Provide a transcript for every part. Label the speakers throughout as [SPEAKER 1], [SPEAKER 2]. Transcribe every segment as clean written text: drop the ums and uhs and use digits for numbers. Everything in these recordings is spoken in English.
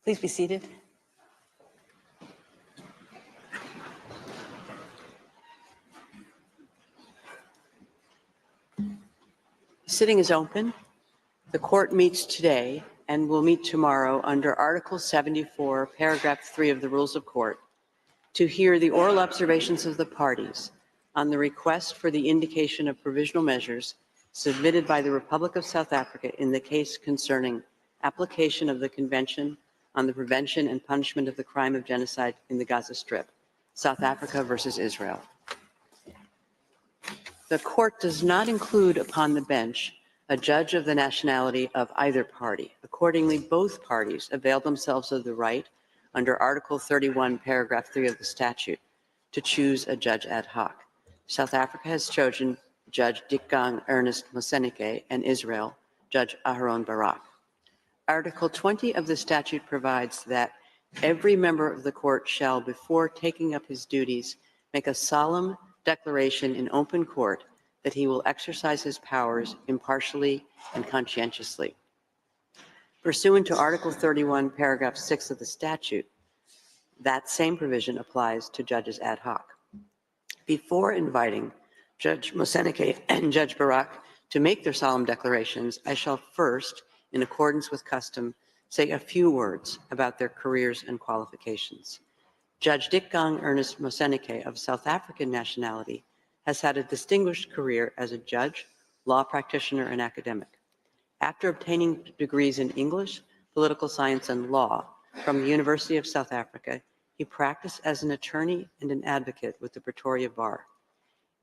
[SPEAKER 1] Please be seated. The sitting is open. The court meets today and will meet tomorrow under Article 74, Paragraph 3 of the Rules of Court to hear the oral observations of the parties on the request for the indication of provisional measures submitted by the Republic of South Africa in the case concerning application of the Convention on the Prevention and Punishment of the Crime of Genocide in the Gaza Strip, South Africa versus Israel. The court does not include upon the bench a judge of the nationality of either party. Accordingly, both parties avail themselves of the right under Article 31, Paragraph 3 of the statute to choose a judge ad hoc. South Africa has chosen Judge Dikgang Ernest Moseneke and Israel, Judge Aharon Barak. Article 20 of the statute provides that every member of the court shall, before taking up his duties, make a solemn declaration in open court that he will exercise his powers impartially and conscientiously. Pursuant to Article 31, Paragraph 6 of the statute, that same provision applies to judges ad hoc. Before inviting Judge Moseneke and Judge Barak to make their solemn declarations, I shall first, in accordance with custom, say a few words about their careers and qualifications. Judge Dikgang Ernest Moseneke, of South African nationality, has had a distinguished career as a judge, law practitioner, and academic. After obtaining degrees in English, political science, and law from the University of South Africa, he practiced as an attorney and an advocate with the Pretoria Bar.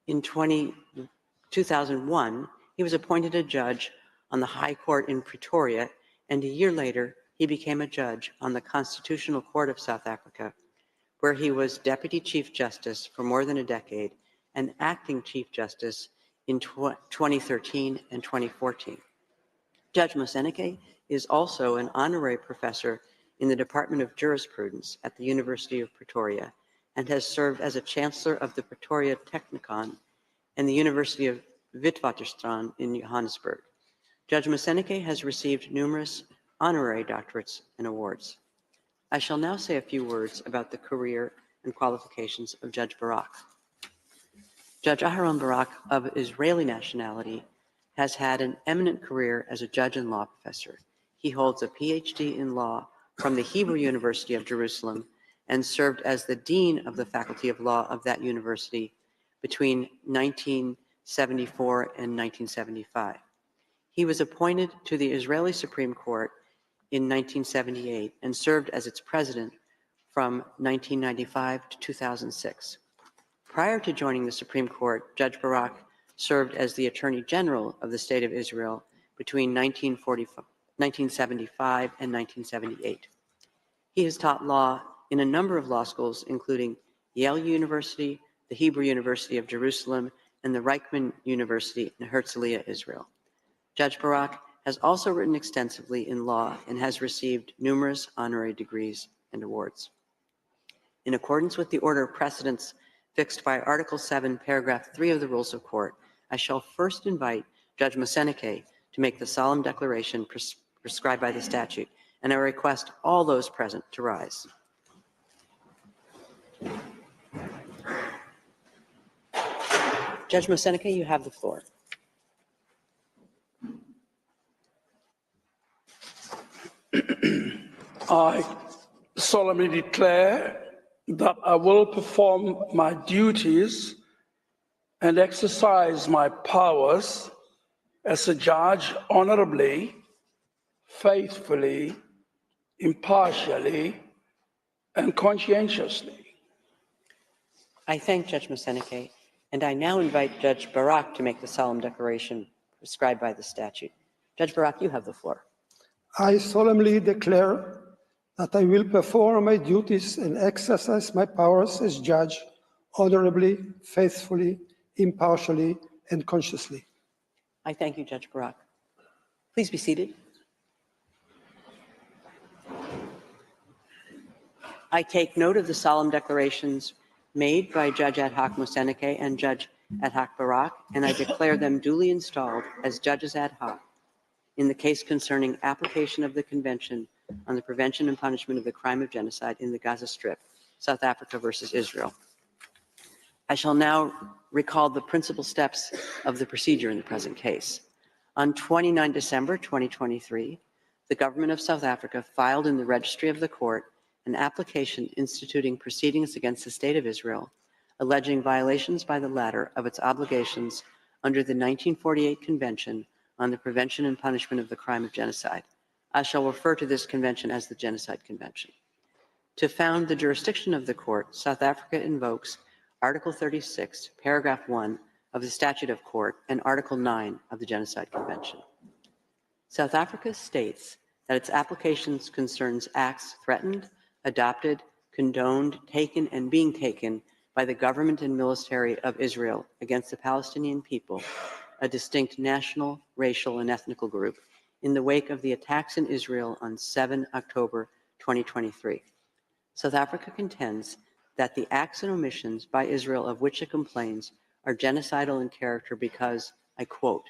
[SPEAKER 1] In 2001, he was appointed a judge on the High Court in Pretoria, and a year later, he became a judge on the Constitutional Court of South Africa, where he was Deputy Chief Justice for more than a decade and Acting Chief Justice in 2013 and 2014. Judge Moseneke is also an honorary professor in the Department of Jurisprudence at the University of Pretoria and has served as a Chancellor of the Pretoria Technikon and the University of Witwatersrand in Johannesburg. Judge Moseneke has received numerous honorary doctorates and awards. I shall now say a few words about the career and qualifications of Judge Barak. Judge Aharon Barak, of Israeli nationality, has had an eminent career as a judge and law professor. He holds a PhD in law from the Hebrew University of Jerusalem and served as the Dean of the Faculty of Law of that university between 1974 and 1975. He was appointed to the Israeli Supreme Court in 1978 and served as its president from 1995 to 2006. Prior to joining the Supreme Court, Judge Barak served as the Attorney General of the State of Israel between 1975 and 1978. He has taught law in a number of law schools, including Yale University, the Hebrew University of Jerusalem, and the Reichman University in Herzliya, Israel. Judge Barak has also written extensively in law and has received numerous honorary degrees and awards. In accordance with the order of precedence fixed by Article 7, Paragraph 3 of the Rules of Court, I shall first invite Judge Moseneke to make the solemn declaration prescribed by the statute, and I request all those present to rise. Judge Moseneke, you have the floor.
[SPEAKER 2] I solemnly declare that I will perform my duties and exercise my powers as a judge honorably, faithfully, impartially, and conscientiously.
[SPEAKER 1] I thank Judge Moseneke, and I now invite Judge Barak to make the solemn declaration prescribed by the statute. Judge Barak, you have the floor.
[SPEAKER 3] I solemnly declare that I will perform my duties and exercise my powers as judge honorably, faithfully, impartially, and consciously.
[SPEAKER 1] I thank you, Judge Barak. Please be seated. I take note of the solemn declarations made by Judge Ad hoc Moseneke and Judge Ad hoc Barak, and I declare them duly installed as judges ad hoc in the case concerning application of the Convention on the Prevention and Punishment of the Crime of Genocide in the Gaza Strip, South Africa versus Israel. I shall now recall the principal steps of the procedure in the present case. On 29 December 2023, the government of South Africa filed in the registry of the court an application instituting proceedings against the State of Israel, alleging violations by the latter of its obligations under the 1948 Convention on the Prevention and Punishment of the Crime of Genocide. I shall refer to this convention as the Genocide Convention. To found the jurisdiction of the court, South Africa invokes Article 36, Paragraph 1 of the Statute of Court and Article 9 of the Genocide Convention. South Africa states that its applications concerns acts threatened, adopted, condoned, taken, and being taken by the government and military of Israel against the Palestinian people, a distinct national, racial, and ethnical group, in the wake of the attacks in Israel on 7 October 2023. South Africa contends that the acts and omissions by Israel of which it complains are genocidal in character because, I quote,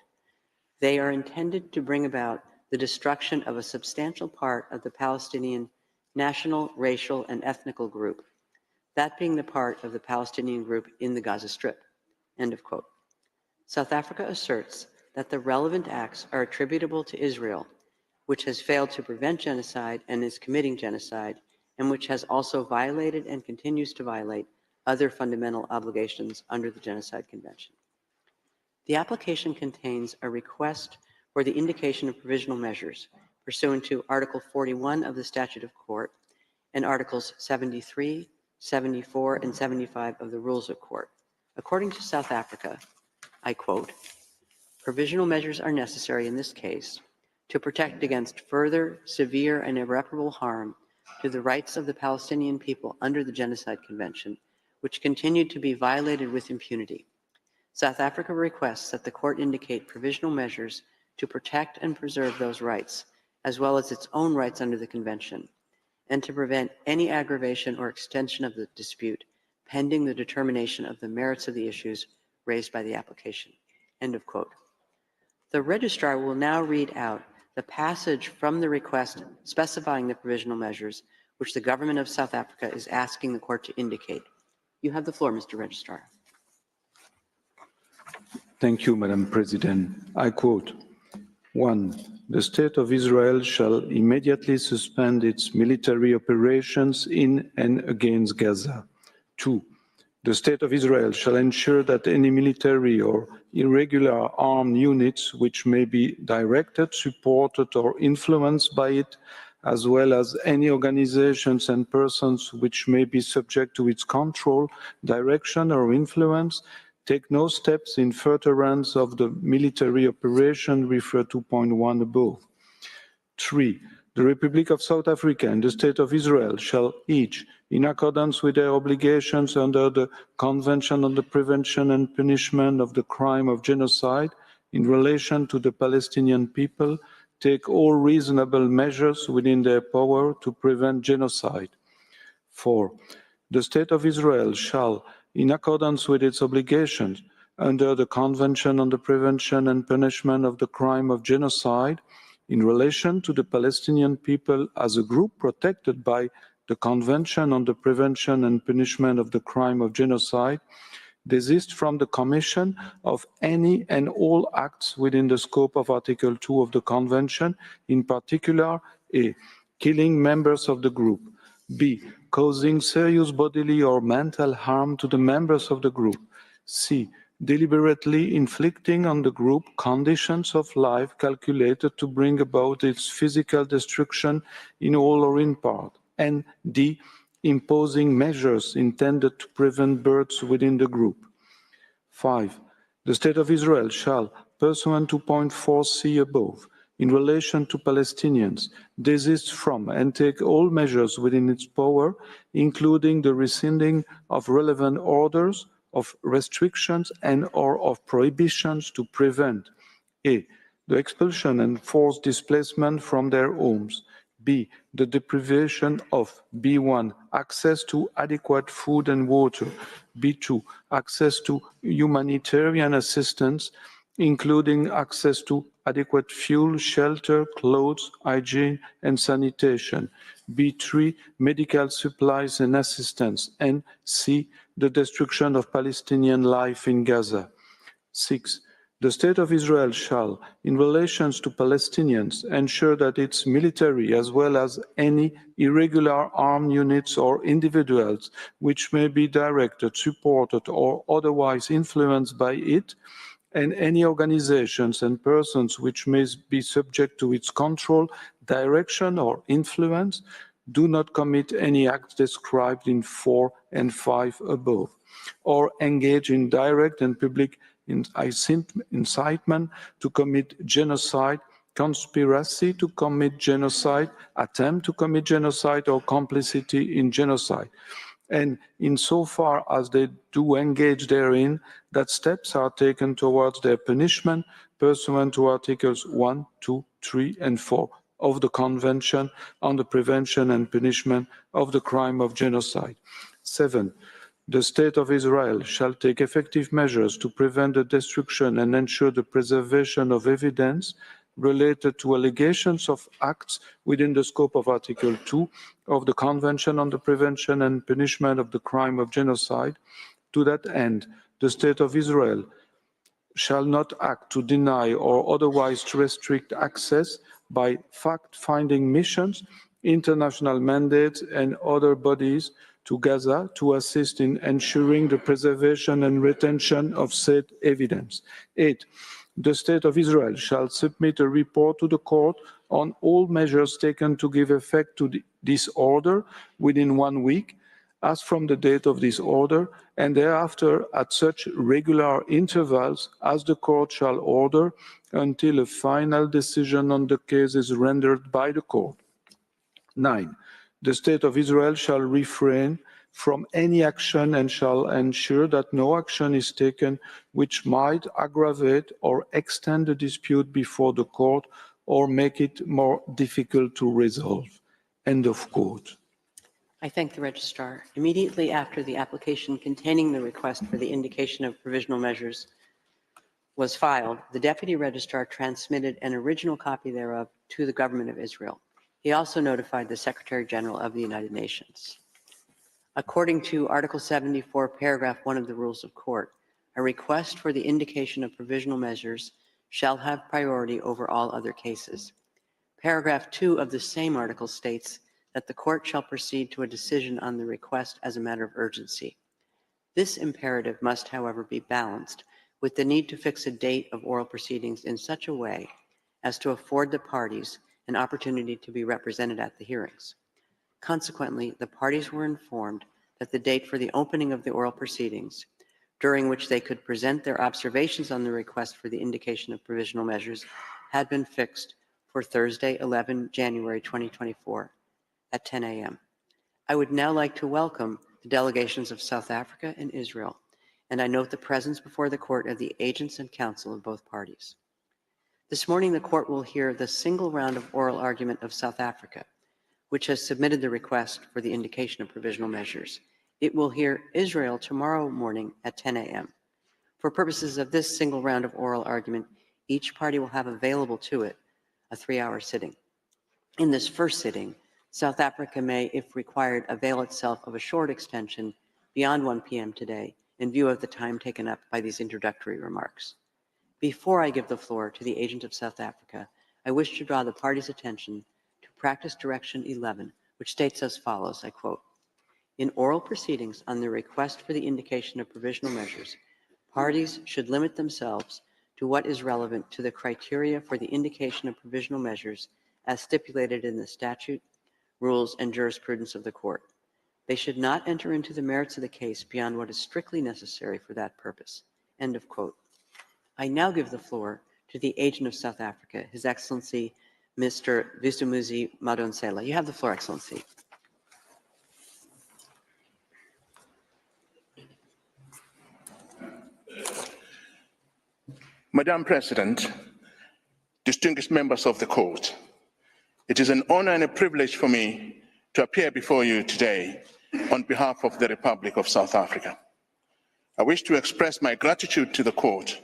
[SPEAKER 1] they are intended to bring about the destruction of a substantial part of the Palestinian national, racial, and ethnical group, that being the part of the Palestinian group in the Gaza Strip, end of quote. South Africa asserts that the relevant acts are attributable to Israel, which has failed to prevent genocide and is committing genocide, and which has also violated and continues to violate other fundamental obligations under the Genocide Convention. The application contains a request for the indication of provisional measures pursuant to Article 41 of the Statute of Court and Articles 73, 74, and 75 of the Rules of Court. According to South Africa, I quote, provisional measures are necessary in this case to protect against further severe and irreparable harm to the rights of the Palestinian people under the Genocide Convention, which continued to be violated with impunity. South Africa requests that the court indicate provisional measures to protect and preserve those rights, as well as its own rights under the Convention, and to prevent any aggravation or extension of the dispute pending the determination of the merits of the issues raised by the application, end of quote. The registrar will now read out the passage from the request specifying the provisional measures which the government of South Africa is asking the court to indicate. You have the floor, Mr. Registrar.
[SPEAKER 4] Thank you, Madam President. I quote, 1. The State of Israel shall immediately suspend its military operations in and against Gaza. 2. The State of Israel shall ensure that any military or irregular armed units which may be directed, supported, or influenced by it, as well as any organizations and persons which may be subject to its control, direction, or influence, take no steps in furtherance of the military operation referred to point 1 above. 3. The Republic of South Africa and the State of Israel shall each, in accordance with their obligations under the Convention on the Prevention and Punishment of the Crime of Genocide in relation to the Palestinian people, take all reasonable measures within their power to prevent genocide. 4. The State of Israel shall, in accordance with its obligations under the Convention on the Prevention and Punishment of the Crime of Genocide, in relation to the Palestinian people as a group protected by the Convention on the Prevention and Punishment of the Crime of Genocide, desist from the commission of any and all acts within the scope of Article 2 of the Convention, in particular, A. Killing members of the group, B. Causing serious bodily or mental harm to the members of the group, C. Deliberately inflicting on the group conditions of life calculated to bring about its physical destruction in all or in part, and D. Imposing measures intended to prevent births within the group. 5. The State of Israel shall, pursuant to point 4c above, in relation to Palestinians, desist from and take all measures within its power, including the rescinding of relevant orders, of restrictions and or of prohibitions to prevent A. The expulsion and forced displacement from their homes, B. The deprivation of B1. Access to adequate food and water, B2. Access to humanitarian assistance, including access to adequate fuel, shelter, clothes, hygiene, and sanitation. B3, medical supplies and assistance. And C, the destruction of Palestinian life in Gaza. 6. The State of Israel shall, in relations to Palestinians, ensure that its military, as well as any irregular armed units or individuals which may be directed, supported, or otherwise influenced by it, and any organizations and persons which may be subject to its control, direction, or influence, do not commit any acts described in 4 and 5 above, or engage in direct and public incitement to commit genocide, conspiracy to commit genocide, attempt to commit genocide, or complicity in genocide. And insofar as they do engage therein, that steps are taken towards their punishment pursuant to Articles 1, 2, 3, and 4 of the Convention on the Prevention and Punishment of the Crime of Genocide. 7. The State of Israel shall take effective measures to prevent the destruction and ensure the preservation of evidence related to allegations of acts within the scope of Article 2 of the Convention on the Prevention and Punishment of the Crime of Genocide. To that end, the State of Israel shall not act to deny or otherwise to restrict access by fact-finding missions, international mandates, and other bodies to Gaza to assist in ensuring the preservation and retention of said evidence. 8. The State of Israel shall submit a report to the Court on all measures taken to give effect to this order within 1 week, as from the date of this order, and thereafter at such regular intervals as the Court shall order, until a final decision on the case is rendered by the Court. 9. The State of Israel shall refrain from any action and shall ensure that no action is taken which might aggravate or extend the dispute before the Court or make it more difficult to resolve. End of quote.
[SPEAKER 1] I thank the Registrar. Immediately after the application containing the request for the indication of provisional measures was filed, the Deputy Registrar transmitted an original copy thereof to the Government of Israel. He also notified the Secretary General of the United Nations. According to Article 74, Paragraph 1 of the Rules of Court, a request for the indication of provisional measures shall have priority over all other cases. Paragraph 2 of the same article states that the Court shall proceed to a decision on the request as a matter of urgency. This imperative must, however, be balanced with the need to fix a date of oral proceedings in such a way as to afford the parties an opportunity to be represented at the hearings. Consequently, the parties were informed that the date for the opening of the oral proceedings, during which they could present their observations on the request for the indication of provisional measures, had been fixed for Thursday, 11 January 2024 at 10 a.m. I would now like to welcome the delegations of South Africa and Israel, and I note the presence before the Court of the agents and counsel of both parties. This morning, the Court will hear the single round of oral argument of South Africa, which has submitted the request for the indication of provisional measures. It will hear Israel tomorrow morning at 10 a.m. For purposes of this single round of oral argument, each party will have available to it a 3-hour sitting. In this first sitting, South Africa may, if required, avail itself of a short extension beyond 1 p.m. today in view of the time taken up by these introductory remarks. Before I give the floor to the agent of South Africa, I wish to draw the party's attention to Practice Direction 11, which states as follows, I quote, "In oral proceedings on the request for the indication of provisional measures, parties should limit themselves to what is relevant to the criteria for the indication of provisional measures as stipulated in the statute, rules, and jurisprudence of the Court. They should not enter into the merits of the case beyond what is strictly necessary for that purpose." End of quote. I now give the floor to the agent of South Africa, His Excellency, Mr. Vizdomuzi Madonsela. You have the floor, Excellency.
[SPEAKER 5] Madam President, distinguished members of the Court, it is an honor and a privilege for me to appear before you today on behalf of the Republic of South Africa. I wish to express my gratitude to the Court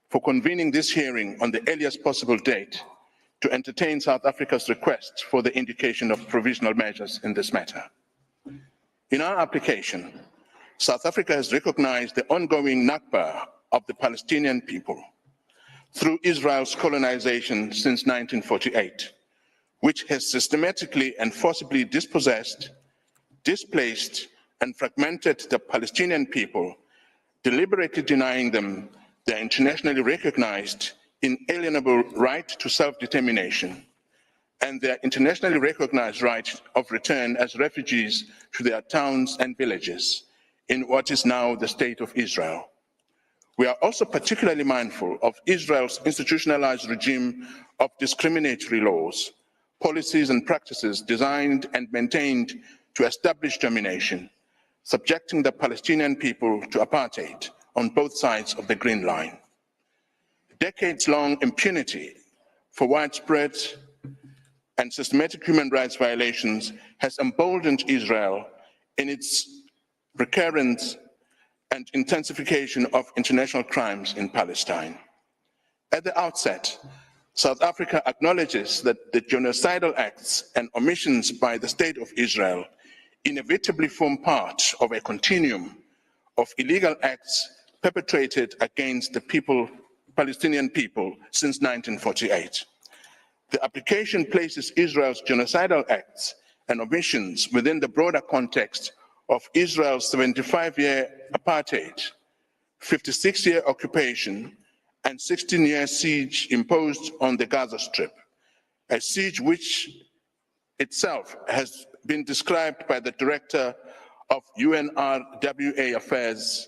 [SPEAKER 5] for convening this hearing on the earliest possible date to entertain South Africa's request for the indication of provisional measures in this matter. In our application, South Africa has recognized the ongoing Nakba of the Palestinian people through Israel's colonization since 1948, which has systematically and forcibly dispossessed, displaced, and fragmented the Palestinian people, deliberately denying them their internationally recognized inalienable right to self-determination and their internationally recognized right of return as refugees to their towns and villages in what is now the State of Israel. We are also particularly mindful of Israel's institutionalized regime of discriminatory laws, policies and practices designed and maintained to establish domination, subjecting the Palestinian people to apartheid on both sides of the Green Line. Decades-long impunity for widespread and systematic human rights violations has emboldened Israel in its recurrence and intensification of international crimes in Palestine. At the outset, South Africa acknowledges that the genocidal acts and omissions by the State of Israel inevitably form part of a continuum of illegal acts perpetrated against the Palestinian people since 1948. The application places Israel's genocidal acts and omissions within the broader context of Israel's 75-year apartheid, 56-year occupation, and 16-year siege imposed on the Gaza Strip, a siege which itself has been described by the director of UNRWA Affairs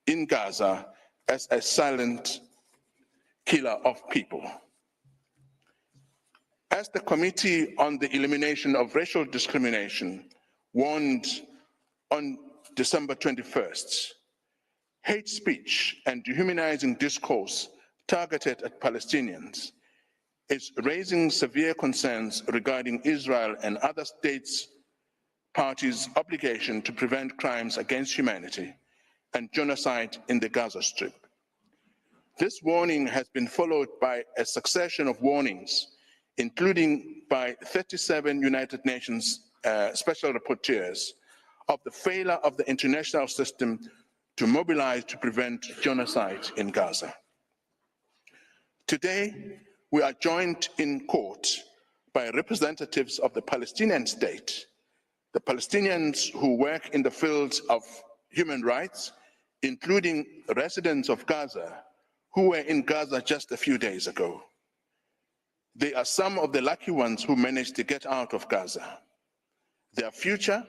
[SPEAKER 5] in Gaza as a silent killer of people. As the Committee on the Elimination of Racial Discrimination warned on December 21st, hate speech and dehumanizing discourse targeted at Palestinians is raising severe concerns regarding Israel and other states' parties' obligation to prevent crimes against humanity and genocide in the Gaza Strip. This warning has been followed by a succession of warnings, including by 37 United Nations special rapporteurs, of the failure of the international system to mobilize to prevent genocide in Gaza. Today, we are joined in court by representatives of the Palestinian state, the Palestinians who work in the fields of human rights, including residents of Gaza who were in Gaza just a few days ago. They are some of the lucky ones who managed to get out of Gaza. Their future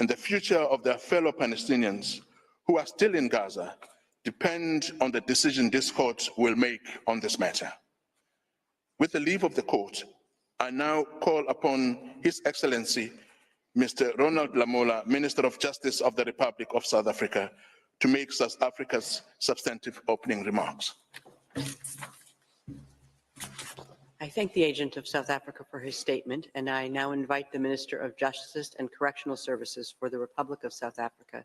[SPEAKER 5] and the future of their fellow Palestinians who are still in Gaza depend on the decision this court will make on this matter. With the leave of the court, I now call upon His Excellency, Mr. Ronald Lamola, Minister of Justice of the Republic of South Africa, to make South Africa's substantive opening remarks.
[SPEAKER 1] I thank the agent of South Africa for his statement, and I now invite the Minister of Justice and Correctional Services for the Republic of South Africa,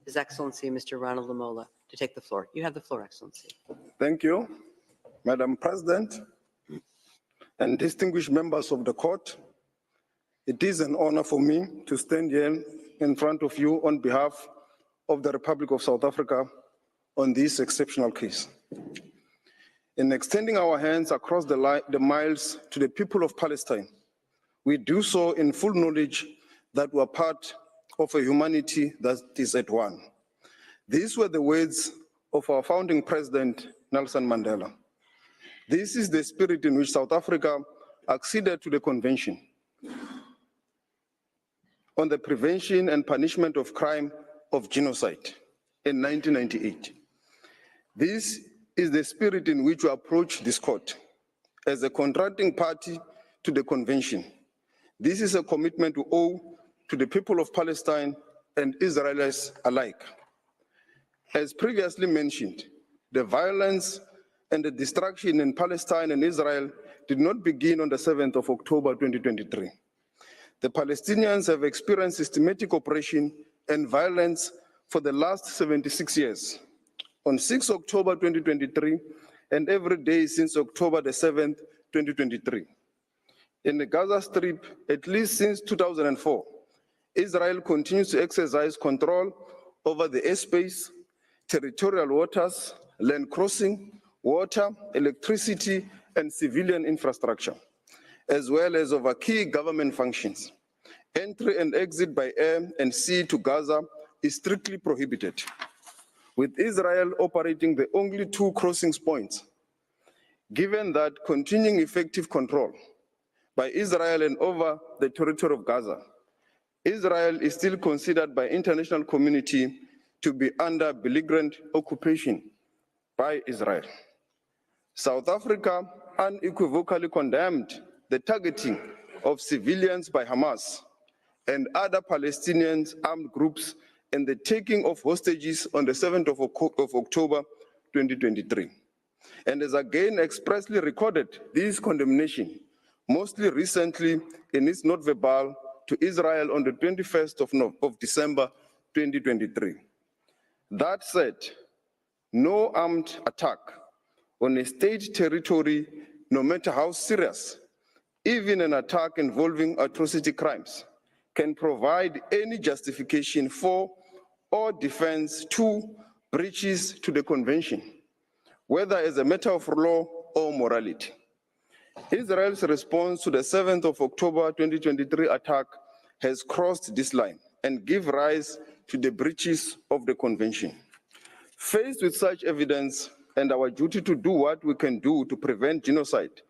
[SPEAKER 1] His Excellency Mr. Ronald Lamola, to take the floor. You have the floor, Excellency.
[SPEAKER 6] Thank you, Madam President, and distinguished members of the court. It is an honor for me to stand here in front of you on behalf of the Republic of South Africa on this exceptional case. In extending our hands across the miles to the people of Palestine, we do so in full knowledge that we are part of a humanity that is at one. These were the words of our founding president, Nelson Mandela. This is the spirit in which South Africa acceded to the Convention on the Prevention and Punishment of Crime of Genocide in 1998. This is the spirit in which we approach this court as a contracting party to the Convention. This is a commitment we owe to the people of Palestine and Israelis alike. As previously mentioned, the violence and the destruction in Palestine and Israel did not begin on the 7th of October 2023. The Palestinians have experienced systematic oppression and violence for the last 76 years. On 6 October 2023, and every day since October the 7th, 2023. In the Gaza Strip, at least since 2004, Israel continues to exercise control over the airspace, territorial waters, land crossing, water, electricity, and civilian infrastructure, as well as over key government functions. Entry and exit by air and sea to Gaza is strictly prohibited, with Israel operating the only two crossing points. Given that continuing effective control by Israel and over the territory of Gaza, Israel is still considered by international community to be under belligerent occupation by Israel. South Africa unequivocally condemned the targeting of civilians by Hamas and other Palestinian armed groups and the taking of hostages on the 7th of October 2023, and has again expressly recorded this condemnation, mostly recently in its note verbal to Israel on the 21st of December 2023. That said, no armed attack on a state territory, no matter how serious, even an attack involving atrocity crimes, can provide any justification for or defense to breaches to the convention, whether as a matter of law or morality. Israel's response to the 7th of October 2023 attack has crossed this line and give rise to the breaches of the convention. Faced with such evidence and our duty to do what we can do to prevent genocide,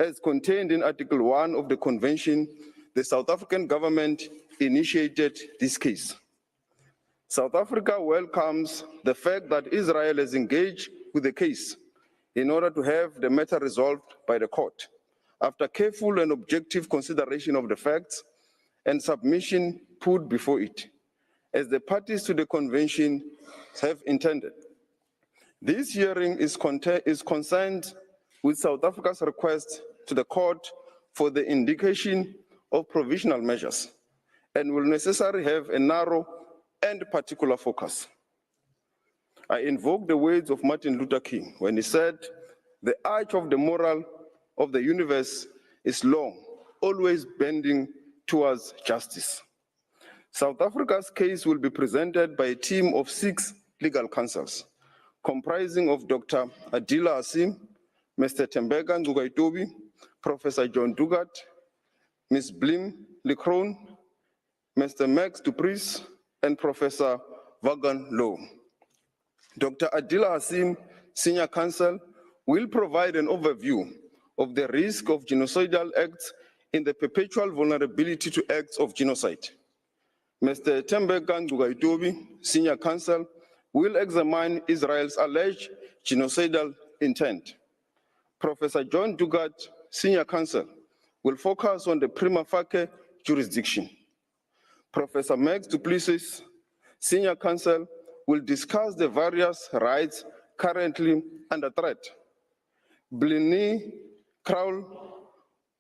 [SPEAKER 6] as contained in Article 1 of the convention, the South African government initiated this case. South Africa welcomes the fact that Israel has engaged with the case in order to have the matter resolved by the court, after careful and objective consideration of the facts and submission put before it, as the parties to the convention have intended. This hearing is concerned with South Africa's request to the court for the indication of provisional measures and will necessarily have a narrow and particular focus. I invoke the words of Martin Luther King when he said, "The arch of the moral of the universe is long, always bending towards justice." South Africa's case will be presented by a team of 6 legal counsels, comprising of Dr. Adila Hasim, Mr. Tembeka Ngugaitobi, Professor John Dugat, Ms. Blim Leckrone, Mr. Max Dupris, and Professor Vaughan Lowe. Dr. Adila Hasim, Senior Counsel, will provide an overview of the risk of genocidal acts in the perpetual vulnerability to acts of genocide. Mr. Tembeka Ngugaitobi, Senior Counsel, will examine Israel's alleged genocidal intent. Professor John Dugat, Senior Counsel, will focus on the prima facie jurisdiction. Professor Max Duplessis, Senior Counsel, will discuss the various rights currently under threat. Blinny Crowell,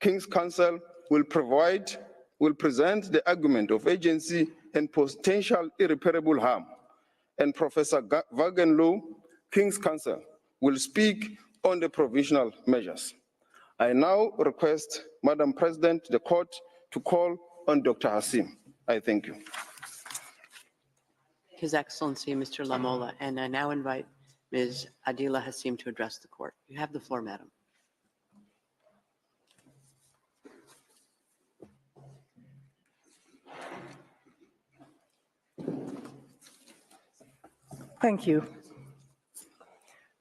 [SPEAKER 6] King's Counsel, will present the argument of agency and potential irreparable harm. And Professor Vaughan Lowe, King's Counsel, will speak on the provisional measures. I now request, Madam President, the court to call on Dr. Hasim. I thank you.
[SPEAKER 1] His Excellency, Mr. Lamola, and I now invite Ms. Adila Hasim to address the court. You have the floor, madam.
[SPEAKER 7] Thank you.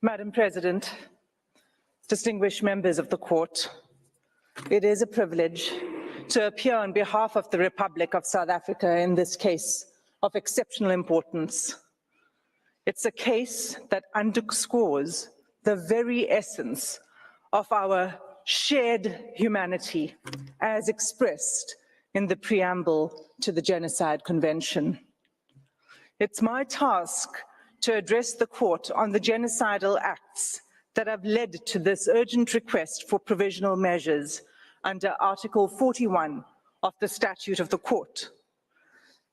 [SPEAKER 7] Madam President, distinguished members of the court, it is a privilege to appear on behalf of the Republic of South Africa in this case of exceptional importance. It's a case that underscores the very essence of our shared humanity as expressed in the preamble to the Genocide Convention. It's my task to address the court on the genocidal acts that have led to this urgent request for provisional measures under Article 41 of the Statute of the Court.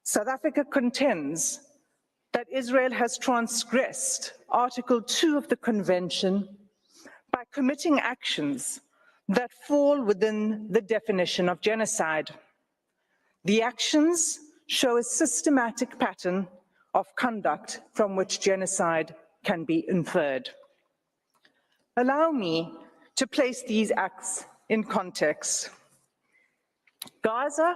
[SPEAKER 7] South Africa contends that Israel has transgressed Article 2 of the Convention committing actions that fall within the definition of genocide. The actions show a systematic pattern of conduct from which genocide can be inferred. Allow me to place these acts in context. Gaza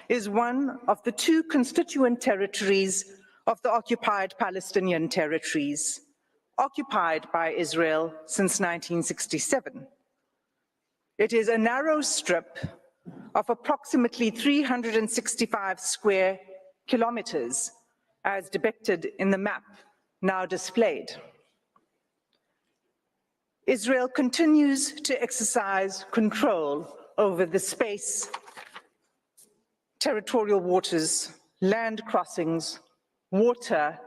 [SPEAKER 7] is one of the two constituent territories of the occupied Palestinian territories, occupied by Israel since 1967. It is a narrow strip of approximately 365 square kilometers, as depicted in the map now displayed. Israel continues to exercise control over the space, territorial waters, land crossings, water,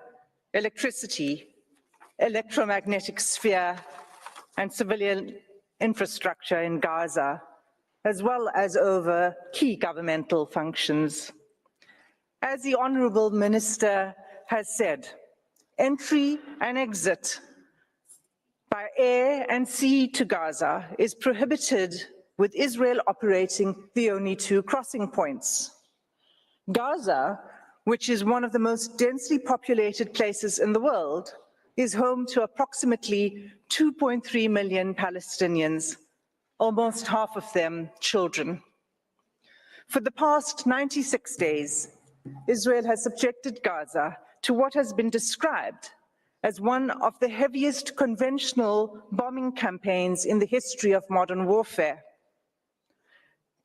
[SPEAKER 7] electricity, electromagnetic sphere, and civilian infrastructure in Gaza, as well as over key governmental functions. As the Honorable Minister has said, entry and exit by air and sea to Gaza is prohibited, with Israel operating the only two crossing points. Gaza, which is one of the most densely populated places in the world, is home to approximately 2.3 million Palestinians, almost half of them children. For the past 96 days, Israel has subjected Gaza to what has been described as one of the heaviest conventional bombing campaigns in the history of modern warfare.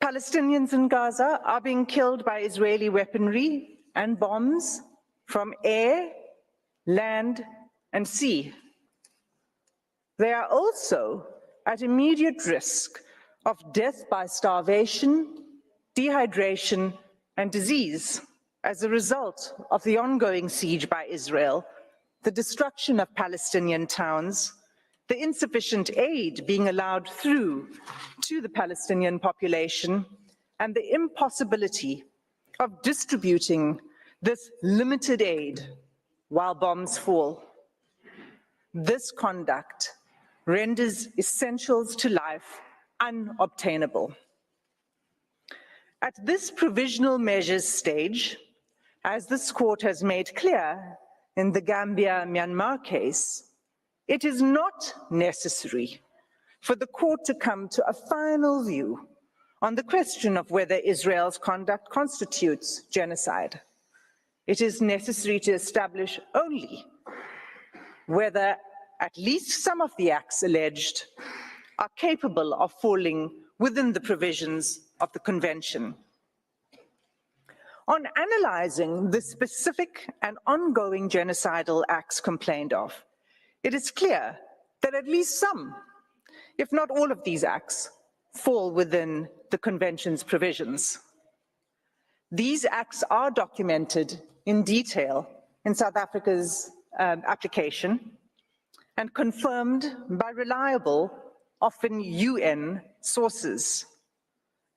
[SPEAKER 7] Palestinians in Gaza are being killed by Israeli weaponry and bombs from air, land, and sea. They are also at immediate risk of death by starvation, dehydration, and disease as a result of the ongoing siege by Israel, the destruction of Palestinian towns, the insufficient aid being allowed through to the Palestinian population, and the impossibility of distributing this limited aid while bombs fall. This conduct renders essentials to life unobtainable. At this provisional measures stage, as this court has made clear in the Gambia-Myanmar case, it is not necessary for the court to come to a final view on the question of whether Israel's conduct constitutes genocide. It is necessary to establish only whether at least some of the acts alleged are capable of falling within the provisions of the Convention. On analyzing the specific and ongoing genocidal acts complained of, it is clear that at least some, if not all of these acts, fall within the Convention's provisions. These acts are documented in detail in South Africa's application and confirmed by reliable, often UN sources.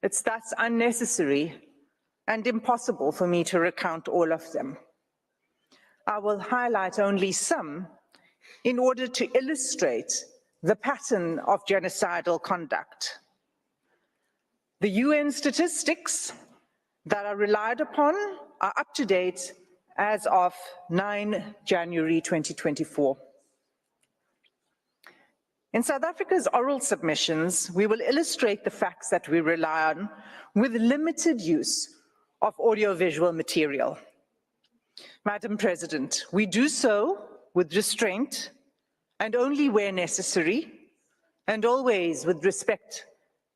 [SPEAKER 7] It's thus unnecessary and impossible for me to recount all of them. I will highlight only some in order to illustrate the pattern of genocidal conduct. The UN statistics that are relied upon are up to date as of 9 January 2024. In South Africa's oral submissions, we will illustrate the facts that we rely on with limited use of audiovisual material. Madam President, we do so with restraint and only where necessary, and always with respect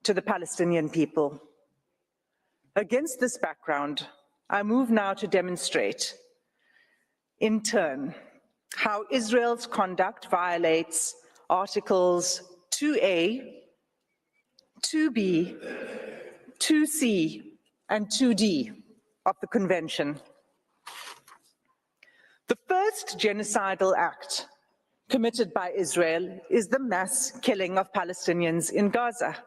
[SPEAKER 7] to the Palestinian people. Against this background, I move now to demonstrate, in turn, how Israel's conduct violates Articles 2A, 2B, 2C, and 2D of the Convention. The first genocidal act committed by Israel is the mass killing of Palestinians in Gaza,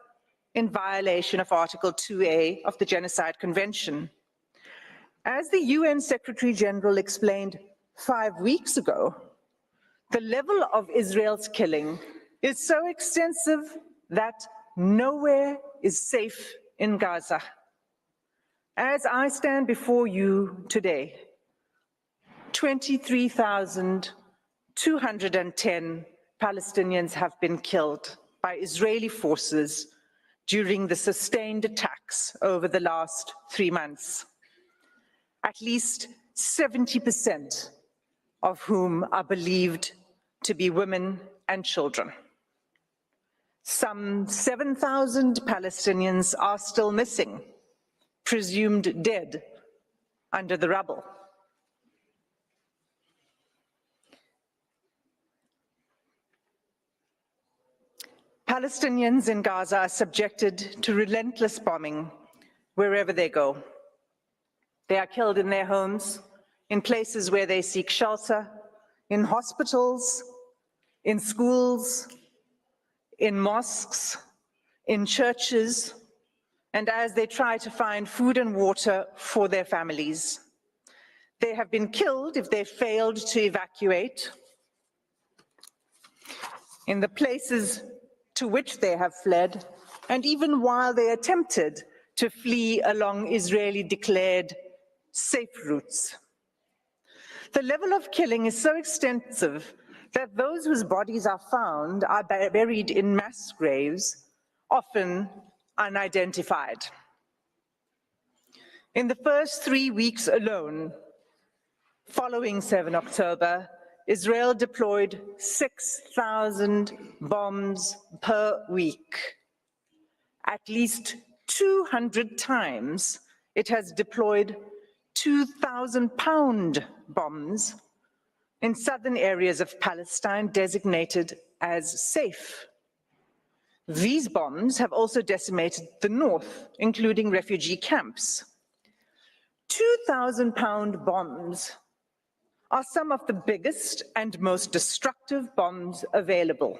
[SPEAKER 7] in violation of Article 2A of the Genocide Convention. As the UN Secretary General explained 5 weeks ago, the level of Israel's killing is so extensive that nowhere is safe in Gaza. As I stand before you today, 23,210 Palestinians have been killed by Israeli forces during the sustained attacks over the last 3 months. At least 70% of whom are believed to be women and children. Some 7,000 Palestinians are still missing, presumed dead under the rubble. Palestinians in Gaza are subjected to relentless bombing wherever they go. They are killed in their homes, in places where they seek shelter, in hospitals, in schools, in mosques, in churches, and as they try to find food and water for their families. They have been killed if they failed to evacuate. In the places to which they have fled, and even while they attempted to flee along Israeli-declared safe routes. The level of killing is so extensive that those whose bodies are found are buried in mass graves, often unidentified. In the first 3 weeks alone, following 7 October, Israel deployed 6,000 bombs per week. At least 200 times it has deployed 2,000-pound bombs in southern areas of Palestine designated as safe. These bombs have also decimated the north, including refugee camps. 2,000-pound bombs are some of the biggest and most destructive bombs available.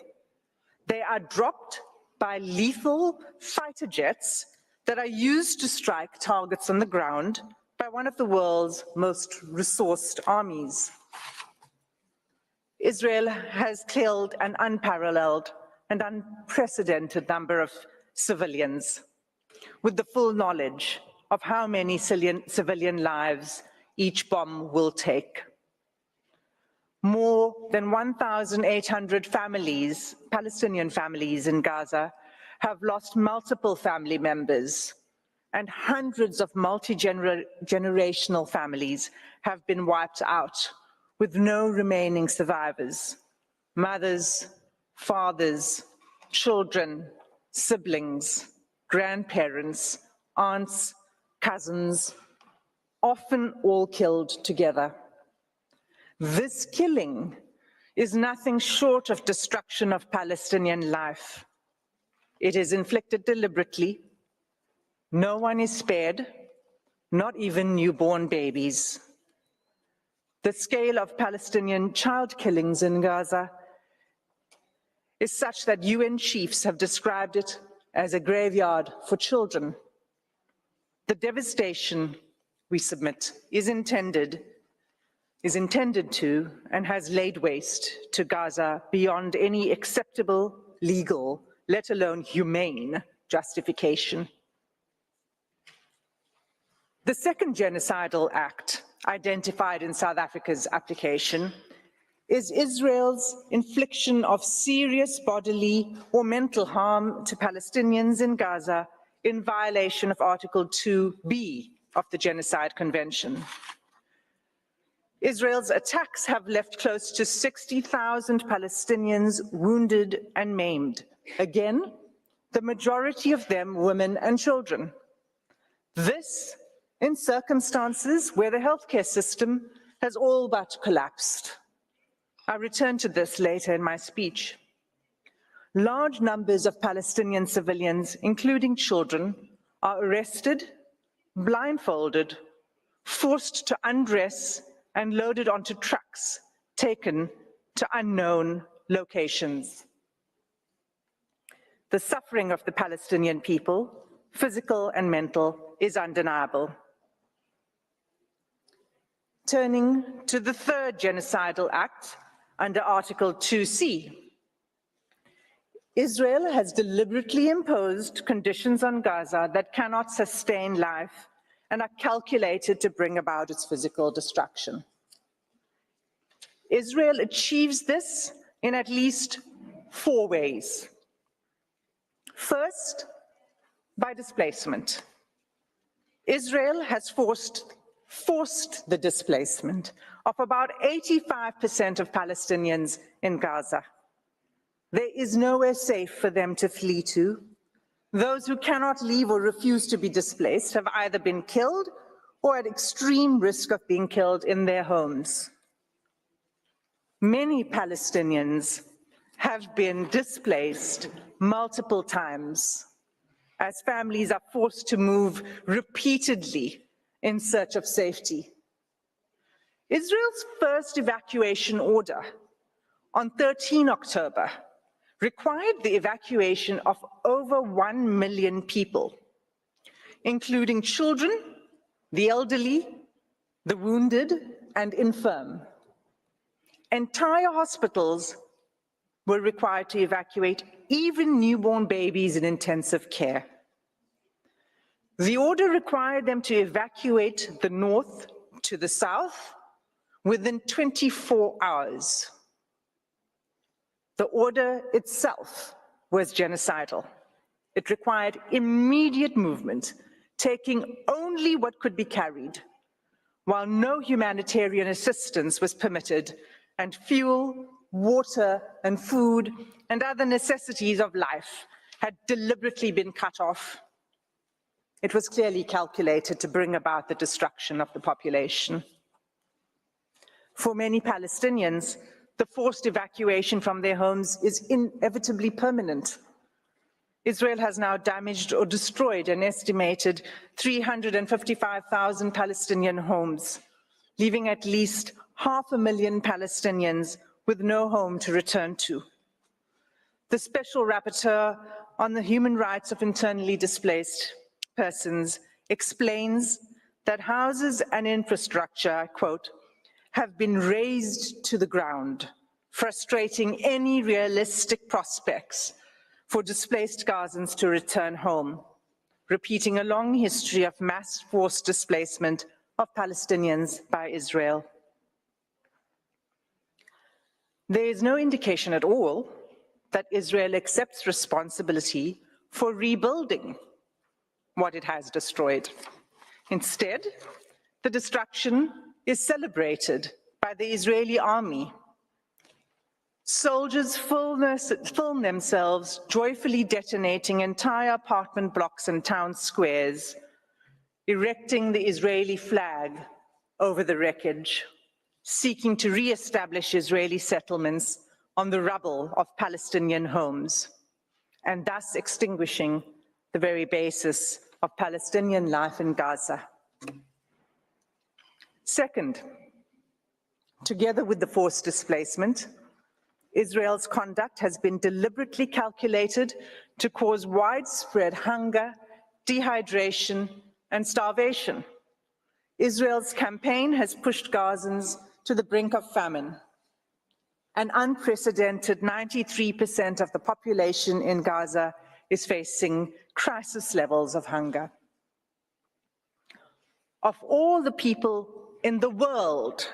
[SPEAKER 7] They are dropped by lethal fighter jets that are used to strike targets on the ground by one of the world's most resourced armies. Israel has killed an unparalleled and unprecedented number of civilians, with the full knowledge of how many civilian lives each bomb will take. More than 1,800 families, Palestinian families in Gaza, have lost multiple family members, and hundreds of multi-generational families have been wiped out with no remaining survivors. Mothers, fathers, children, siblings, grandparents, aunts, cousins, often all killed together. This killing is nothing short of destruction of Palestinian life. It is inflicted deliberately. No one is spared, not even newborn babies. The scale of Palestinian child killings in Gaza is such that UN chiefs have described it as a graveyard for children. The devastation, we submit, is intended to and has laid waste to Gaza beyond any acceptable, legal, let alone humane justification. The second genocidal act identified in South Africa's application is Israel's infliction of serious bodily or mental harm to Palestinians in Gaza in violation of Article 2B of the Genocide Convention. Israel's attacks have left close to 60,000 Palestinians wounded and maimed. Again, the majority of them women and children. This in circumstances where the healthcare system has all but collapsed. I'll return to this later in my speech. Large numbers of Palestinian civilians, including children, are arrested, blindfolded, forced to undress, and loaded onto trucks, taken to unknown locations. The suffering of the Palestinian people, physical and mental, is undeniable. Turning to the third genocidal act under Article 2C. Israel has deliberately imposed conditions on Gaza that cannot sustain life and are calculated to bring about its physical destruction. Israel achieves this in at least 4 ways. First, by displacement. Israel has forced the displacement of about 85% of Palestinians in Gaza. There is nowhere safe for them to flee to. Those who cannot leave or refuse to be displaced have either been killed or at extreme risk of being killed in their homes. Many Palestinians have been displaced multiple times as families are forced to move repeatedly in search of safety. Israel's first evacuation order on 13 October required the evacuation of over 1 million people, including children, the elderly, the wounded, and infirm. Entire hospitals were required to evacuate, even newborn babies in intensive care. The order required them to evacuate the north to the south within 24 hours. The order itself was genocidal. It required immediate movement, taking only what could be carried, while no humanitarian assistance was permitted, and fuel, water, and food, and other necessities of life had deliberately been cut off. It was clearly calculated to bring about the destruction of the population. For many Palestinians, the forced evacuation from their homes is inevitably permanent. Israel has now damaged or destroyed an estimated 355,000 Palestinian homes, leaving at least 500,000 Palestinians with no home to return to. The Special Rapporteur on the Human Rights of Internally Displaced Persons explains that houses and infrastructure, I quote, have been razed to the ground, frustrating any realistic prospects for displaced Gazans to return home, repeating a long history of mass forced displacement of Palestinians by Israel. There is no indication at all that Israel accepts responsibility for rebuilding what it has destroyed. Instead, the destruction is celebrated by the Israeli army. Soldiers film themselves joyfully detonating entire apartment blocks and town squares, erecting the Israeli flag over the wreckage, seeking to re-establish Israeli settlements on the rubble of Palestinian homes, and thus extinguishing the very basis of Palestinian life in Gaza. Second, together with the forced displacement, Israel's conduct has been deliberately calculated to cause widespread hunger, dehydration, and starvation. Israel's campaign has pushed Gazans to the brink of famine. An unprecedented 93% of the population in Gaza is facing crisis levels of hunger. Of all the people in the world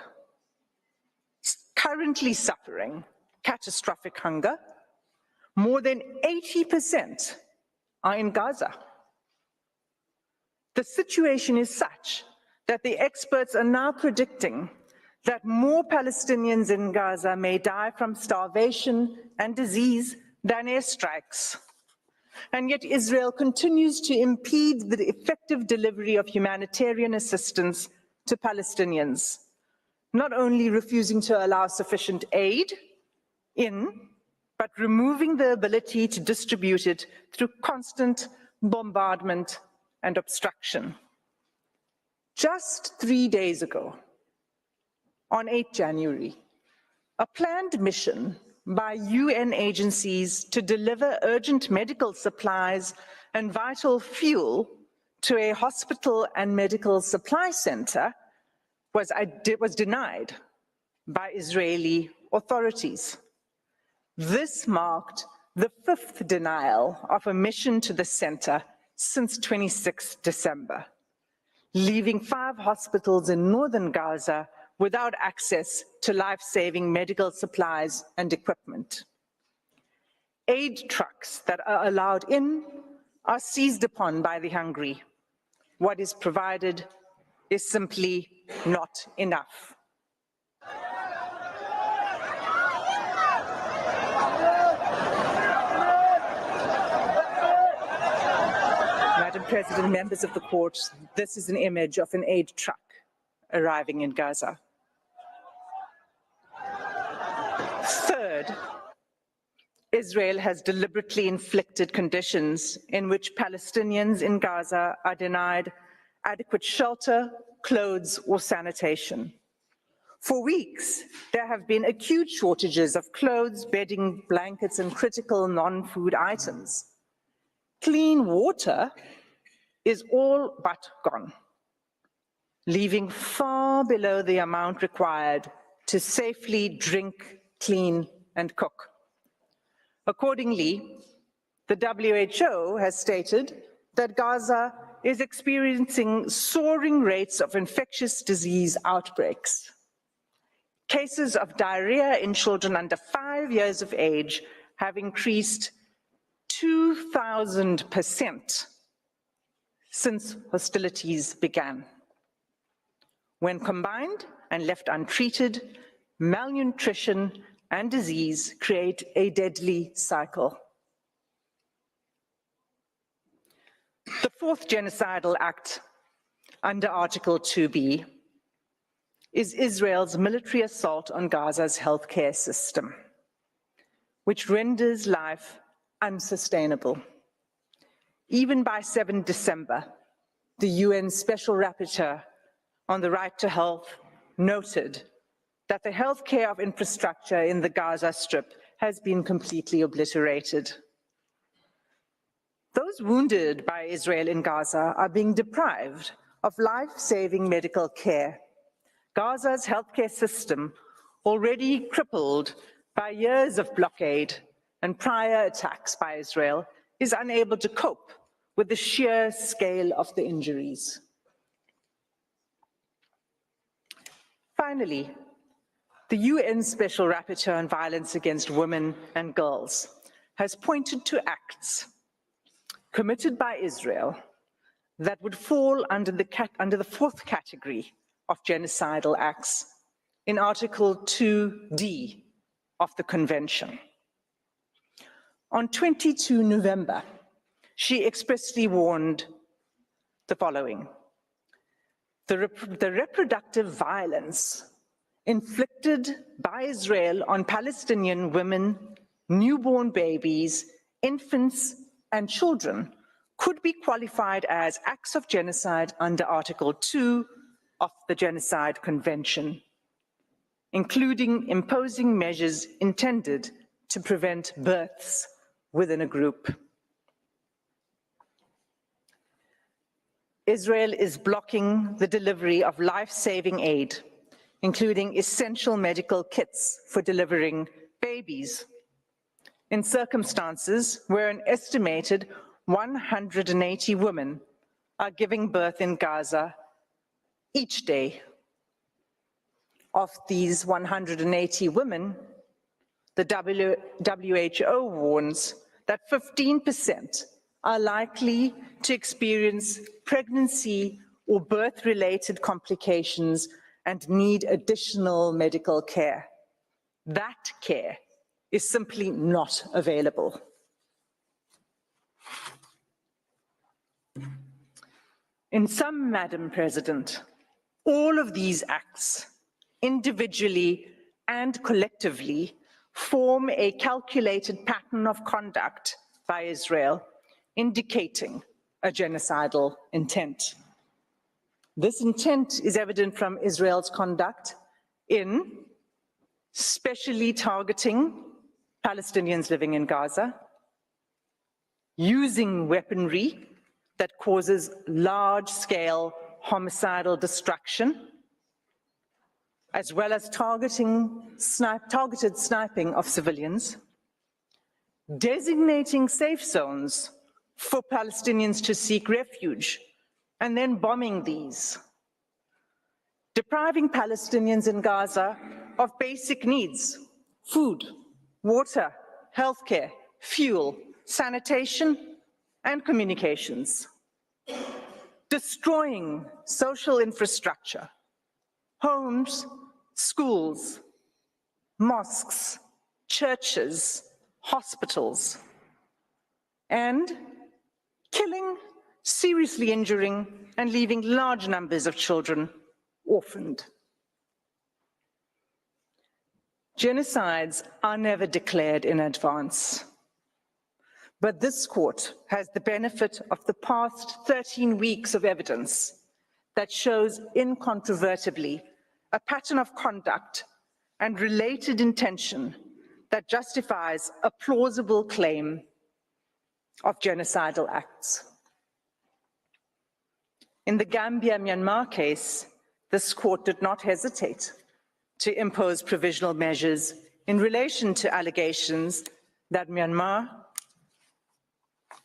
[SPEAKER 7] currently suffering catastrophic hunger, more than 80% are in Gaza. The situation is such that the experts are now predicting that more Palestinians in Gaza may die from starvation and disease than airstrikes. And yet Israel continues to impede the effective delivery of humanitarian assistance to Palestinians, not only refusing to allow sufficient aid in, but removing the ability to distribute it through constant bombardment and obstruction. Just 3 days ago, on 8 January, a planned mission by UN agencies to deliver urgent medical supplies and vital fuel to a hospital and medical supply center was denied by Israeli authorities. This marked the 5th denial of a mission to the center since 26 December, leaving 5 hospitals in northern Gaza without access to life-saving medical supplies and equipment. Aid trucks that are allowed in are seized upon by the hungry. What is provided is simply not enough. Madam President, members of the court, this is an image of an aid truck arriving in Gaza. Third, Israel has deliberately inflicted conditions in which Palestinians in Gaza are denied adequate shelter, clothes, or sanitation. For weeks, there have been acute shortages of clothes, bedding, blankets, and critical non-food items. Clean water is all but gone, leaving far below the amount required to safely drink, clean, and cook. Accordingly, the WHO has stated that Gaza is experiencing soaring rates of infectious disease outbreaks. Cases of diarrhea in children under 5 years of age have increased 2,000% since hostilities began. When combined and left untreated, malnutrition and disease create a deadly cycle. The 4th genocidal act under Article 2B is Israel's military assault on Gaza's healthcare system, which renders life unsustainable. Even by 7 December, the UN Special Rapporteur on the right to health noted that the healthcare of infrastructure in the Gaza Strip has been completely obliterated. Those wounded by Israel in Gaza are being deprived of life-saving medical care. Gaza's healthcare system, already crippled by years of blockade and prior attacks by Israel, is unable to cope with the sheer scale of the injuries. Finally, the UN Special Rapporteur on Violence Against Women and Girls has pointed to acts committed by Israel that would fall under the 4th category of genocidal acts in Article 2D of the Convention. On 22 November, she expressly warned the following: the reproductive violence inflicted by Israel on Palestinian women, newborn babies, infants, and children could be qualified as acts of genocide under Article 2 of the Genocide Convention, including imposing measures intended to prevent births within a group. Israel is blocking the delivery of life-saving aid, including essential medical kits for delivering babies, in circumstances where an estimated 180 women are giving birth in Gaza each day. Of these 180 women, the WHO warns that 15% are likely to experience pregnancy or birth-related complications and need additional medical care. That care is simply not available. In sum, Madam President, all of these acts, individually and collectively, form a calculated pattern of conduct by Israel, indicating a genocidal intent. This intent is evident from Israel's conduct in specially targeting Palestinians living in Gaza, using weaponry that causes large-scale homicidal destruction, as well as targeted sniping of civilians, designating safe zones for Palestinians to seek refuge, and then bombing these, depriving Palestinians in Gaza of basic needs: food, water, healthcare, fuel, sanitation, and communications, destroying social infrastructure, homes, schools, mosques, churches, hospitals, and killing, seriously injuring, and leaving large numbers of children orphaned. Genocides are never declared in advance, but this court has the benefit of the past 13 weeks of evidence that shows incontrovertibly a pattern of conduct and related intention that justifies a plausible claim of genocidal acts. In the Gambia-Myanmar case, this court did not hesitate to impose provisional measures in relation to allegations that Myanmar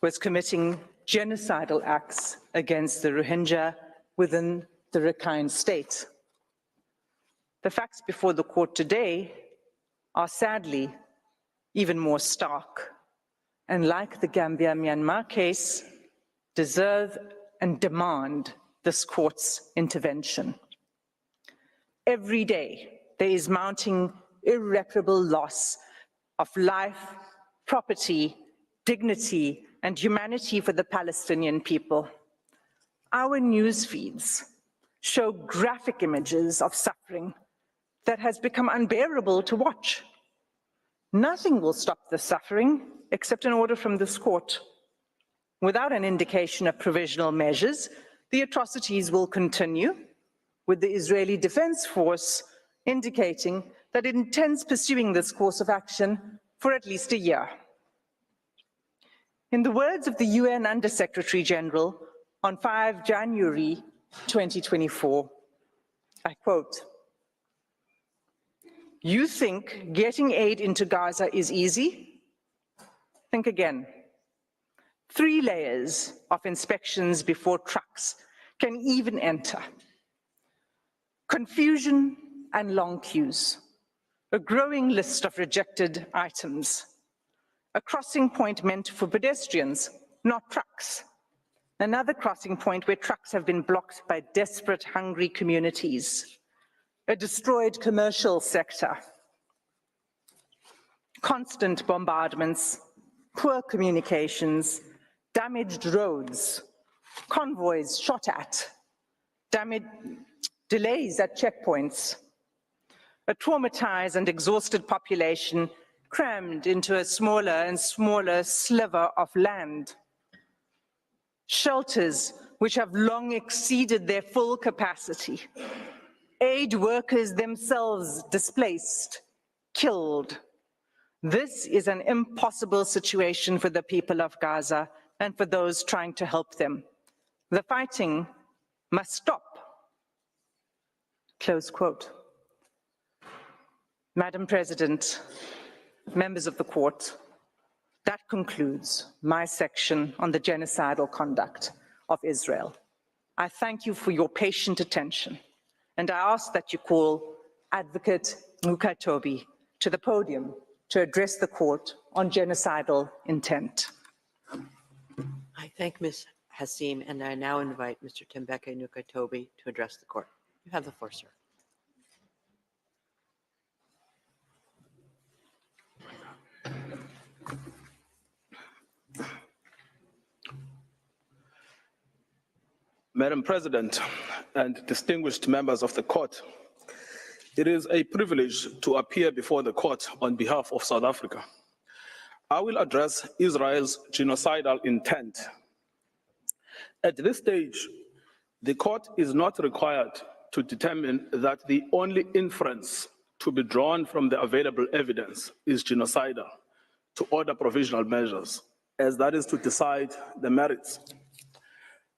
[SPEAKER 7] was committing genocidal acts against the Rohingya within the Rakhine state. The facts before the court today are sadly even more stark, and like the Gambia-Myanmar case, deserve and demand this court's intervention. Every day, there is mounting irreparable loss of life, property, dignity, and humanity for the Palestinian people. Our news feeds show graphic images of suffering that has become unbearable to watch. Nothing will stop the suffering except an order from this court. Without an indication of provisional measures, the atrocities will continue, with the Israeli Defense Force indicating that it intends pursuing this course of action for at least a year. In the words of the UN Under-Secretary General on 5 January 2024, I quote, "You think getting aid into Gaza is easy? Think again. 3 layers of inspections before trucks can even enter. Confusion and long queues, a growing list of rejected items, a crossing point meant for pedestrians, not trucks, another crossing point where trucks have been blocked by desperate, hungry communities, a destroyed commercial sector, constant bombardments, poor communications, damaged roads, convoys shot at, delays at checkpoints, a traumatized and exhausted population crammed into a smaller and smaller sliver of land, shelters which have long exceeded their full capacity, aid workers themselves displaced, killed. This is an impossible situation for the people of Gaza and for those trying to help them. The fighting must stop." Close quote. Madam President, members of the court, that concludes my section on the genocidal conduct of Israel. I thank you for your patient attention, and I ask that you call Advocate Mukatobi to the podium to address the court on genocidal intent.
[SPEAKER 1] I thank Ms. Hassim, and I now invite Mr. Tembeke Nukatobi to address the court. You have the floor, sir.
[SPEAKER 8] Madam President and distinguished members of the court, it is a privilege to appear before the court on behalf of South Africa. I will address Israel's genocidal intent. At this stage, the court is not required to determine that the only inference to be drawn from the available evidence is genocidal to order provisional measures, as that is to decide the merits.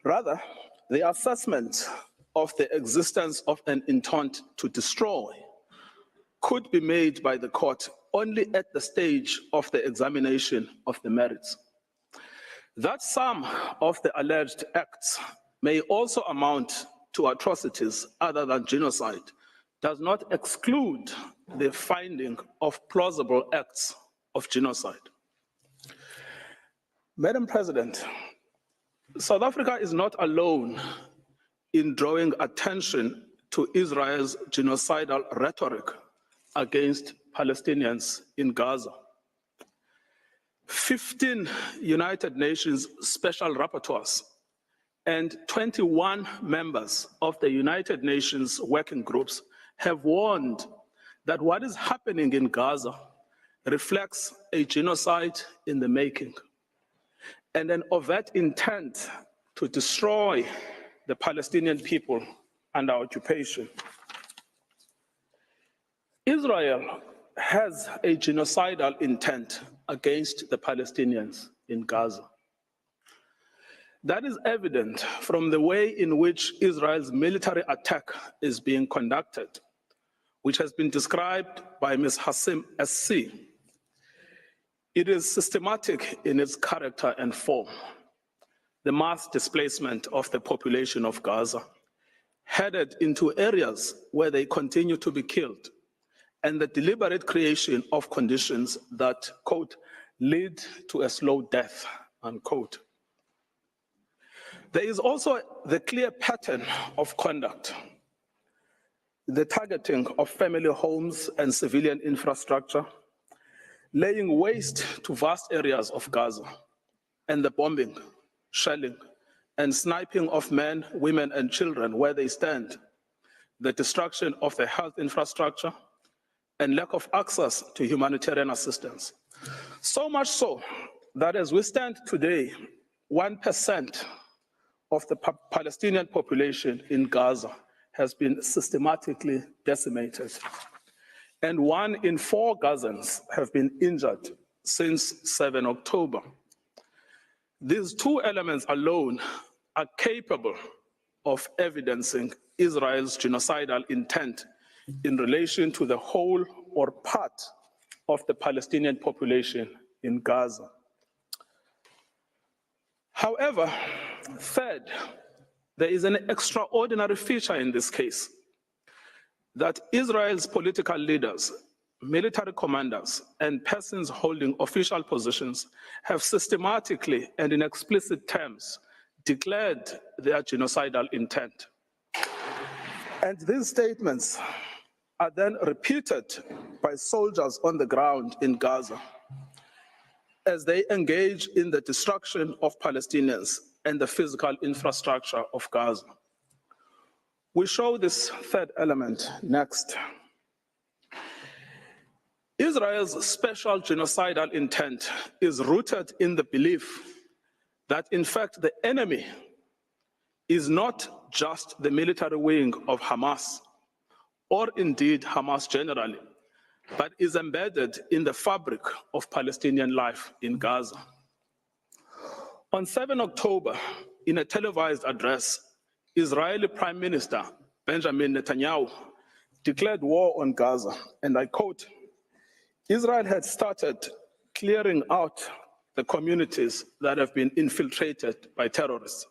[SPEAKER 8] Rather, the assessment of the existence of an intent to destroy could be made by the court only at the stage of the examination of the merits. That some of the alleged acts may also amount to atrocities other than genocide does not exclude the finding of plausible acts of genocide. Madam President, South Africa is not alone in drawing attention to Israel's genocidal rhetoric against Palestinians in Gaza. 15 United Nations special rapporteurs and 21 members of the United Nations working groups have warned that what is happening in Gaza reflects a genocide in the making and an overt intent to destroy the Palestinian people under occupation. Israel has a genocidal intent against the Palestinians in Gaza. That is evident from the way in which Israel's military attack is being conducted, which has been described by Ms. Hassim SC. It is systematic in its character and form. The mass displacement of the population of Gaza, headed into areas where they continue to be killed, and the deliberate creation of conditions that, quote, lead to a slow death, unquote. There is also the clear pattern of conduct, the targeting of family homes and civilian infrastructure, laying waste to vast areas of Gaza, and the bombing, shelling, and sniping of men, women, and children where they stand, the destruction of the health infrastructure, and lack of access to humanitarian assistance. So much so that as we stand today, 1% of the Palestinian population in Gaza has been systematically decimated, and 1 in 4 Gazans have been injured since 7 October. These two elements alone are capable of evidencing Israel's genocidal intent in relation to the whole or part of the Palestinian population in Gaza. However, third, there is an extraordinary feature in this case, that Israel's political leaders, military commanders, and persons holding official positions have systematically and in explicit terms declared their genocidal intent. And these statements are then repeated by soldiers on the ground in Gaza as they engage in the destruction of Palestinians and the physical infrastructure of Gaza. We show this third element next. Israel's special genocidal intent is rooted in the belief that, in fact, the enemy is not just the military wing of Hamas, or indeed Hamas generally, but is embedded in the fabric of Palestinian life in Gaza. On 7 October, in a televised address, Israeli Prime Minister Benjamin Netanyahu declared war on Gaza, and I quote, Israel had started clearing out the communities that have been infiltrated by terrorists.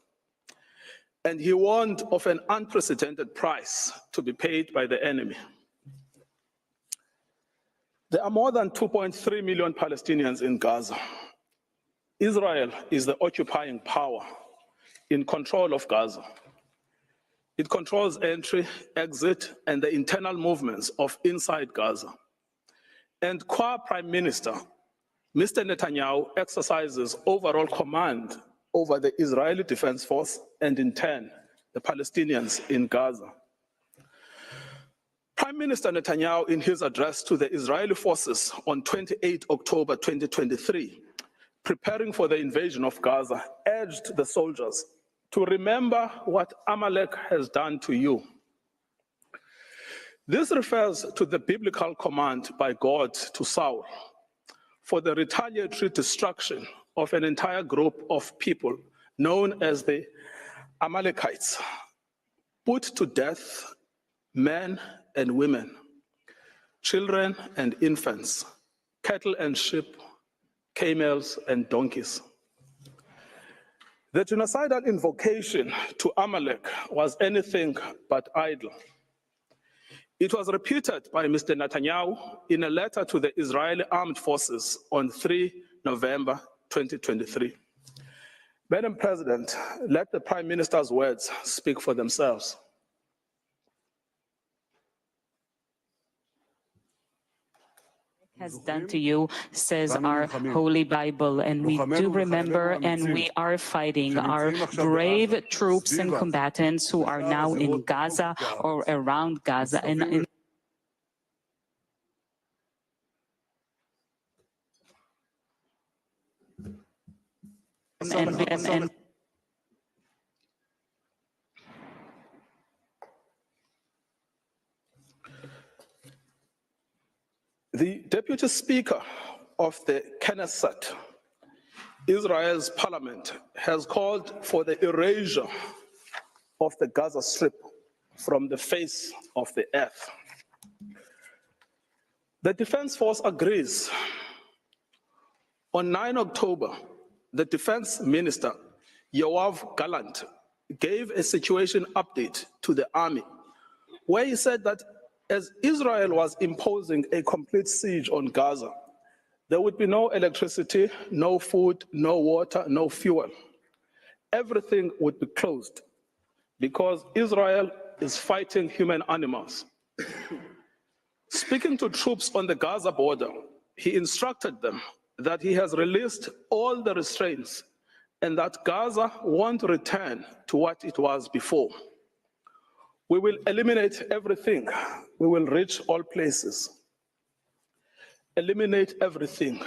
[SPEAKER 8] And he warned of an unprecedented price to be paid by the enemy. There are more than 2.3 million Palestinians in Gaza. Israel is the occupying power in control of Gaza. It controls entry, exit, and the internal movements of inside Gaza. And qua Prime Minister, Mr. Netanyahu exercises overall command over the Israeli Defense Force and, in turn, the Palestinians in Gaza. Prime Minister Netanyahu, in his address to the Israeli forces on 28 October 2023, preparing for the invasion of Gaza, urged the soldiers to remember what Amalek has done to you. This refers to the biblical command by God to Saul for the retaliatory destruction of an entire group of people known as the Amalekites, put to death men and women, children and infants, cattle and sheep, camels and donkeys. The genocidal invocation to Amalek was anything but idle. It was repeated by Mr. Netanyahu in a letter to the Israeli Armed Forces on 3 November 2023. Madam President, let the Prime Minister's words speak for themselves.
[SPEAKER 9] Has done to you, says our Holy Bible, and we do remember and we are fighting our brave troops and combatants who are now in Gaza or around Gaza and in and
[SPEAKER 8] The Deputy Speaker of the Knesset, Israel's parliament, has called for the erasure of the Gaza Strip from the face of the earth. The Defense Force agrees. On 9 October, the Defense Minister, Yoav Gallant, gave a situation update to the army, where he said that as Israel was imposing a complete siege on Gaza, there would be no electricity, no food, no water, no fuel. Everything would be closed because Israel is fighting human animals. Speaking to troops on the Gaza border, he instructed them that he has released all the restraints and that Gaza won't return to what it was before. We will eliminate everything. We will reach all places. Eliminate everything,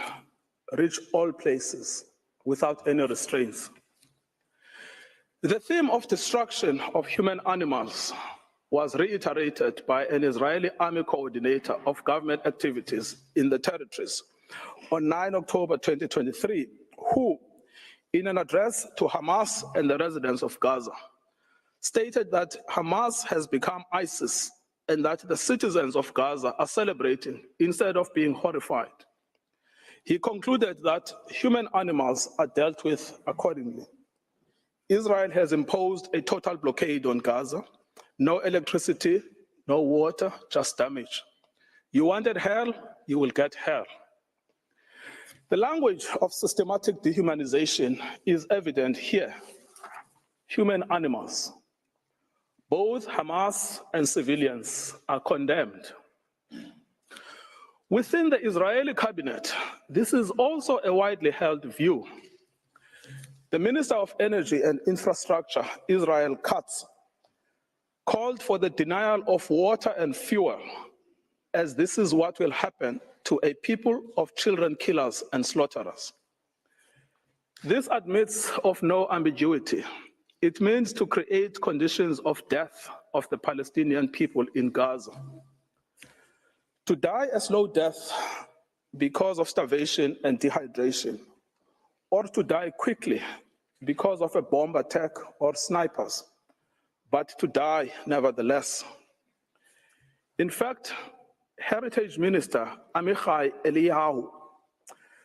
[SPEAKER 8] reach all places without any restraints. The theme of destruction of human animals was reiterated by an Israeli army coordinator of government activities in the territories on 9 October 2023, who, in an address to Hamas and the residents of Gaza, stated that Hamas has become ISIS and that the citizens of Gaza are celebrating instead of being horrified. He concluded that human animals are dealt with accordingly. Israel has imposed a total blockade on Gaza. No electricity, no water, just damage. You wanted hell, you will get hell. The language of systematic dehumanization is evident here. Human animals. Both Hamas and civilians are condemned. Within the Israeli cabinet, this is also a widely held view. The Minister of Energy and Infrastructure, Israel Katz, called for the denial of water and fuel, as this is what will happen to a people of children killers and slaughterers. This admits of no ambiguity. It means to create conditions of death of the Palestinian people in Gaza. To die a slow death because of starvation and dehydration, or to die quickly because of a bomb attack or snipers, but to die nevertheless. In fact, Heritage Minister Amichai Eliyahu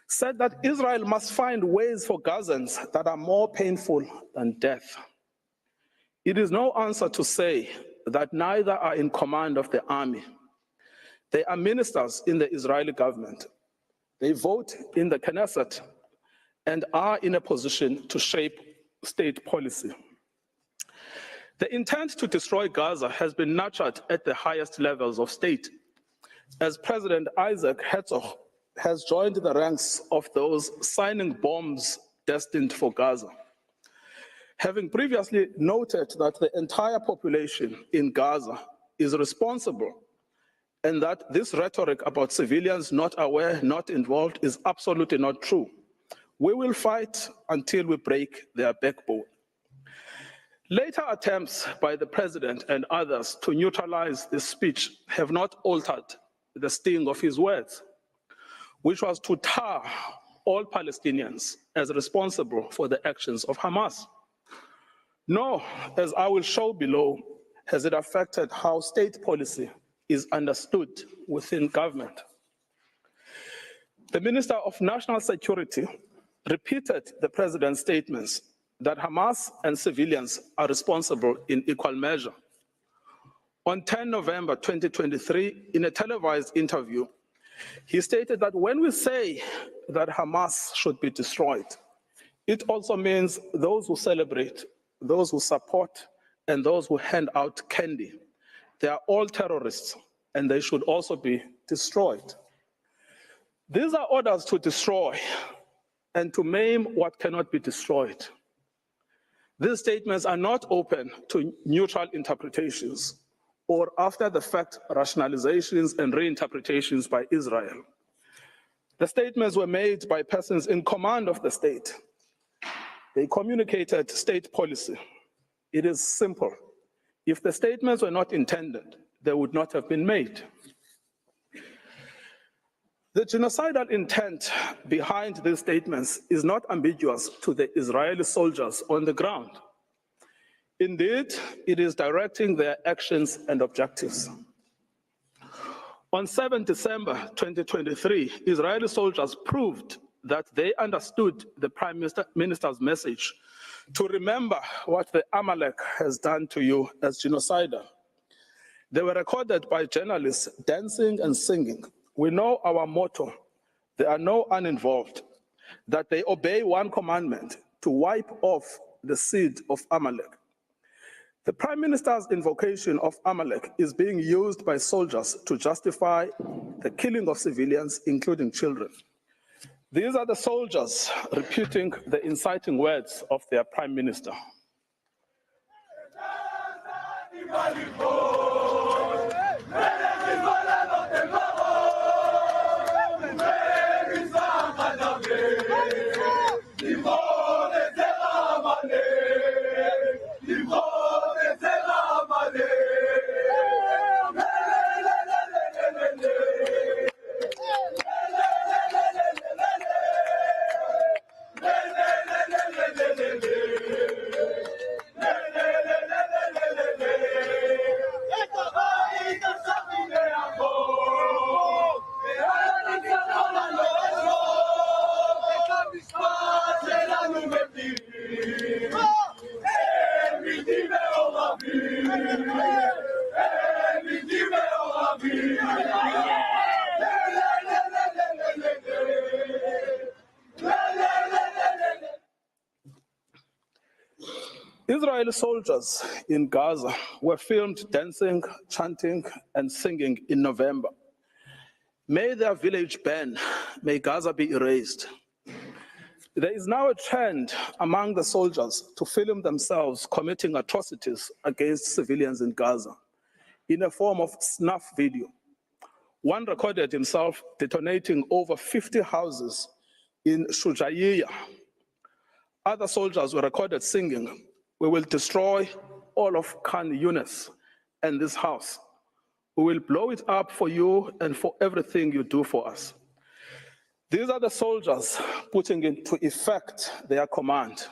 [SPEAKER 8] said that Israel must find ways for Gazans that are more painful than death. It is no answer to say that neither are in command of the army. They are ministers in the Israeli government. They vote in the Knesset and are in a position to shape state policy. The intent to destroy Gaza has been nurtured at the highest levels of state, as President Isaac Herzog has joined the ranks of those signing bombs destined for Gaza, having previously noted that the entire population in Gaza is responsible and that this rhetoric about civilians not aware, not involved is absolutely not true. We will fight until we break their backbone. Later attempts by the president and others to neutralize this speech have not altered the sting of his words, which was to tar all Palestinians as responsible for the actions of Hamas. Nor, as I will show below, has it affected how state policy is understood within government. The Minister of National Security repeated the president's statements that Hamas and civilians are responsible in equal measure. On 10 November 2023, in a televised interview, he stated that when we say that Hamas should be destroyed, it also means those who celebrate, those who support, and those who hand out candy. They are all terrorists, and they should also be destroyed. These are orders to destroy and to maim what cannot be destroyed. These statements are not open to neutral interpretations or after-the-fact rationalizations and reinterpretations by Israel. The statements were made by persons in command of the state. They communicated state policy. It is simple. If the statements were not intended, they would not have been made. The genocidal intent behind these statements is not ambiguous to the Israeli soldiers on the ground. Indeed, it is directing their actions and objectives. On 7 December 2023, Israeli soldiers proved that they understood the Prime Minister's message to remember what the Amalek has done to you as genocidal. They were recorded by journalists dancing and singing. We know our motto, there are no uninvolved, that they obey one commandment, to wipe off the seed of Amalek. The Prime Minister's invocation of Amalek is being used by soldiers to justify the killing of civilians, including children. These are the soldiers repeating the inciting words of their Prime Minister. Israeli soldiers in Gaza were filmed dancing, chanting, and singing in November. May their village burn, may Gaza be erased. There is now a trend among the soldiers to film themselves committing atrocities against civilians in Gaza in a form of snuff video. One recorded himself detonating over 50 houses in Shujaiya. Other soldiers were recorded singing, "We will destroy all of Khan Yunis and this house. We will blow it up for you and for everything you do for us." These are the soldiers putting into effect their command.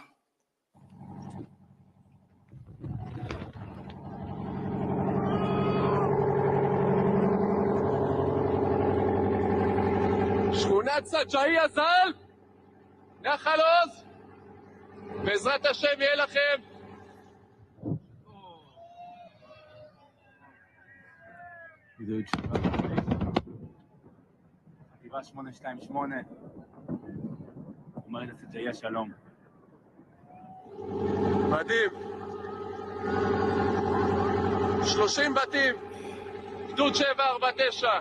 [SPEAKER 10] שכונת סג'איה ז"ל, נחל עוז, בעזרת השם יהיה לכם.
[SPEAKER 11] חטיבה 828, אומרת סג'איה שלום.
[SPEAKER 10] מדהים. 30 בתים, גדוד 749.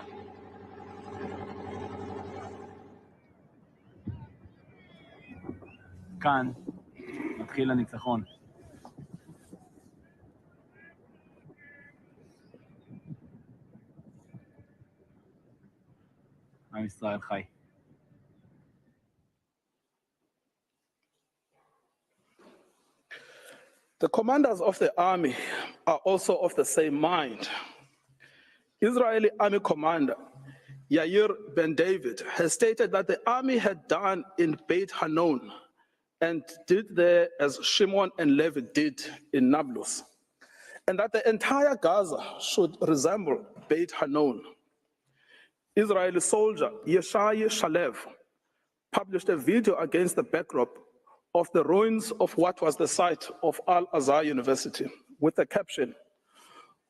[SPEAKER 11] כאן מתחיל הניצחון. עם ישראל חי.
[SPEAKER 8] The commanders of the army are also of the same mind. Israeli army commander Yair Ben David has stated that the army had done in Beit Hanon and did there as Shimon and Levi did in Nablus, and that the entire Gaza should resemble Beit Hanon. Israeli soldier Yeshai Shalev published a video against the backdrop of the ruins of what was the site of Al-Azhar University with the caption,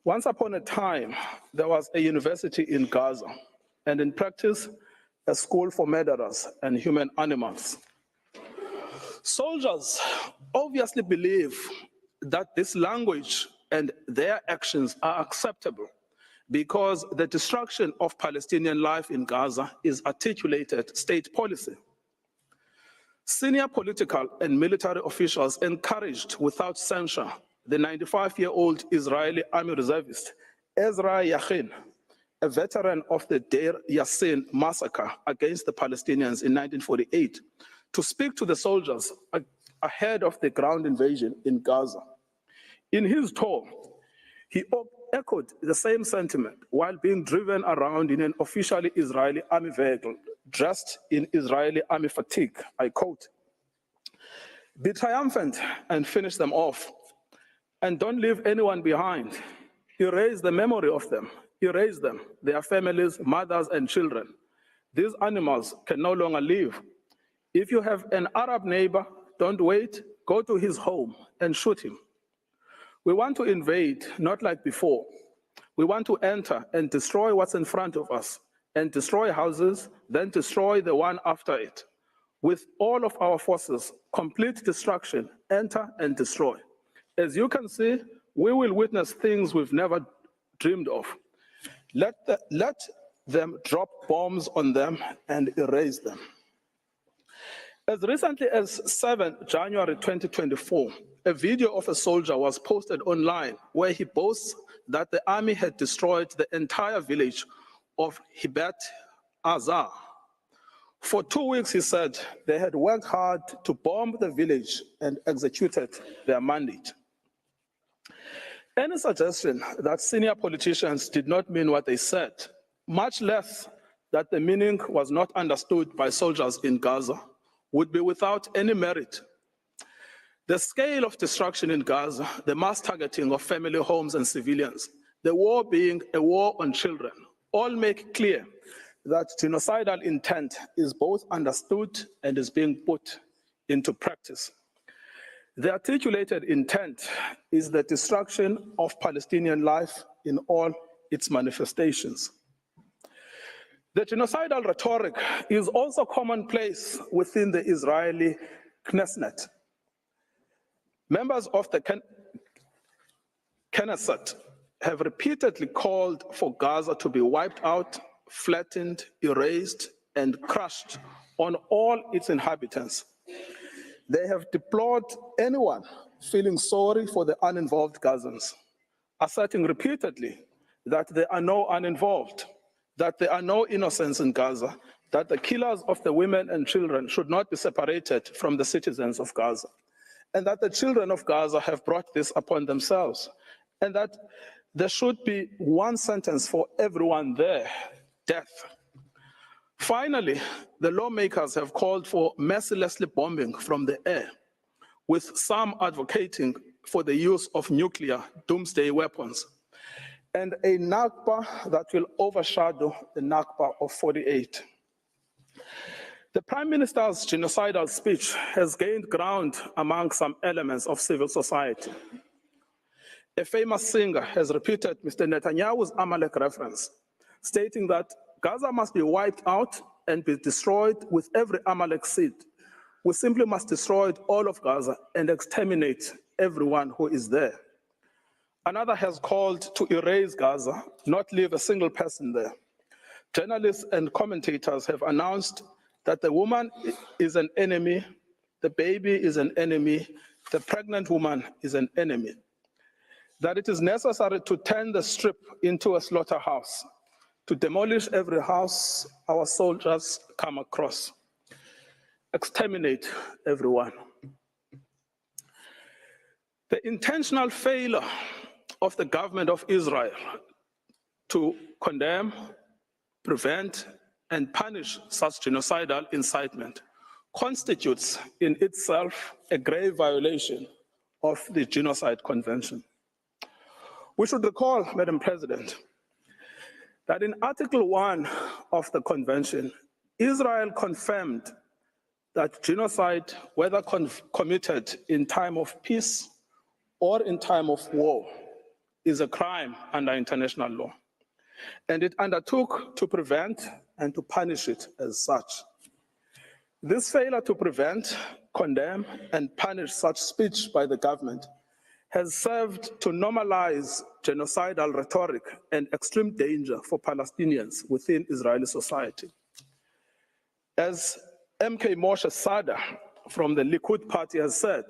[SPEAKER 8] "Once upon a time, there was a university in Gaza, and in practice, a school for murderers and human animals." Soldiers obviously believe that this language and their actions are acceptable because the destruction of Palestinian life in Gaza is articulated state policy. Senior political and military officials encouraged without censure the 95-year-old Israeli army reservist Ezra Yachin, a veteran of the Deir Yassin massacre against the Palestinians in 1948, to speak to the soldiers ahead of the ground invasion in Gaza. In his talk, he echoed the same sentiment while being driven around in an officially Israeli army vehicle dressed in Israeli army fatigue. I quote, "Be triumphant and finish them off, and don't leave anyone behind. Erase the memory of them. Erase them, their families, mothers, and children. These animals can no longer live. If you have an Arab neighbor, don't wait, go to his home and shoot him. We want to invade, not like before. We want to enter and destroy what's in front of us, and destroy houses, then destroy the one after it. With all of our forces, complete destruction, enter and destroy. As you can see, we will witness things we've never dreamed of. Let them drop bombs on them and erase them." As recently as 7 January 2024, a video of a soldier was posted online where he boasts that the army had destroyed the entire village of Hibat Azar. For 2 weeks, he said, they had worked hard to bomb the village and executed their mandate. Any suggestion that senior politicians did not mean what they said, much less that the meaning was not understood by soldiers in Gaza, would be without any merit. The scale of destruction in Gaza, the mass targeting of family homes and civilians, the war being a war on children, all make clear that genocidal intent is both understood and is being put into practice. The articulated intent is the destruction of Palestinian life in all its manifestations. The genocidal rhetoric is also commonplace within the Israeli Knesset. Members of the Knesset have repeatedly called for Gaza to be wiped out, flattened, erased, and crushed on all its inhabitants. They have deplored anyone feeling sorry for the uninvolved Gazans, asserting repeatedly that there are no uninvolved, that there are no innocents in Gaza, that the killers of the women and children should not be separated from the citizens of Gaza, and that the children of Gaza have brought this upon themselves, and that there should be one sentence for everyone there, death. Finally, the lawmakers have called for mercilessly bombing from the air, with some advocating for the use of nuclear doomsday weapons, and a Nakba that will overshadow the Nakba of 48. The Prime Minister's genocidal speech has gained ground among some elements of civil society. A famous singer has repeated Mr. Netanyahu's Amalek reference, stating that Gaza must be wiped out and be destroyed with every Amalek seed. We simply must destroy all of Gaza and exterminate everyone who is there. Another has called to erase Gaza, not leave a single person there. Journalists and commentators have announced that the woman is an enemy, the baby is an enemy, the pregnant woman is an enemy. That it is necessary to turn the strip into a slaughterhouse, to demolish every house our soldiers come across, exterminate everyone. The intentional failure of the government of Israel to condemn, prevent, and punish such genocidal incitement constitutes in itself a grave violation of the Genocide Convention. We should recall, Madam President, that in Article 1 of the Convention, Israel confirmed that genocide, whether committed in time of peace or in time of war, is a crime under international law. And it undertook to prevent and to punish it as such. This failure to prevent, condemn, and punish such speech by the government has served to normalize genocidal rhetoric and extreme danger for Palestinians within Israeli society. As MK Moshe Sada from the Likud party has said,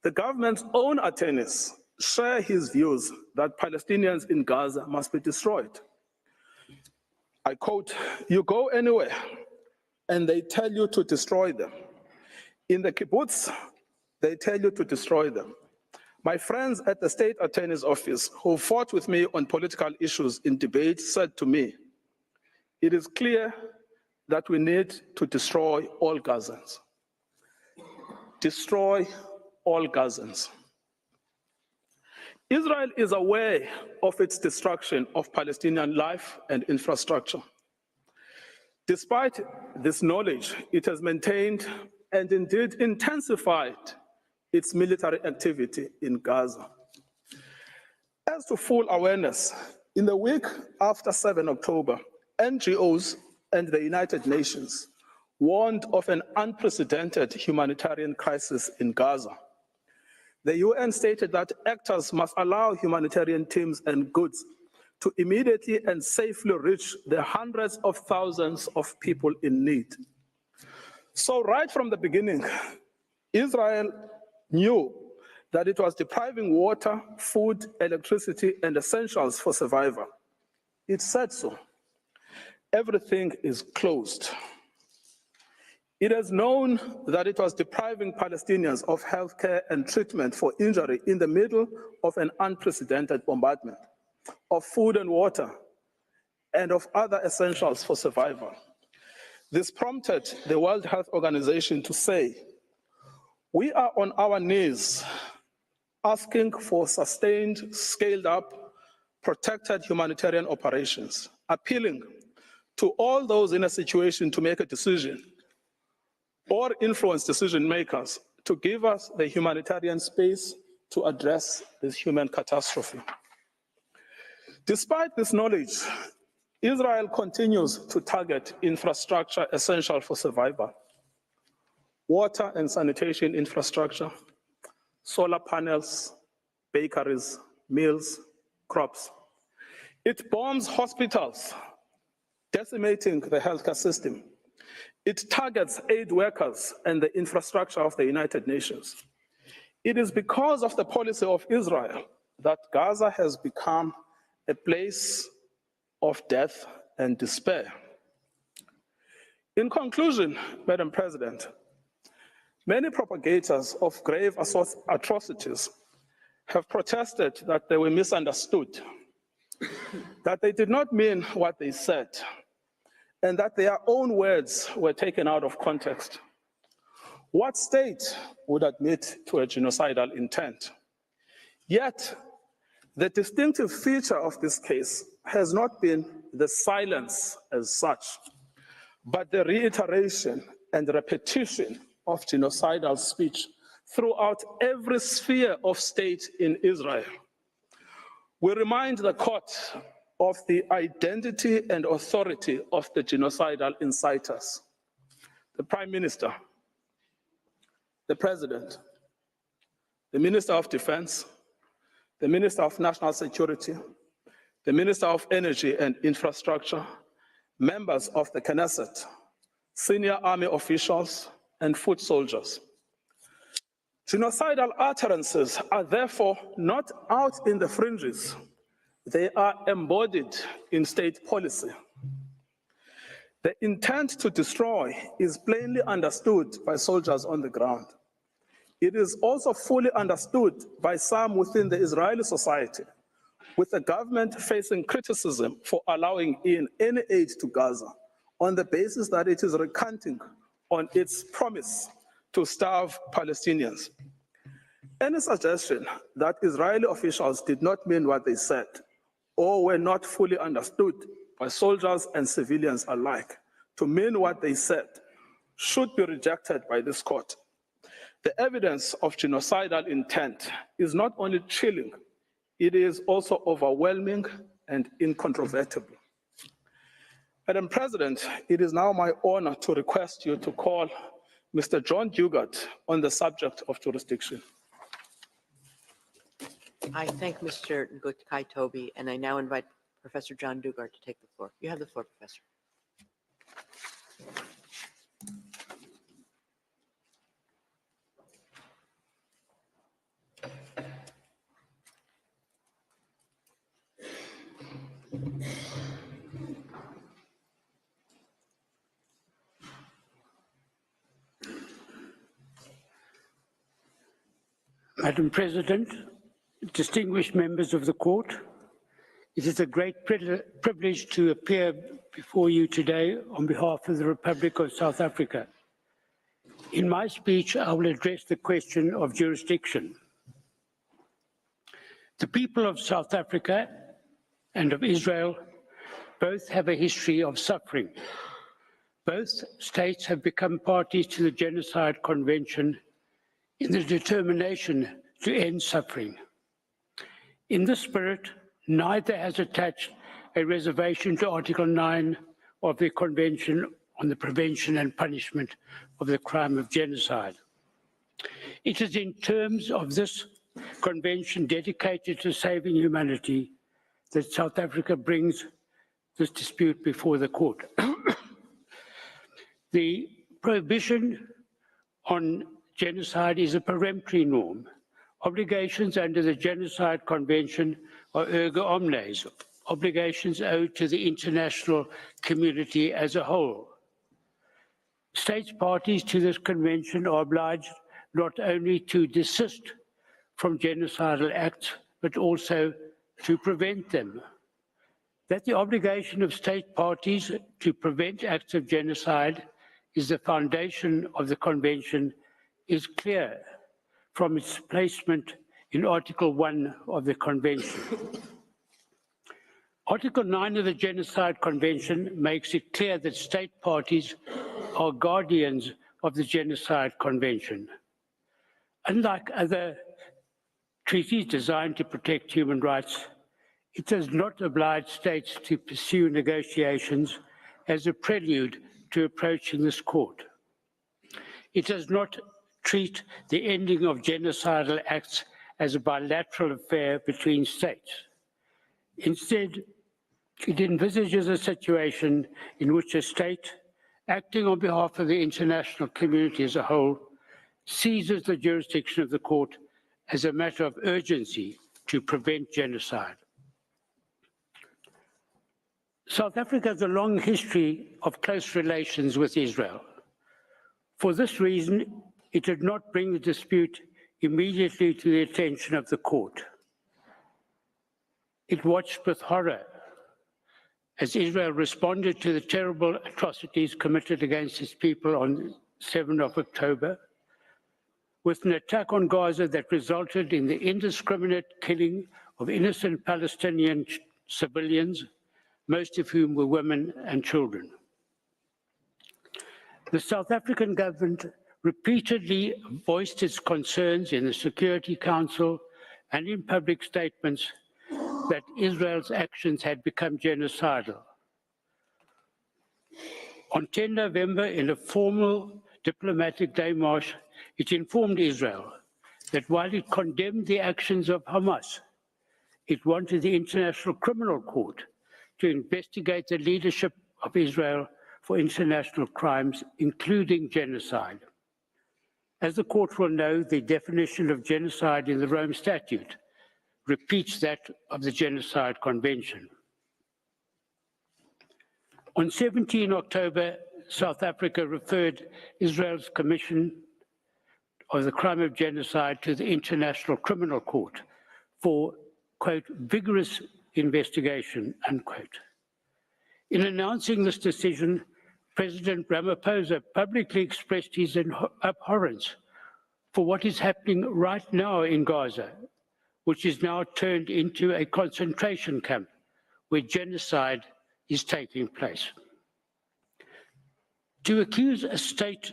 [SPEAKER 8] the government's own attorneys share his views that Palestinians in Gaza must be destroyed. I quote, "You go anywhere and they tell you to destroy them. In the kibbutz, they tell you to destroy them. My friends at the state attorney's office who fought with me on political issues in debate said to me, it is clear that we need to destroy all Gazans. Destroy all Gazans." Israel is aware of its destruction of Palestinian life and infrastructure. Despite this knowledge, it has maintained and indeed intensified its military activity in Gaza. As to full awareness, in the week after 7 October, NGOs and the United Nations warned of an unprecedented humanitarian crisis in Gaza. The UN stated that actors must allow humanitarian teams and goods to immediately and safely reach the hundreds of thousands of people in need. So right from the beginning, Israel knew that it was depriving water, food, electricity, and essentials for survival. It said so. Everything is closed. It has known that it was depriving Palestinians of healthcare and treatment for injury in the middle of an unprecedented bombardment, of food and water, and of other essentials for survival. This prompted the World Health Organization to say, "We are on our knees asking for sustained, scaled-up, protected humanitarian operations, appealing to all those in a situation to make a decision or influence decision makers to give us the humanitarian space to address this human catastrophe." Despite this knowledge, Israel continues to target infrastructure essential for survival: water and sanitation infrastructure, solar panels, bakeries, mills, crops. It bombs hospitals, decimating the healthcare system. It targets aid workers and the infrastructure of the United Nations. It is because of the policy of Israel that Gaza has become a place of death and despair. In conclusion, Madam President, many propagators of grave atrocities have protested that they were misunderstood, that they did not mean what they said, and that their own words were taken out of context. What state would admit to a genocidal intent? Yet, the distinctive feature of this case has not been the silence as such, but the reiteration and repetition of genocidal speech throughout every sphere of state in Israel. We remind the court of the identity and authority of the genocidal inciters: the Prime Minister, the President, the Minister of Defense, the Minister of National Security, the Minister of Energy and Infrastructure, members of the Knesset, senior army officials, and foot soldiers. Genocidal utterances are therefore not out in the fringes. They are embodied in state policy. The intent to destroy is plainly understood by soldiers on the ground. It is also fully understood by some within the Israeli society, with the government facing criticism for allowing in any aid to Gaza on the basis that it is recanting on its promise to starve Palestinians. Any suggestion that Israeli officials did not mean what they said, or were not fully understood by soldiers and civilians alike to mean what they said should be rejected by this court. The evidence of genocidal intent is not only chilling, it is also overwhelming and incontrovertible. Madam President, it is now my honor to request you to call Mr. John Dugard on the subject of jurisdiction.
[SPEAKER 1] I thank Mr. Ngukai Toby, and I now invite Professor John Dugard to take the floor. You have the floor, Professor.
[SPEAKER 12] Madam President, distinguished members of the court, it is a great privilege to appear before you today on behalf of the Republic of South Africa. In my speech, I will address the question of jurisdiction. The people of South Africa and of Israel both have a history of suffering. Both states have become parties to the Genocide Convention in the determination to end suffering. In this spirit, neither has attached a reservation to Article 9 of the Convention on the Prevention and Punishment of the Crime of Genocide. It is in terms of this convention dedicated to saving humanity that South Africa brings this dispute before the court. The prohibition on genocide is a peremptory norm. Obligations under the Genocide Convention are erga omnes, obligations owed to the international community as a whole. States parties to this convention are obliged not only to desist from genocidal acts, but also to prevent them. That the obligation of state parties to prevent acts of genocide is the foundation of the convention is clear from its placement in Article 1 of the Convention. Article 9 of the Genocide Convention makes it clear that state parties are guardians of the Genocide Convention. Unlike other treaties designed to protect human rights, it does not oblige states to pursue negotiations as a prelude to approaching this court. It does not treat the ending of genocidal acts as a bilateral affair between states. Instead, it envisages a situation in which a state, acting on behalf of the international community as a whole, seizes the jurisdiction of the court as a matter of urgency to prevent genocide. South Africa has a long history of close relations with Israel. For this reason, it did not bring the dispute immediately to the attention of the court. It watched with horror as Israel responded to the terrible atrocities committed against its people on 7 October, with an attack on Gaza that resulted in the indiscriminate killing of innocent Palestinian civilians, most of whom were women and children. The South African government repeatedly voiced its concerns in the Security Council and in public statements that Israel's actions had become genocidal. On 10 November, in a formal diplomatic démarche, it informed Israel that while it condemned the actions of Hamas, it wanted the International Criminal Court to investigate the leadership of Israel for international crimes, including genocide. As the court will know, the definition of genocide in the Rome Statute repeats that of the Genocide Convention. On 17 October, South Africa referred Israel's commission of the crime of genocide to the International Criminal Court for, quote, vigorous investigation, unquote. In announcing this decision, President Ramaphosa publicly expressed his abhorrence for what is happening right now in Gaza, which is now turned into a concentration camp where genocide is taking place. To accuse a state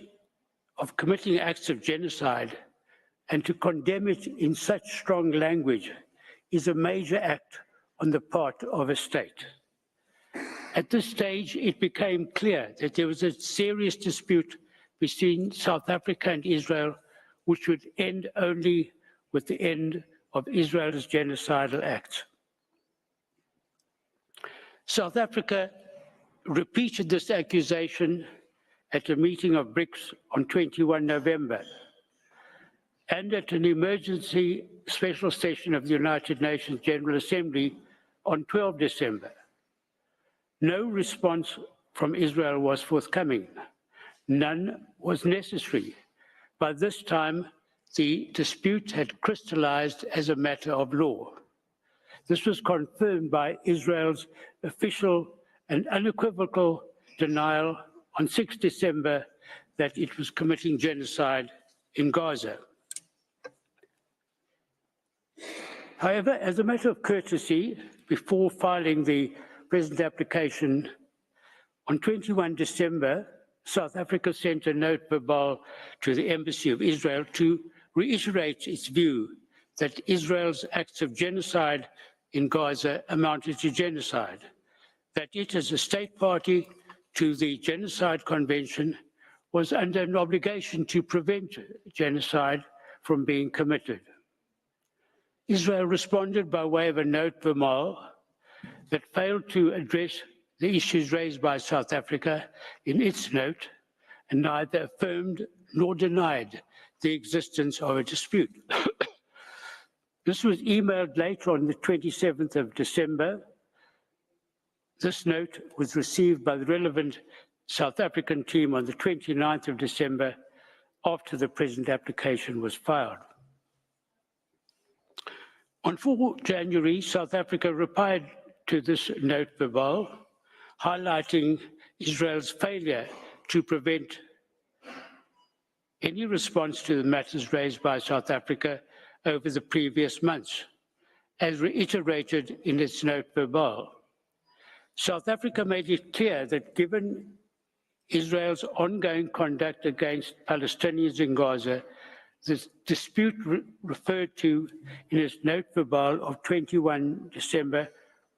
[SPEAKER 12] of committing acts of genocide and to condemn it in such strong language is a major act on the part of a state. At this stage, it became clear that there was a serious dispute between South Africa and Israel, which would end only with the end of Israel's genocidal acts. South Africa repeated this accusation at a meeting of BRICS on 21 November and at an emergency special session of the United Nations General Assembly on 12 December. No response from Israel was forthcoming. None was necessary. By this time, the dispute had crystallized as a matter of law. This was confirmed by Israel's official and unequivocal denial on 6 December that it was committing genocide in Gaza. However, as a matter of courtesy, before filing the present application, on 21 December, South Africa sent a note verbal to the Embassy of Israel to reiterate its view that Israel's acts of genocide in Gaza amounted to genocide, that it, as a state party to the Genocide Convention, was under an obligation to prevent genocide from being committed. Israel responded by way of a note verbal that failed to address the issues raised by South Africa in its note and neither affirmed nor denied the existence of a dispute. This was emailed later on the 27th of December. This note was received by the relevant South African team on the 29th of December after the present application was filed. On 4 January, South Africa replied to this note verbal, highlighting Israel's failure to prevent any response to the matters raised by South Africa over the previous months, as reiterated in its note verbal. South Africa made it clear that given Israel's ongoing conduct against Palestinians in Gaza, the dispute referred to in its note verbal of 21 December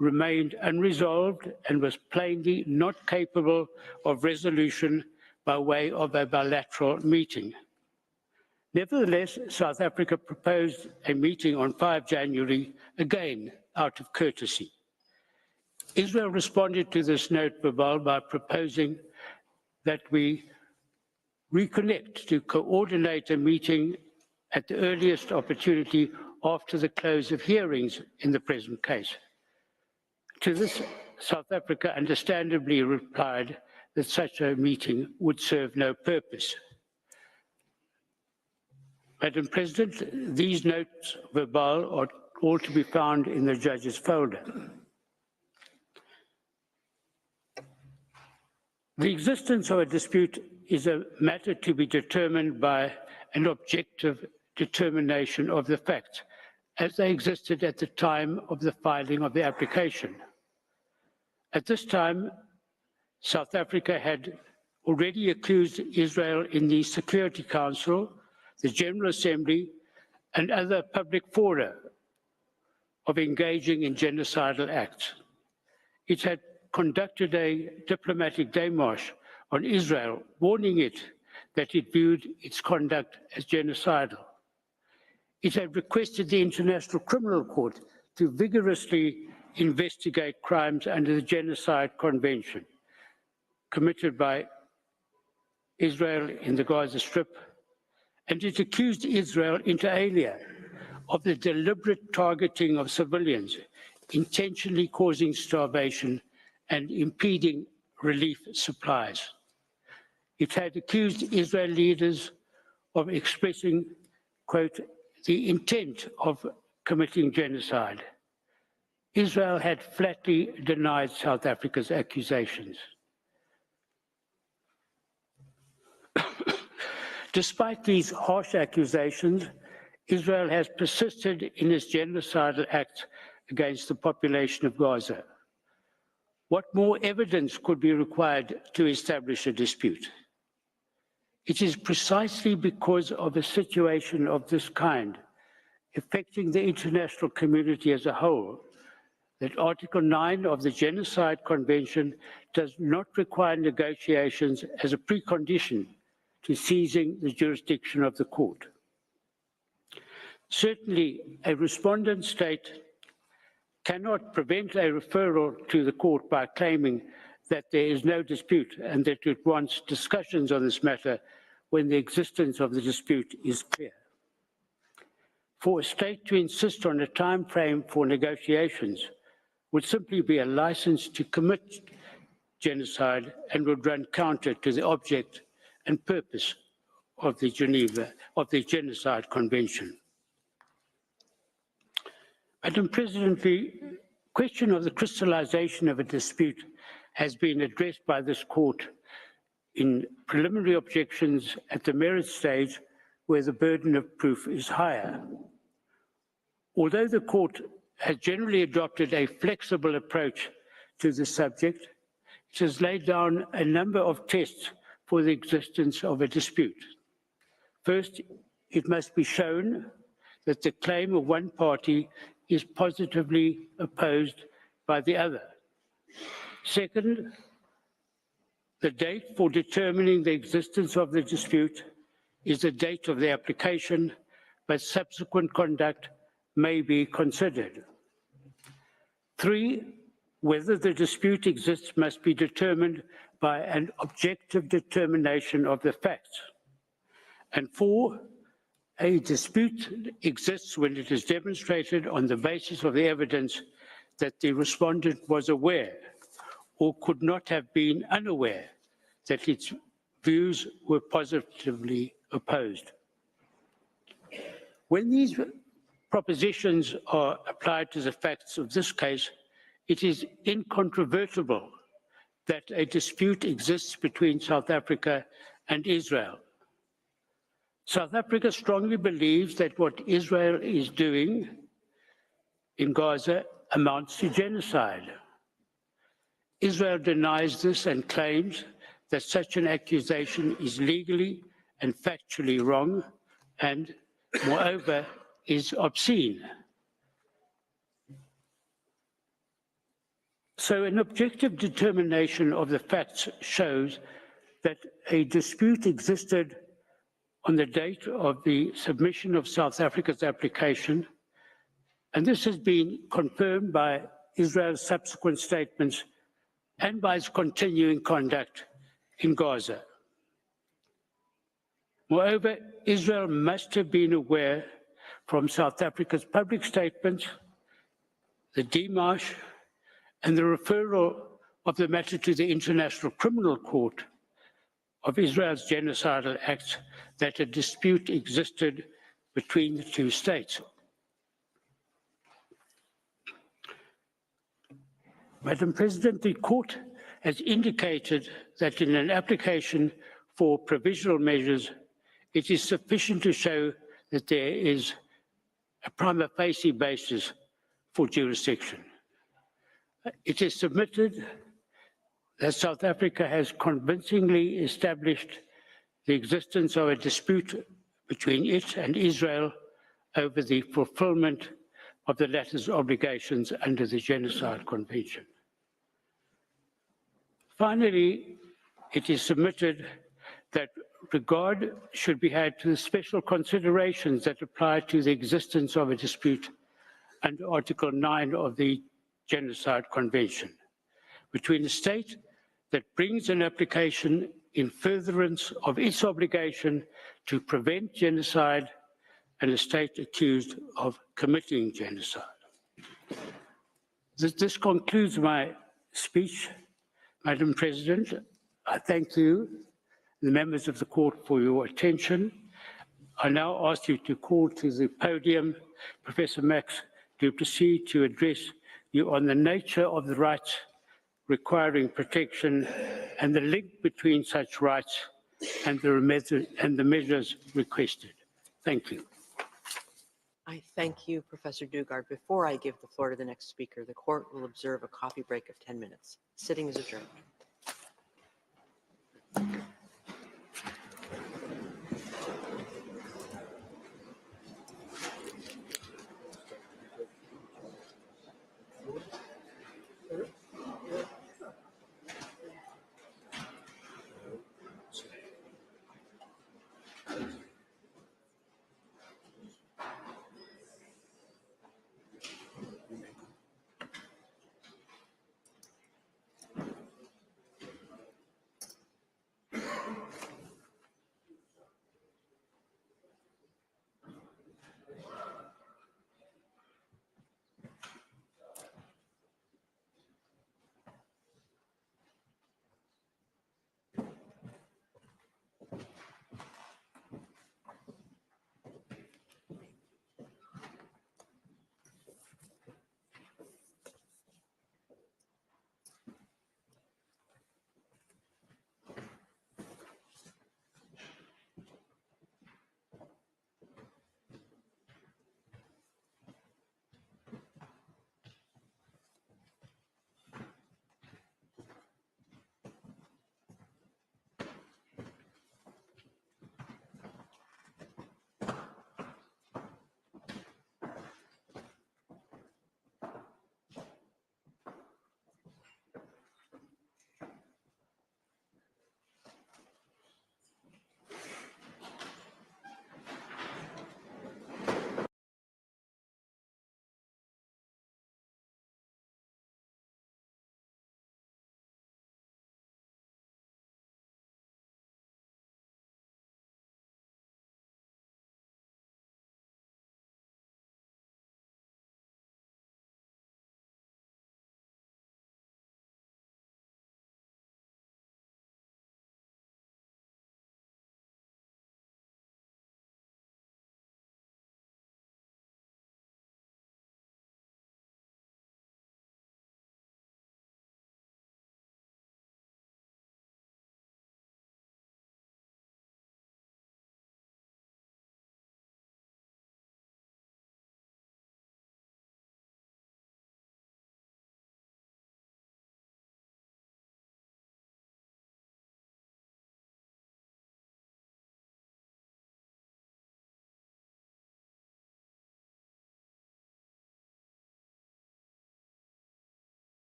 [SPEAKER 12] remained unresolved and was plainly not capable of resolution by way of a bilateral meeting. Nevertheless, South Africa proposed a meeting on 5 January, again out of courtesy. Israel responded to this note verbal by proposing that we reconnect to coordinate a meeting at the earliest opportunity after the close of hearings in the present case. To this, South Africa understandably replied that such a meeting would serve no purpose. Madam President, these notes verbal are all to be found in the judge's folder. The existence of a dispute is a matter to be determined by an objective determination of the facts as they existed at the time of the filing of the application. At this time, South Africa had already accused Israel in the Security Council, the General Assembly, and other public fora of engaging in genocidal acts. It had conducted a diplomatic démarche on Israel, warning it that it viewed its conduct as genocidal. It had requested the International Criminal Court to vigorously investigate crimes under the Genocide Convention committed by Israel in the Gaza Strip, and it accused Israel inter alia of the deliberate targeting of civilians, intentionally causing starvation and impeding relief supplies. It had accused Israel leaders of expressing, quote, the intent of committing genocide. Israel had flatly denied South Africa's accusations. Despite these harsh accusations, Israel has persisted in its genocidal acts against the population of Gaza. What more evidence could be required to establish a dispute? It is precisely because of a situation of this kind, affecting the international community as a whole, that Article 9 of the Genocide Convention does not require negotiations as a precondition to seizing the jurisdiction of the court. Certainly, a respondent state cannot prevent a referral to the court by claiming that there is no dispute and that it wants discussions on this matter when the existence of the dispute is clear. For a state to insist on a time frame for negotiations would simply be a license to commit genocide and would run counter to the object and purpose of the Genocide Convention. Madam President, the question of the crystallization of a dispute has been addressed by this court in preliminary objections at the merits stage where the burden of proof is higher. Although the court has generally adopted a flexible approach to the subject, it has laid down a number of tests for the existence of a dispute. First, it must be shown that the claim of one party is positively opposed by the other. Second, the date for determining the existence of the dispute is the date of the application, but subsequent conduct may be considered. 3, whether the dispute exists must be determined by an objective determination of the facts. And 4, a dispute exists when it is demonstrated on the basis of the evidence that the respondent was aware or could not have been unaware that its views were positively opposed. When these propositions are applied to the facts of this case, it is incontrovertible that a dispute exists between South Africa and Israel. South Africa strongly believes that what Israel is doing in Gaza amounts to genocide. Israel denies this and claims that such an accusation is legally and factually wrong and, moreover, is obscene. So an objective determination of the facts shows that a dispute existed on the date of the submission of South Africa's application, and this has been confirmed by Israel's subsequent statements and by its continuing conduct in Gaza. Moreover, Israel must have been aware from South Africa's public statements, the démarche, and the referral of the matter to the International Criminal Court of Israel's genocidal acts that a dispute existed between the two states. Madam President, the court has indicated that in an application for provisional measures, it is sufficient to show that there is a prima facie basis for jurisdiction. It is submitted that South Africa has convincingly established the existence of a dispute between it and Israel over the fulfillment of the latter's obligations under the Genocide Convention. Finally, it is submitted that regard should be had to the special considerations that apply to the existence of a dispute under Article 9 of the Genocide Convention between a state that brings an application in furtherance of its obligation to prevent genocide and a state accused of committing genocide. This concludes my speech, Madam President. I thank you, the members of the court, for your attention. I now ask you to call to the podium Professor Max du Plessis to address you on the nature of the rights requiring protection and the link between such rights and the measures requested. Thank you.
[SPEAKER 1] I thank you, Professor Dugard. Before I give the floor to the next speaker, the court will observe a coffee break of 10 minutes. Sitting is adjourned.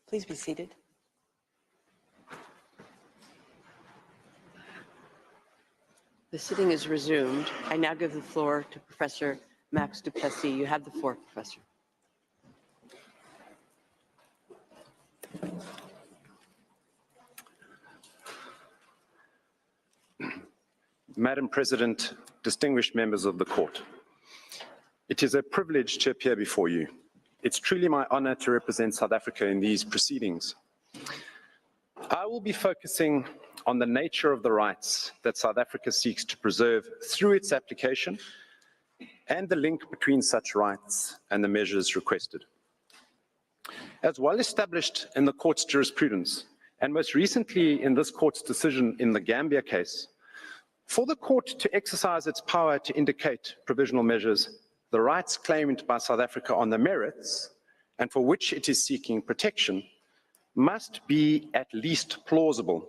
[SPEAKER 1] Please be seated. The sitting is resumed. I now give the floor to Professor Max Duplessis. You have the floor, Professor.
[SPEAKER 13] Madam President, distinguished members of the Court, it is a privilege to appear before you. It's truly my honor to represent South Africa in these proceedings. I will be focusing on the nature of the rights that South Africa seeks to preserve through its application and the link between such rights and the measures requested. As well established in the Court's jurisprudence, and most recently in this Court's decision in the Gambia case, for the Court to exercise its power to indicate provisional measures, the rights claimed by South Africa on the merits, and for which it is seeking protection, must be at least plausible.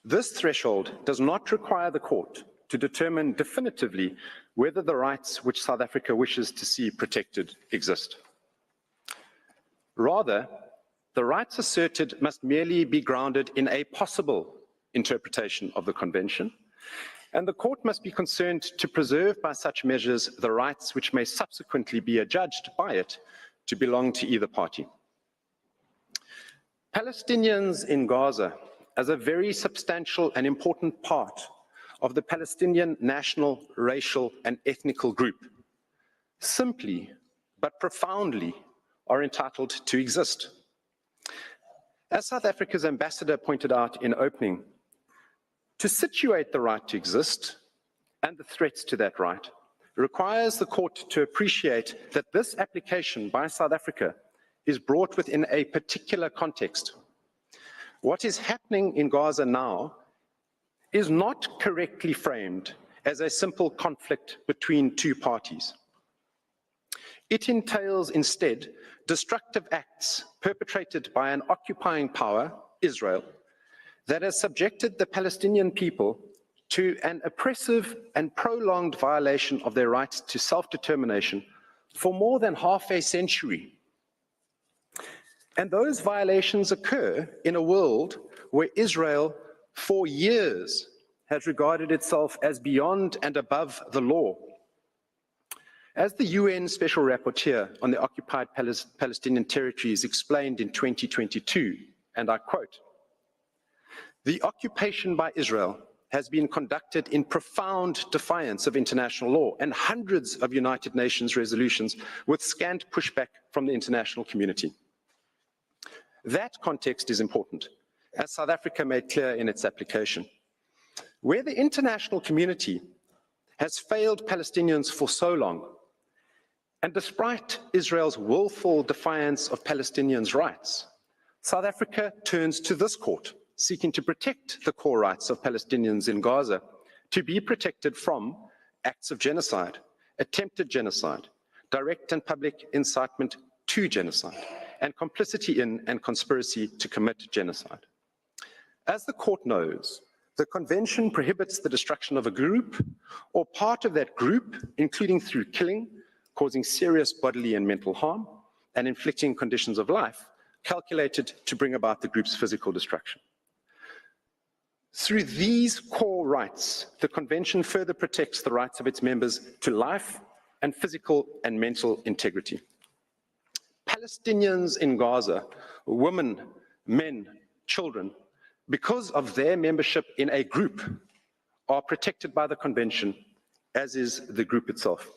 [SPEAKER 13] This threshold does not require the Court to determine definitively whether the rights which South Africa wishes to see protected exist. Rather, the rights asserted must merely be grounded in a possible interpretation of the Convention, and the Court must be concerned to preserve by such measures the rights which may subsequently be adjudged by it to belong to either party. Palestinians in Gaza, as a very substantial and important part of the Palestinian national, racial, and ethnical group, simply but profoundly are entitled to exist. As South Africa's ambassador pointed out in opening, to situate the right to exist and the threats to that right requires the Court to appreciate that this application by South Africa is brought within a particular context. What is happening in Gaza now is not correctly framed as a simple conflict between two parties. It entails instead destructive acts perpetrated by an occupying power, Israel, that has subjected the Palestinian people to an oppressive and prolonged violation of their right to self-determination for more than half a century. And those violations occur in a world where Israel, for years, has regarded itself as beyond and above the law. As the UN Special Rapporteur on the occupied Palestinian territories explained in 2022, and I quote, "The occupation by Israel has been conducted in profound defiance of international law and hundreds of United Nations resolutions with scant pushback from the international community." That context is important, as South Africa made clear in its application. Where the international community has failed Palestinians for so long, and despite Israel's willful defiance of Palestinians' rights, South Africa turns to this Court, seeking to protect the core rights of Palestinians in Gaza to be protected from acts of genocide, attempted genocide, direct and public incitement to genocide, and complicity in and conspiracy to commit genocide. As the Court knows, the Convention prohibits the destruction of a group or part of that group, including through killing, causing serious bodily and mental harm, and inflicting conditions of life calculated to bring about the group's physical destruction. Through these core rights, the Convention further protects the rights of its members to life, and physical and mental integrity. Palestinians in Gaza, women, men, children, because of their membership in a group, are protected by the convention, as is the group itself.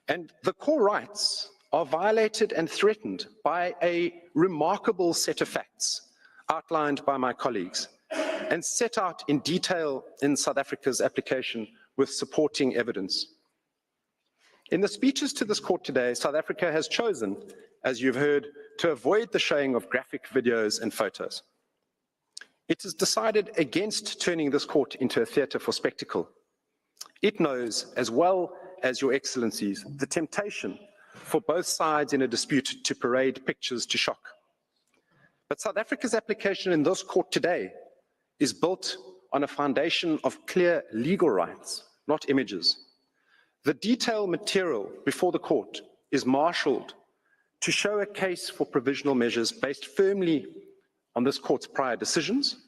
[SPEAKER 13] And the core rights are violated and threatened by a remarkable set of facts outlined by my colleagues and set out in detail in South Africa's application with supporting evidence. In the speeches to this court today, South Africa has chosen, as you've heard, to avoid the showing of graphic videos and photos. It has decided against turning this court into a theatre for spectacle. It knows, as well as your excellencies, the temptation for both sides in a dispute to parade pictures to shock. But South Africa's application in this court today is built on a foundation of clear legal rights, not images. The detailed material before the court is marshaled to show a case for provisional measures based firmly on this court's prior decisions,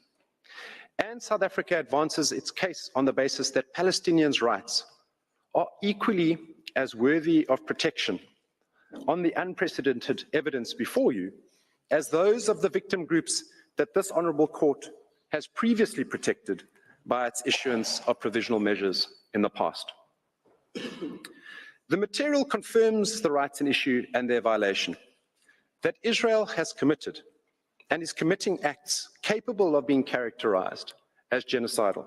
[SPEAKER 13] and South Africa advances its case on the basis that Palestinians' rights are equally as worthy of protection on the unprecedented evidence before you as those of the victim groups that this honourable court has previously protected by its issuance of provisional measures in the past. The material confirms the rights in issue and their violation, that Israel has committed and is committing acts capable of being characterized as genocidal.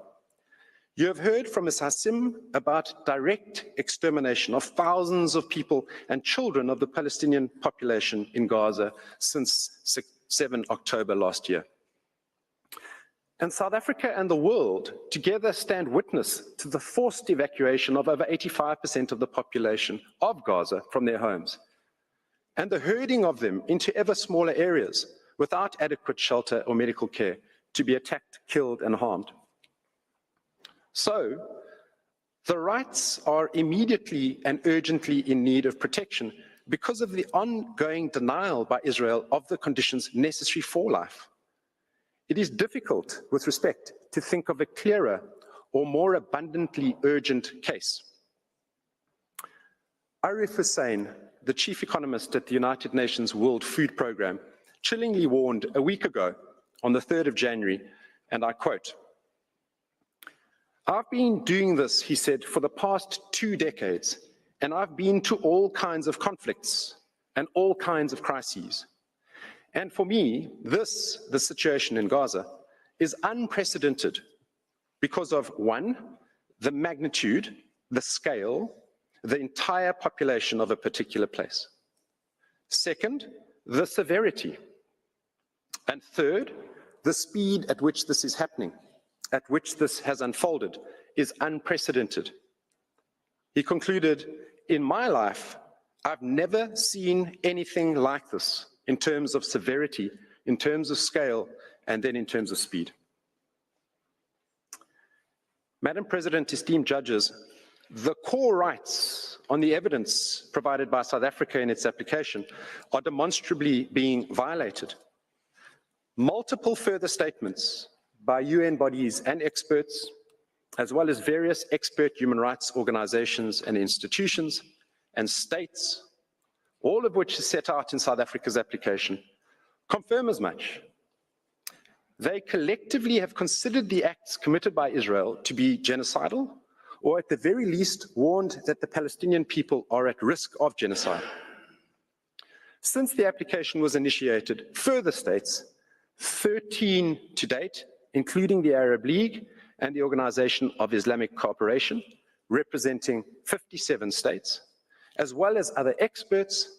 [SPEAKER 13] You have heard from Ms. Hassim about direct extermination of thousands of people and children of the Palestinian population in Gaza since 7 October last year. And South Africa and the world together stand witness to the forced evacuation of over 85% of the population of Gaza from their homes, and the herding of them into ever smaller areas without adequate shelter or medical care to be attacked, killed, and harmed. So, the rights are immediately and urgently in need of protection because of the ongoing denial by Israel of the conditions necessary for life. It is difficult, with respect, to think of a clearer or more abundantly urgent case. Arif Hussein, the chief economist at the United Nations World Food Programme, chillingly warned a week ago on the 3rd of January, and I quote, "I've been doing this," he said, "for the past 2 decades, and I've been to all kinds of conflicts and all kinds of crises. And for me, the situation in Gaza, is unprecedented because of, 1, the magnitude, the scale, the entire population of a particular place. 2nd, the severity. And 3rd, the speed at which this is happening, at which this has unfolded, is unprecedented." He concluded, "In my life, I've never seen anything like this in terms of severity, in terms of scale, and then in terms of speed." Madam President, esteemed judges, the core rights on the evidence provided by South Africa in its application are demonstrably being violated. Multiple further statements by UN bodies and experts, as well as various expert human rights organizations and institutions and states, all of which is set out in South Africa's application, confirm as much. They collectively have considered the acts committed by Israel to be genocidal, or at the very least warned that the Palestinian people are at risk of genocide. Since the application was initiated, further states, 13 to date, including the Arab League and the Organization of Islamic Cooperation, representing 57 states, as well as other experts,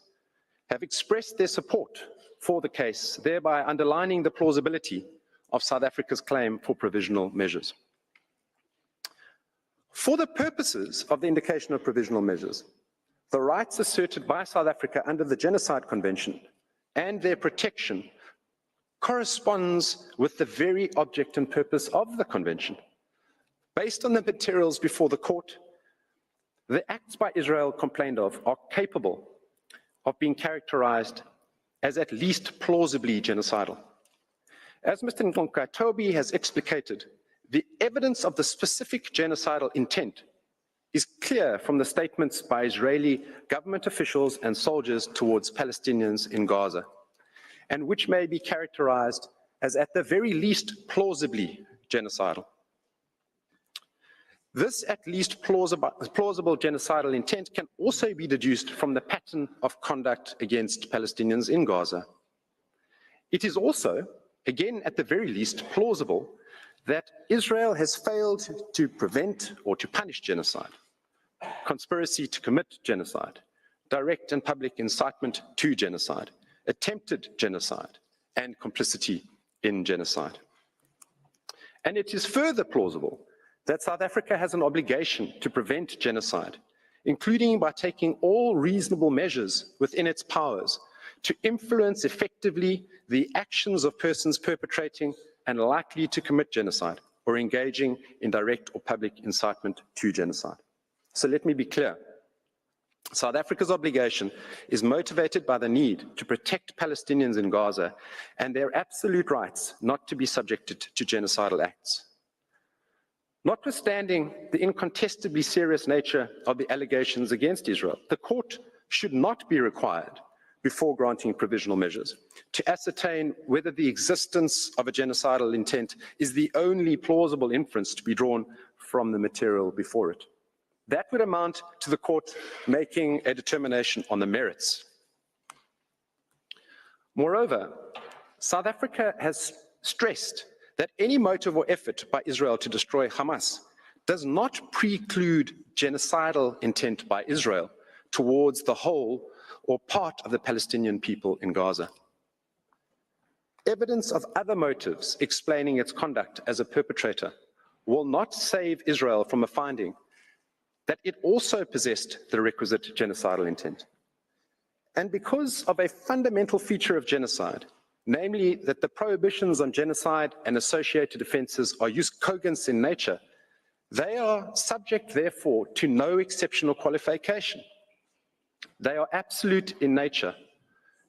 [SPEAKER 13] have expressed their support for the case, thereby underlining the plausibility of South Africa's claim for provisional measures. For the purposes of the indication of provisional measures, the rights asserted by South Africa under the Genocide Convention and their protection corresponds with the very object and purpose of the Convention. Based on the materials before the court, the acts by Israel complained of are capable of being characterized as at least plausibly genocidal. As Mr. Nkonkatobi has explicated, the evidence of the specific genocidal intent is clear from the statements by Israeli government officials and soldiers towards Palestinians in Gaza, and which may be characterized as at the very least plausibly genocidal. This at least plausible genocidal intent can also be deduced from the pattern of conduct against Palestinians in Gaza. It is also, again at the very least, plausible that Israel has failed to prevent or to punish genocide, conspiracy to commit genocide, direct and public incitement to genocide, attempted genocide, and complicity in genocide. And it is further plausible that South Africa has an obligation to prevent genocide, including by taking all reasonable measures within its powers to influence effectively the actions of persons perpetrating and likely to commit genocide or engaging in direct or public incitement to genocide. So let me be clear. South Africa's obligation is motivated by the need to protect Palestinians in Gaza and their absolute rights not to be subjected to genocidal acts. Notwithstanding the incontestably serious nature of the allegations against Israel, the court should not be required, before granting provisional measures, to ascertain whether the existence of a genocidal intent is the only plausible inference to be drawn from the material before it. That would amount to the court making a determination on the merits. Moreover, South Africa has stressed that any motive or effort by Israel to destroy Hamas does not preclude genocidal intent by Israel towards the whole or part of the Palestinian people in Gaza. Evidence of other motives explaining its conduct as a perpetrator will not save Israel from a finding that it also possessed the requisite genocidal intent. And because of a fundamental feature of genocide, namely that the prohibitions on genocide and associated offenses are jus cogens in nature, they are subject, therefore, to no exceptional qualification. They are absolute in nature,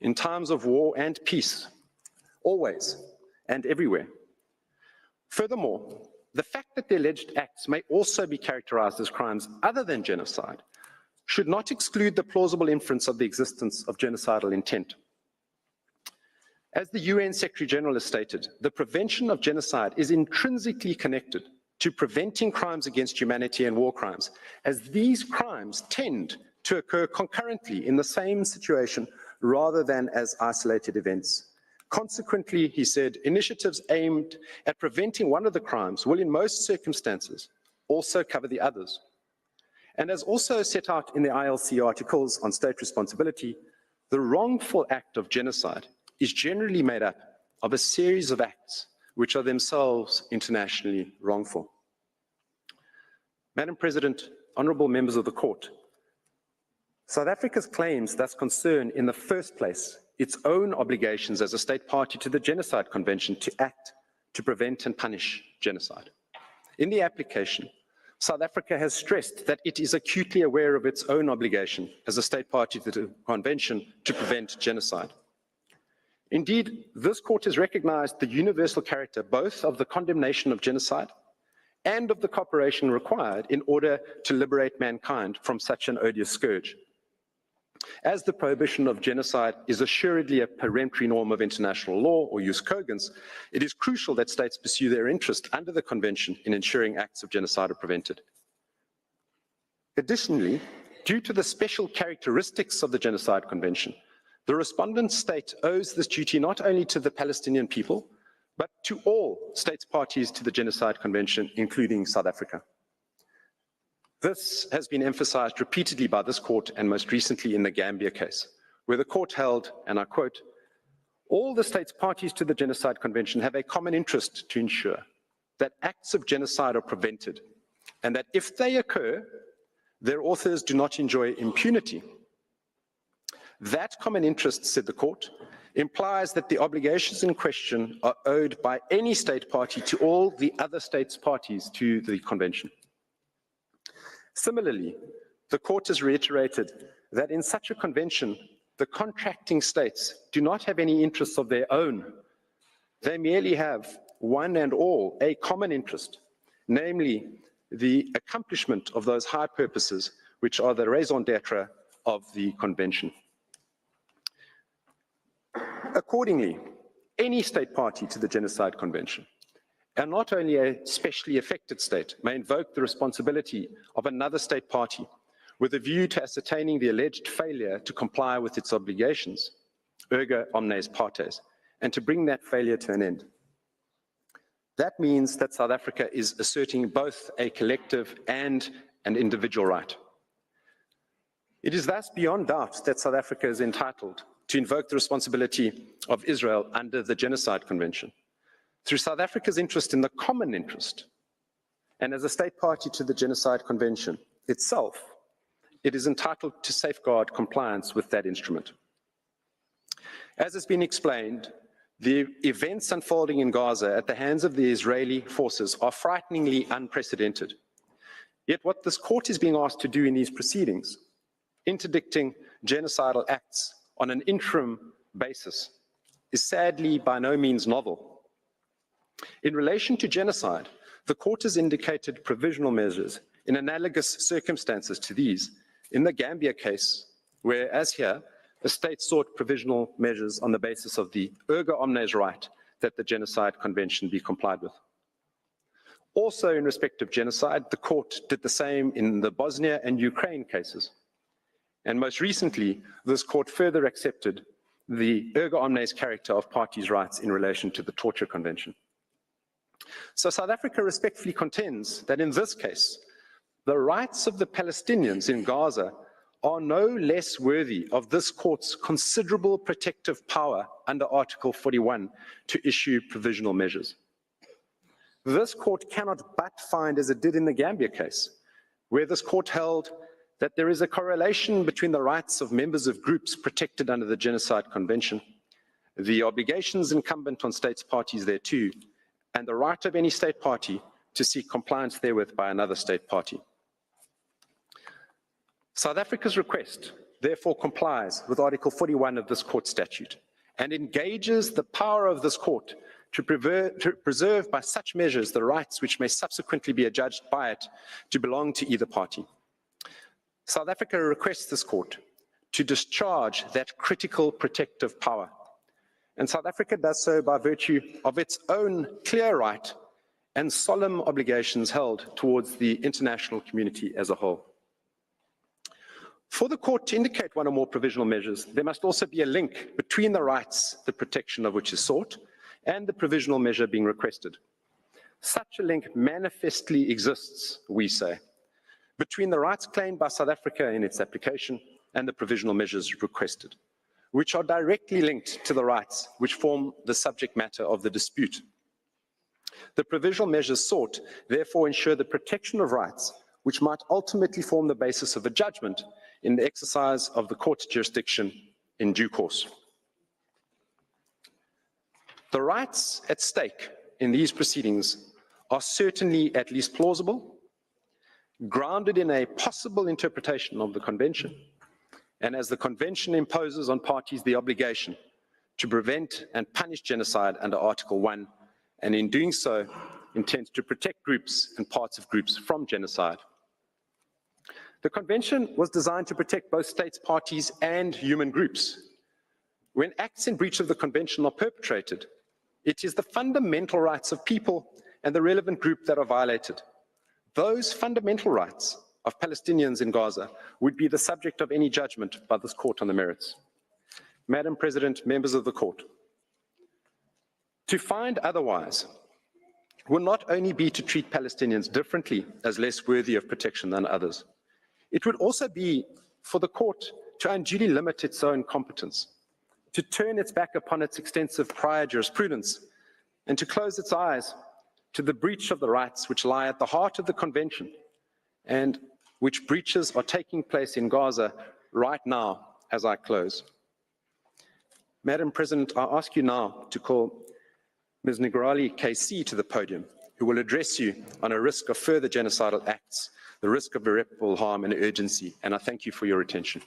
[SPEAKER 13] in times of war and peace, always and everywhere. Furthermore, the fact that the alleged acts may also be characterized as crimes other than genocide should not exclude the plausible inference of the existence of genocidal intent. As the UN Secretary General has stated, the prevention of genocide is intrinsically connected to preventing crimes against humanity and war crimes, as these crimes tend to occur concurrently in the same situation rather than as isolated events. Consequently, he said, initiatives aimed at preventing one of the crimes will in most circumstances also cover the others. And as also set out in the ILC articles on state responsibility, the wrongful act of genocide is generally made up of a series of acts which are themselves internationally wrongful. Madam President, honourable members of the court, South Africa's claims thus concern in the first place its own obligations as a state party to the Genocide Convention to act to prevent and punish genocide. In the application, South Africa has stressed that it is acutely aware of its own obligation as a state party to the Convention to prevent genocide. Indeed, this court has recognized the universal character both of the condemnation of genocide and of the cooperation required in order to liberate mankind from such an odious scourge. As the prohibition of genocide is assuredly a peremptory norm of international law, or jus cogens, it is crucial that states pursue their interest under the Convention in ensuring acts of genocide are prevented. Additionally, due to the special characteristics of the Genocide Convention, the respondent state owes this duty not only to the Palestinian people, but to all states parties to the Genocide Convention, including South Africa. This has been emphasized repeatedly by this court and most recently in the Gambia case, where the court held, and I quote, all the states parties to the Genocide Convention have a common interest to ensure that acts of genocide are prevented, and that if they occur, their authors do not enjoy impunity. That common interest, said the court, implies that the obligations in question are owed by any state party to all the other states parties to the convention. Similarly, the court has reiterated that in such a convention, the contracting states do not have any interests of their own. They merely have, one and all, a common interest, namely the accomplishment of those high purposes which are the raison d'etre of the Convention. Accordingly, any state party to the Genocide Convention, and not only a specially affected state, may invoke the responsibility of another state party with a view to ascertaining the alleged failure to comply with its obligations, erga omnes partes, and to bring that failure to an end. That means that South Africa is asserting both a collective and an individual right. It is thus beyond doubt that South Africa is entitled to invoke the responsibility of Israel under the Genocide Convention, through South Africa's interest in the common interest, and as a state party to the Genocide Convention itself, it is entitled to safeguard compliance with that instrument. As has been explained, the events unfolding in Gaza at the hands of the Israeli forces are frighteningly unprecedented. Yet what this court is being asked to do in these proceedings, interdicting genocidal acts on an interim basis, is sadly by no means novel. In relation to genocide, the court has indicated provisional measures in analogous circumstances to these in the Gambia case, where, as here, a state sought provisional measures on the basis of the erga omnes right that the Genocide Convention be complied with. Also, in respect of genocide, the court did the same in the Bosnia and Ukraine cases. And most recently, this court further accepted the erga omnes character of parties' rights in relation to the Torture Convention. So South Africa respectfully contends that in this case, the rights of the Palestinians in Gaza are no less worthy of this court's considerable protective power under Article 41 to issue provisional measures. This court cannot but find, as it did in the Gambia case, where this court held that there is a correlation between the rights of members of groups protected under the Genocide Convention, the obligations incumbent on states parties thereto, and the right of any state party to seek compliance therewith by another state party. South Africa's request therefore complies with Article 41 of this court statute and engages the power of this court to preserve by such measures the rights which may subsequently be adjudged by it to belong to either party. South Africa requests this court to discharge that critical protective power, and South Africa does so by virtue of its own clear right and solemn obligations held towards the international community as a whole. For the court to indicate one or more provisional measures, there must also be a link between the rights, the protection of which is sought, and the provisional measure being requested. Such a link manifestly exists, we say, between the rights claimed by South Africa in its application and the provisional measures requested, which are directly linked to the rights which form the subject matter of the dispute. The provisional measures sought therefore ensure the protection of rights which might ultimately form the basis of a judgment in the exercise of the court's jurisdiction in due course. The rights at stake in these proceedings are certainly at least plausible, grounded in a possible interpretation of the Convention, and as the Convention imposes on parties the obligation to prevent and punish genocide under Article 1, and in doing so intends to protect groups and parts of groups from genocide. The Convention was designed to protect both states, parties, and human groups. When acts in breach of the Convention are perpetrated, it is the fundamental rights of people and the relevant group that are violated. Those fundamental rights of Palestinians in Gaza would be the subject of any judgment by this court on the merits. Madam President, members of the court, to find otherwise will not only be to treat Palestinians differently as less worthy of protection than others, it would also be for the court to unduly limit its own competence, to turn its back upon its extensive prior jurisprudence, and to close its eyes to the breach of the rights which lie at the heart of the Convention and which breaches are taking place in Gaza right now as I close. Madam President, I ask you now to call Ms. Nigrali KC to the podium, who will address you on a risk of further genocidal acts, the risk of irreparable harm and urgency, and I thank you for your attention.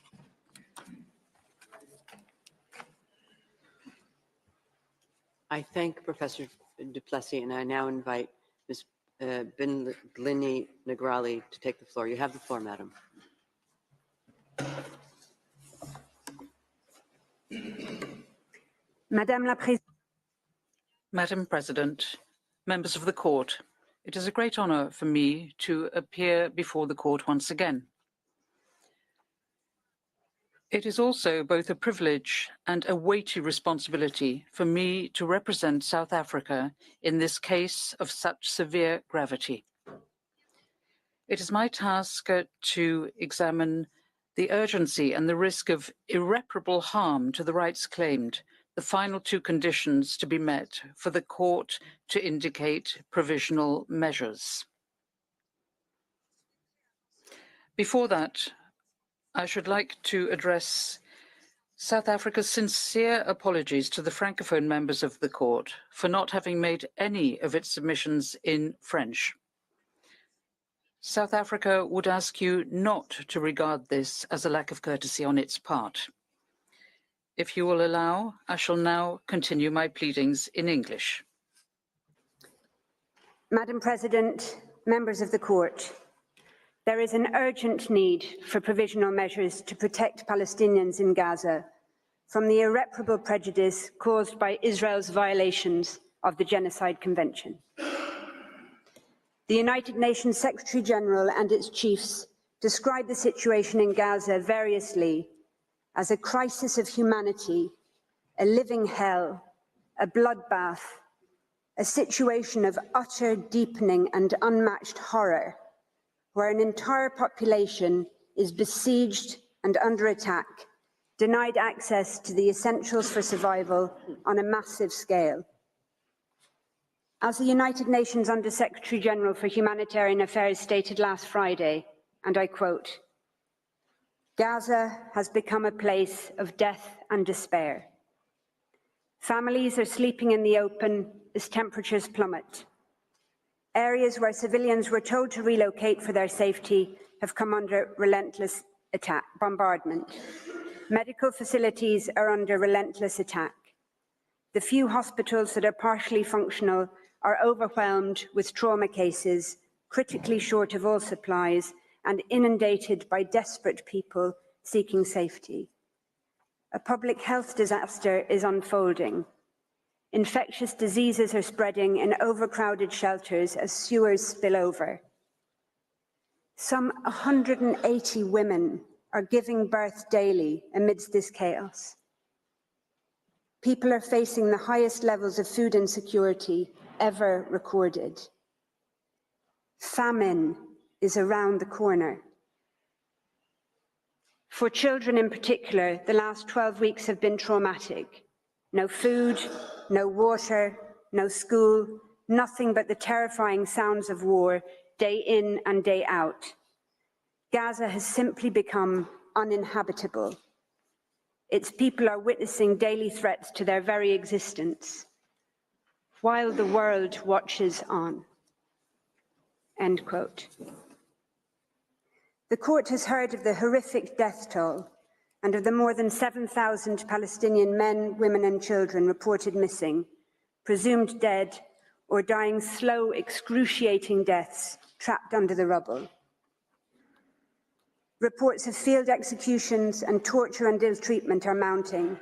[SPEAKER 1] I thank Professor du Plessis, and I now invite Ms. Bin Glini Negrali to take the floor. You have the floor, madam.
[SPEAKER 14] Madam President, members of the Court, it is a great honor for me to appear before the Court once again. It is also both a privilege and a weighty responsibility for me to represent South Africa in this case of such severe gravity. It is my task to examine the urgency and the risk of irreparable harm to the rights claimed, the final two conditions to be met for the Court to indicate provisional measures. Before that, I should like to address South Africa's sincere apologies to the Francophone members of the Court for not having made any of its submissions in French. South Africa would ask you not to regard this as a lack of courtesy on its part. If you will allow, I shall now continue my pleadings in English.
[SPEAKER 15] Madam President, members of the Court, there is an urgent need for provisional measures to protect Palestinians in Gaza from the irreparable prejudice caused by Israel's violations of the Genocide Convention. The United Nations Secretary General and its chiefs describe the situation in Gaza variously as a crisis of humanity, a living hell, a bloodbath, a situation of utter deepening and unmatched horror, where an entire population is besieged and under attack, denied access to the essentials for survival on a massive scale. As the United Nations Under-Secretary General for Humanitarian Affairs stated last Friday, and I quote, "Gaza has become a place of death and despair. Families are sleeping in the open as temperatures plummet. Areas where civilians were told to relocate for their safety have come under relentless bombardment. Medical facilities are under relentless attack. The few hospitals that are partially functional are overwhelmed with trauma cases, critically short of all supplies, and inundated by desperate people seeking safety. A public health disaster is unfolding. Infectious diseases are spreading in overcrowded shelters as sewers spill over. Some 180 women are giving birth daily amidst this chaos. People are facing the highest levels of food insecurity ever recorded. Famine is around the corner. For children in particular, the last 12 weeks have been traumatic. No food, no water, no school, nothing but the terrifying sounds of war day in and day out. Gaza has simply become uninhabitable. Its people are witnessing daily threats to their very existence, while the world watches on." End quote. The Court has heard of the horrific death toll and of the more than 7,000 Palestinian men, women and children reported missing, presumed dead, or dying slow, excruciating deaths trapped under the rubble. Reports of field executions and torture and ill-treatment are mounting,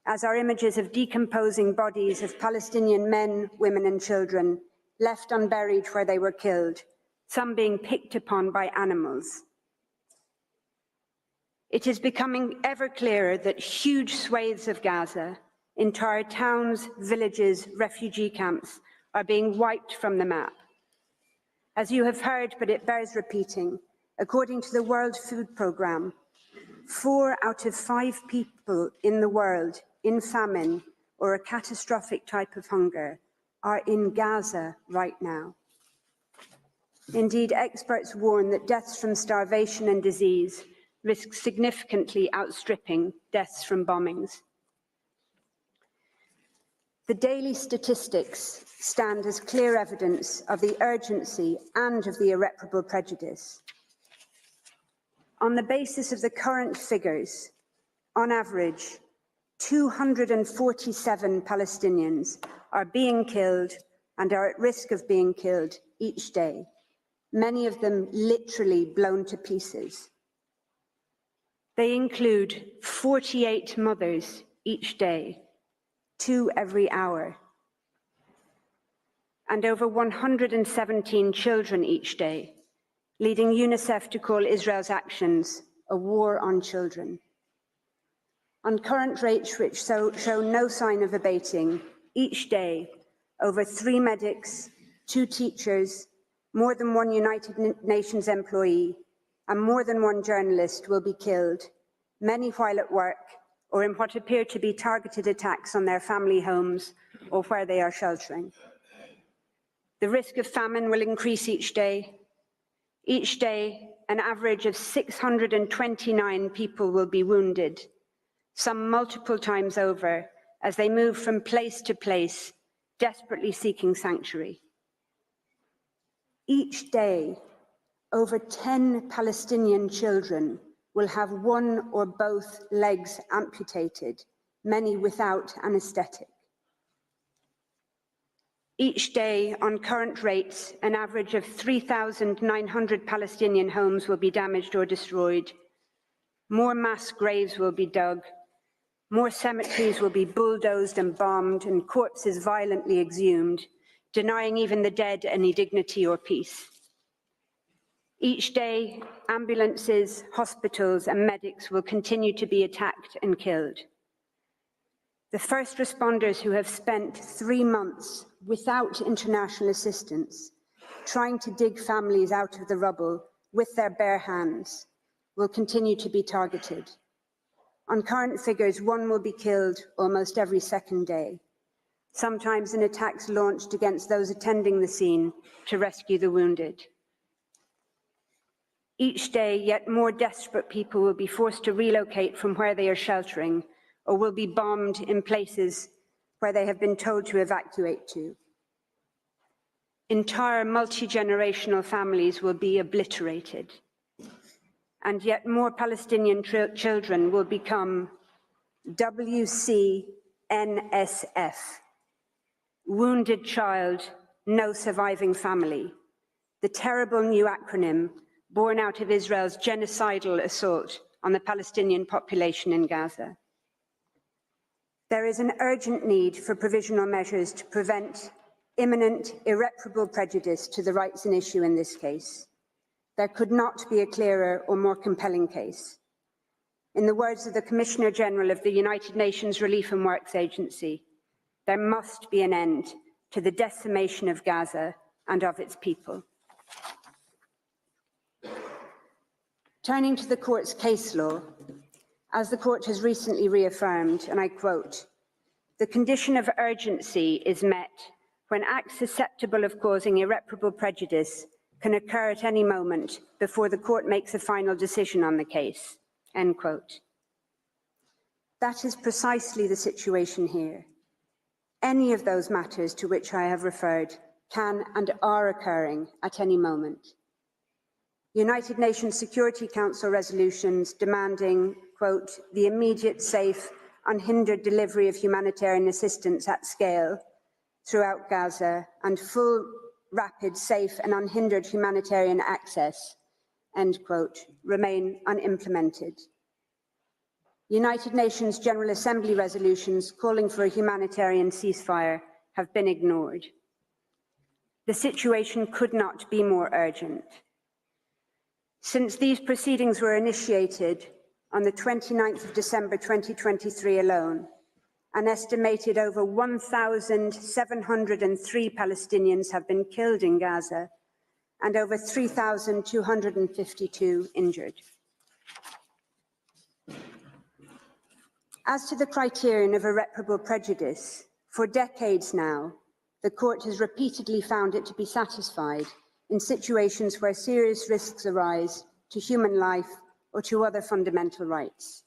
[SPEAKER 15] as are images of decomposing bodies of Palestinian men, women and children left unburied where they were killed, some being picked upon by animals. It is becoming ever clearer that huge swathes of Gaza, entire towns, villages, refugee camps, are being wiped from the map. As you have heard, but it bears repeating, according to the World Food Programme, 4 out of 5 people in the world in famine or a catastrophic type of hunger are in Gaza right now. Indeed, experts warn that deaths from starvation and disease risk significantly outstripping deaths from bombings. The daily statistics stand as clear evidence of the urgency and of the irreparable prejudice. On the basis of the current figures, on average, 247 Palestinians are being killed and are at risk of being killed each day, many of them literally blown to pieces. They include 48 mothers each day, 2 every hour, and over 117 children each day, leading UNICEF to call Israel's actions a war on children. On current rates which show no sign of abating, each day, over 3 medics, 2 teachers, more than 1 United Nations employee, and more than 1 journalist will be killed, many while at work or in what appear to be targeted attacks on their family homes or where they are sheltering. The risk of famine will increase each day. Each day, an average of 629 people will be wounded, some multiple times over, as they move from place to place, desperately seeking sanctuary. Each day, over 10 Palestinian children will have 1 or both legs amputated, many without anesthetic. Each day, on current rates, an average of 3,900 Palestinian homes will be damaged or destroyed. More mass graves will be dug. More cemeteries will be bulldozed and bombed, and corpses violently exhumed, denying even the dead any dignity or peace. Each day, ambulances, hospitals, and medics will continue to be attacked and killed. The first responders who have spent 3 months without international assistance, trying to dig families out of the rubble with their bare hands, will continue to be targeted. On current figures, 1 will be killed almost every second day, sometimes in attacks launched against those attending the scene to rescue the wounded. Each day, yet more desperate people will be forced to relocate from where they are sheltering, or will be bombed in places where they have been told to evacuate to. Entire multi-generational families will be obliterated, and yet more Palestinian children will become WCNSF, Wounded Child, No Surviving Family, the terrible new acronym born out of Israel's genocidal assault on the Palestinian population in Gaza. There is an urgent need for provisional measures to prevent imminent, irreparable prejudice to the rights in issue in this case. There could not be a clearer or more compelling case. In the words of the Commissioner General of the United Nations Relief and Works Agency, there must be an end to the decimation of Gaza and of its people. Turning to the Court's case law, as the Court has recently reaffirmed, and I quote, "The condition of urgency is met when acts susceptible of causing irreparable prejudice can occur at any moment before the Court makes a final decision on the case," end quote. That is precisely the situation here. Any of those matters to which I have referred can and are occurring at any moment. United Nations Security Council resolutions demanding, quote, "the immediate, safe, unhindered delivery of humanitarian assistance at scale throughout Gaza and full, rapid, safe and unhindered humanitarian access," end quote, remain unimplemented. United Nations General Assembly resolutions calling for a humanitarian ceasefire have been ignored. The situation could not be more urgent. Since these proceedings were initiated on the 29th of December 2023 alone, an estimated over 1,703 Palestinians have been killed in Gaza and over 3,252 injured. As to the criterion of irreparable prejudice, for decades now, the Court has repeatedly found it to be satisfied in situations where serious risks arise to human life or to other fundamental rights.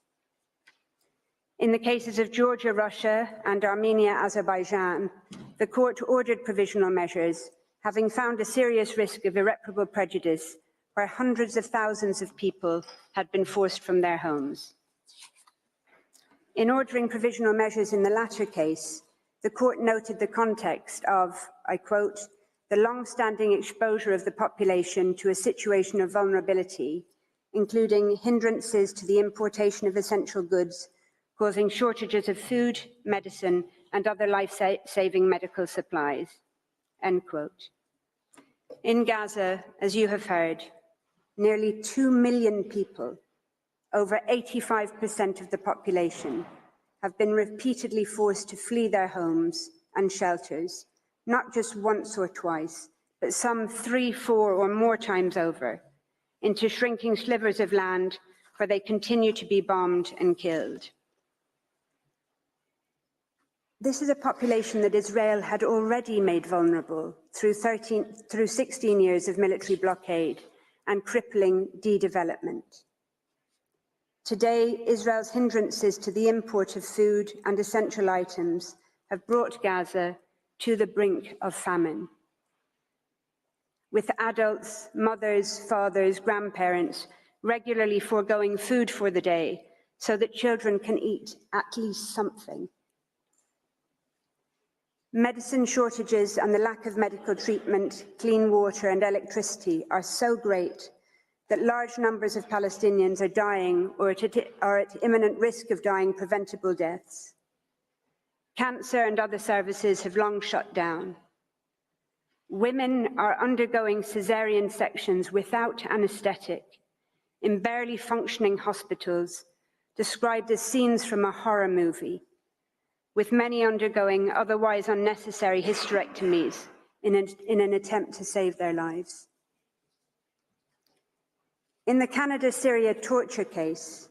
[SPEAKER 15] In the cases of Georgia, Russia, and Armenia, Azerbaijan, the Court ordered provisional measures, having found a serious risk of irreparable prejudice where hundreds of thousands of people had been forced from their homes. In ordering provisional measures in the latter case, the Court noted the context of, I quote, the long-standing exposure of the population to a situation of vulnerability, including hindrances to the importation of essential goods, causing shortages of food, medicine, and other life-saving medical supplies," end quote. In Gaza, as you have heard, nearly 2 million people, over 85% of the population, have been repeatedly forced to flee their homes and shelters, not just once or twice, but some 3, 4, or more times over, into shrinking slivers of land where they continue to be bombed and killed. This is a population that Israel had already made vulnerable through 16 years of military blockade and crippling de-development. Today, Israel's hindrances to the import of food and essential items have brought Gaza to the brink of famine, with adults, mothers, fathers, grandparents regularly foregoing food for the day so that children can eat at least something. Medicine shortages and the lack of medical treatment, clean water and electricity are so great that large numbers of Palestinians are dying or are at imminent risk of dying preventable deaths. Cancer and other services have long shut down. Women are undergoing cesarean sections without anaesthetic in barely functioning hospitals, described as scenes from a horror movie, with many undergoing otherwise unnecessary hysterectomies in an attempt to save their lives. In the Canada-Syria torture case,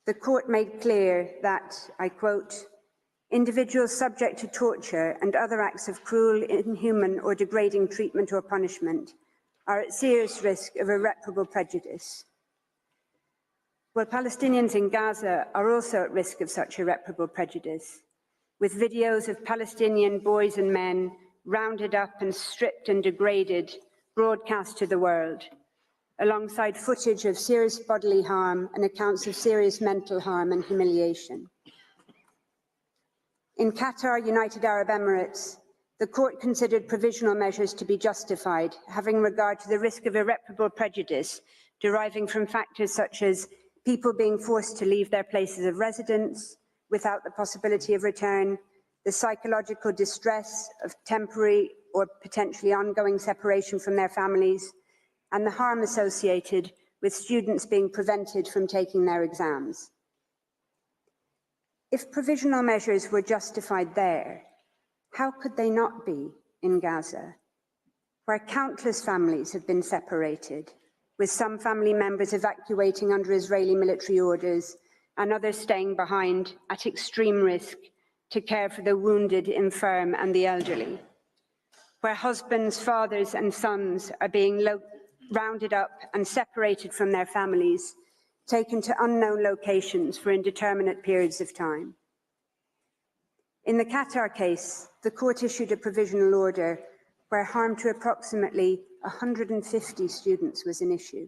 [SPEAKER 15] the court made clear that, I quote, "Individuals subject to torture and other acts of cruel, inhuman or degrading treatment or punishment are at serious risk of irreparable prejudice." Well, Palestinians in Gaza are also at risk of such irreparable prejudice, with videos of Palestinian boys and men rounded up and stripped and degraded broadcast to the world, alongside footage of serious bodily harm and accounts of serious mental harm and humiliation. In Qatar, United Arab Emirates, the court considered provisional measures to be justified, having regard to the risk of irreparable prejudice deriving from factors such as people being forced to leave their places of residence without the possibility of return, the psychological distress of temporary or potentially ongoing separation from their families, and the harm associated with students being prevented from taking their exams. If provisional measures were justified there, how could they not be in Gaza, where countless families have been separated, with some family members evacuating under Israeli military orders and others staying behind at extreme risk to care for the wounded, infirm, and the elderly, where husbands, fathers, and sons are being rounded up and separated from their families, taken to unknown locations for indeterminate periods of time. In the Qatar case, the court issued a provisional order where harm to approximately 150 students was an issue.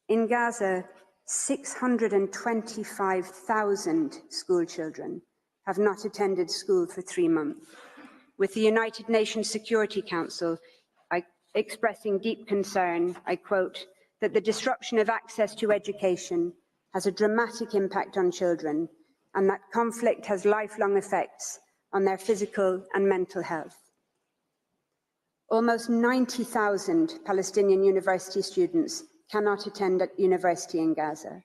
[SPEAKER 15] In Gaza, 625,000 school children have not attended school for 3 months, with the United Nations Security Council expressing deep concern, I quote, that the disruption of access to education has a dramatic impact on children and that conflict has lifelong effects on their physical and mental health. Almost 90,000 Palestinian university students cannot attend at university in Gaza.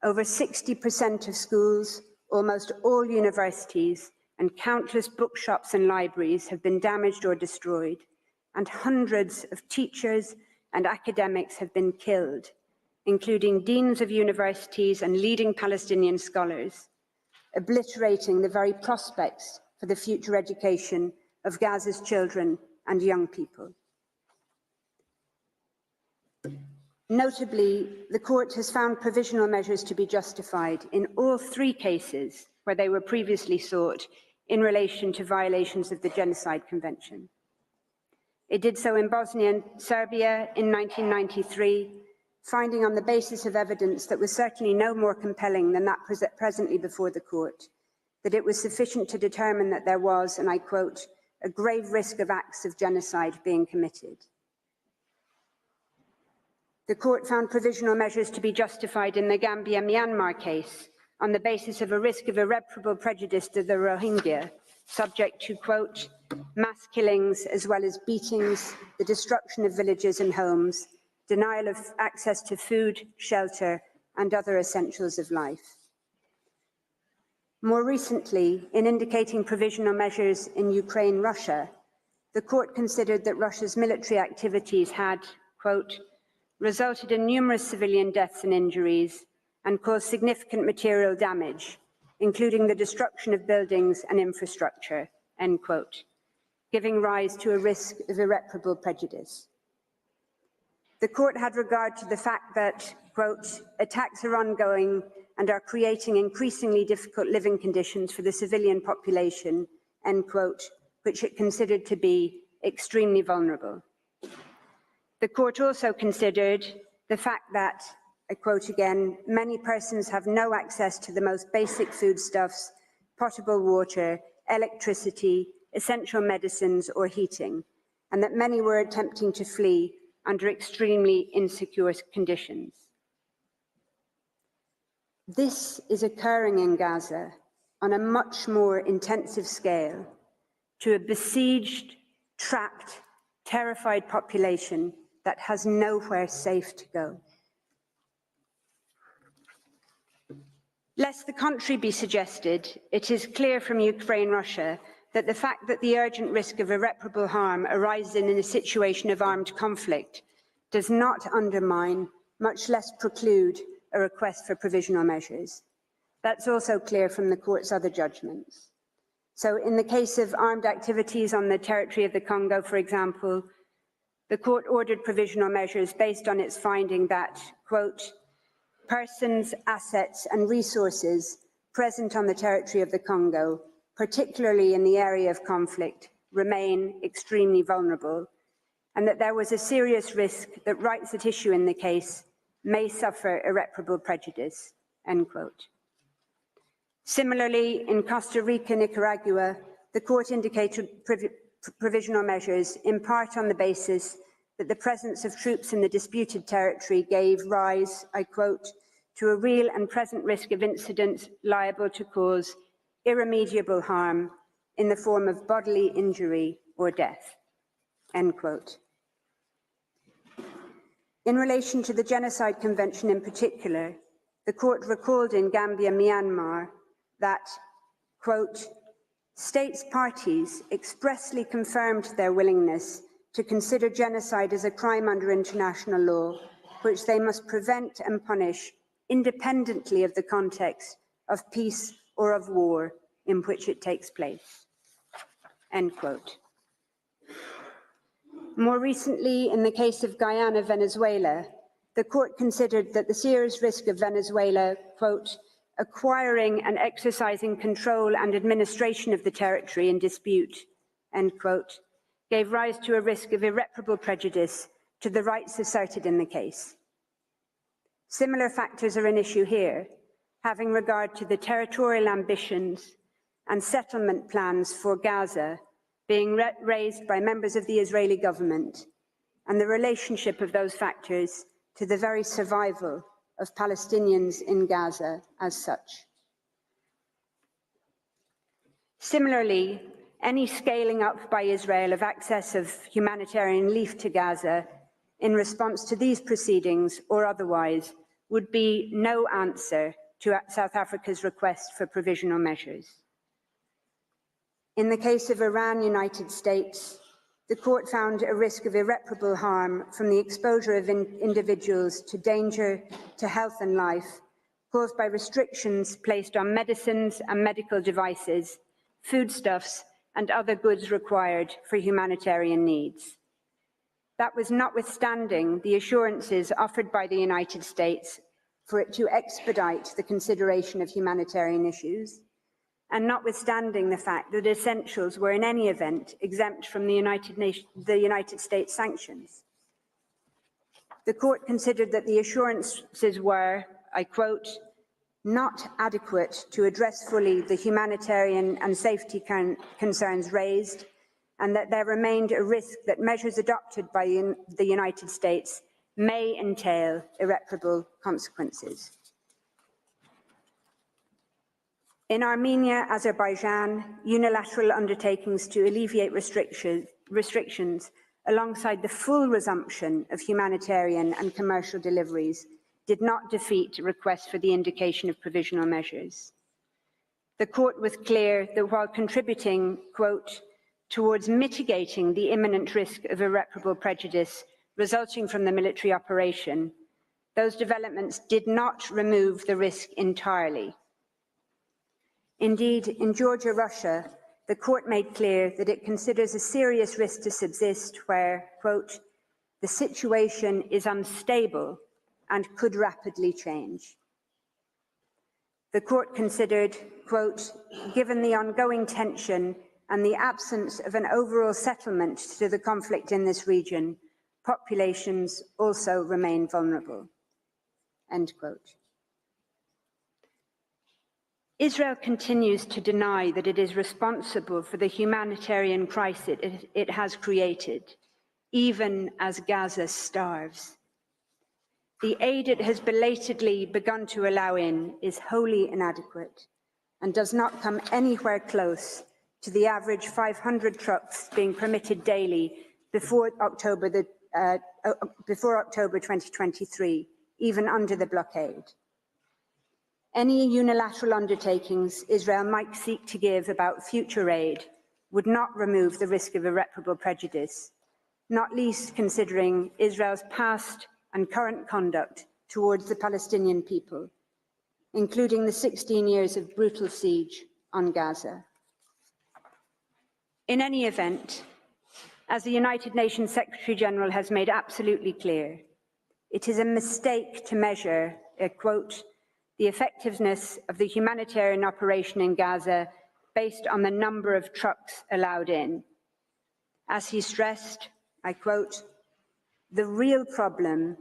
[SPEAKER 15] Over 60% of schools, almost all universities, and countless bookshops and libraries have been damaged or destroyed, and hundreds of teachers and academics have been killed, including deans of universities and leading Palestinian scholars, obliterating the very prospects for the future education of Gaza's children and young people. Notably, the court has found provisional measures to be justified in all 3 cases where they were previously sought in relation to violations of the Genocide Convention. It did so in Bosnia and Serbia in 1993, finding on the basis of evidence that was certainly no more compelling than that presently before the court, that it was sufficient to determine that there was, and I quote, a grave risk of acts of genocide being committed. The court found provisional measures to be justified in the Gambia-Myanmar case on the basis of a risk of irreparable prejudice to the Rohingya, subject to, quote, mass killings as well as beatings, the destruction of villages and homes, denial of access to food, shelter, and other essentials of life. More recently, in indicating provisional measures in Ukraine-Russia, the court considered that Russia's military activities had, quote, resulted in numerous civilian deaths and injuries and caused significant material damage, including the destruction of buildings and infrastructure, end quote, giving rise to a risk of irreparable prejudice. The court had regard to the fact that, quote, attacks are ongoing and are creating increasingly difficult living conditions for the civilian population, end quote, which it considered to be extremely vulnerable. The court also considered the fact that, I quote again, many persons have no access to the most basic foodstuffs, potable water, electricity, essential medicines, or heating, and that many were attempting to flee under extremely insecure conditions. This is occurring in Gaza on a much more intensive scale to a besieged, trapped, terrified population that has nowhere safe to go. Lest the contrary be suggested, it is clear from Ukraine-Russia that the fact that the urgent risk of irreparable harm arises in a situation of armed conflict does not undermine, much less preclude, a request for provisional measures. That's also clear from the court's other judgments. So in the case of armed activities on the territory of the Congo, for example, the court ordered provisional measures based on its finding that, quote, persons, assets, and resources present on the territory of the Congo, particularly in the area of conflict, remain extremely vulnerable, and that there was a serious risk that rights at issue in the case may suffer irreparable prejudice, end quote. Similarly, in Costa Rica, Nicaragua, the court indicated provisional measures in part on the basis that the presence of troops in the disputed territory gave rise, I quote, to a real and present risk of incidents liable to cause irremediable harm in the form of bodily injury or death, end quote. In relation to the Genocide Convention in particular, the court recalled in Gambia, Myanmar, that, quote, states parties expressly confirmed their willingness to consider genocide as a crime under international law, which they must prevent and punish independently of the context of peace or of war in which it takes place, end quote. More recently, in the case of Guyana, Venezuela, the court considered that the serious risk of Venezuela, quote, acquiring and exercising control and administration of the territory in dispute, end quote, gave rise to a risk of irreparable prejudice to the rights asserted in the case. Similar factors are an issue here, having regard to the territorial ambitions and settlement plans for Gaza being raised by members of the Israeli government, and the relationship of those factors to the very survival of Palestinians in Gaza as such. Similarly, any scaling up by Israel of access of humanitarian relief to Gaza in response to these proceedings or otherwise would be no answer to South Africa's request for provisional measures. In the case of Iran, United States, the court found a risk of irreparable harm from the exposure of individuals to danger to health and life caused by restrictions placed on medicines and medical devices, foodstuffs, and other goods required for humanitarian needs. That was notwithstanding the assurances offered by the United States for it to expedite the consideration of humanitarian issues, and notwithstanding the fact that essentials were in any event exempt from the United States sanctions. The court considered that the assurances were, I quote, not adequate to address fully the humanitarian and safety concerns raised, and that there remained a risk that measures adopted by the United States may entail irreparable consequences. In Armenia, Azerbaijan, unilateral undertakings to alleviate restrictions alongside the full resumption of humanitarian and commercial deliveries did not defeat requests for the indication of provisional measures. The court was clear that while contributing, quote, towards mitigating the imminent risk of irreparable prejudice resulting from the military operation, those developments did not remove the risk entirely. Indeed, in Georgia, Russia, the court made clear that it considers a serious risk to subsist where, quote, the situation is unstable and could rapidly change. The court considered, quote, given the ongoing tension and the absence of an overall settlement to the conflict in this region, populations also remain vulnerable, end quote. Israel continues to deny that it is responsible for the humanitarian crisis it has created, even as Gaza starves. The aid it has belatedly begun to allow in is wholly inadequate and does not come anywhere close to the average 500 trucks being permitted daily before October 2023, even under the blockade. Any unilateral undertakings Israel might seek to give about future aid would not remove the risk of irreparable prejudice, not least considering Israel's past and current conduct towards the Palestinian people, including the 16 years of brutal siege on Gaza. In any event, as the United Nations Secretary General has made absolutely clear, it is a mistake to measure, quote, the effectiveness of the humanitarian operation in Gaza based on the number of trucks allowed in. As he stressed, I quote, the real problem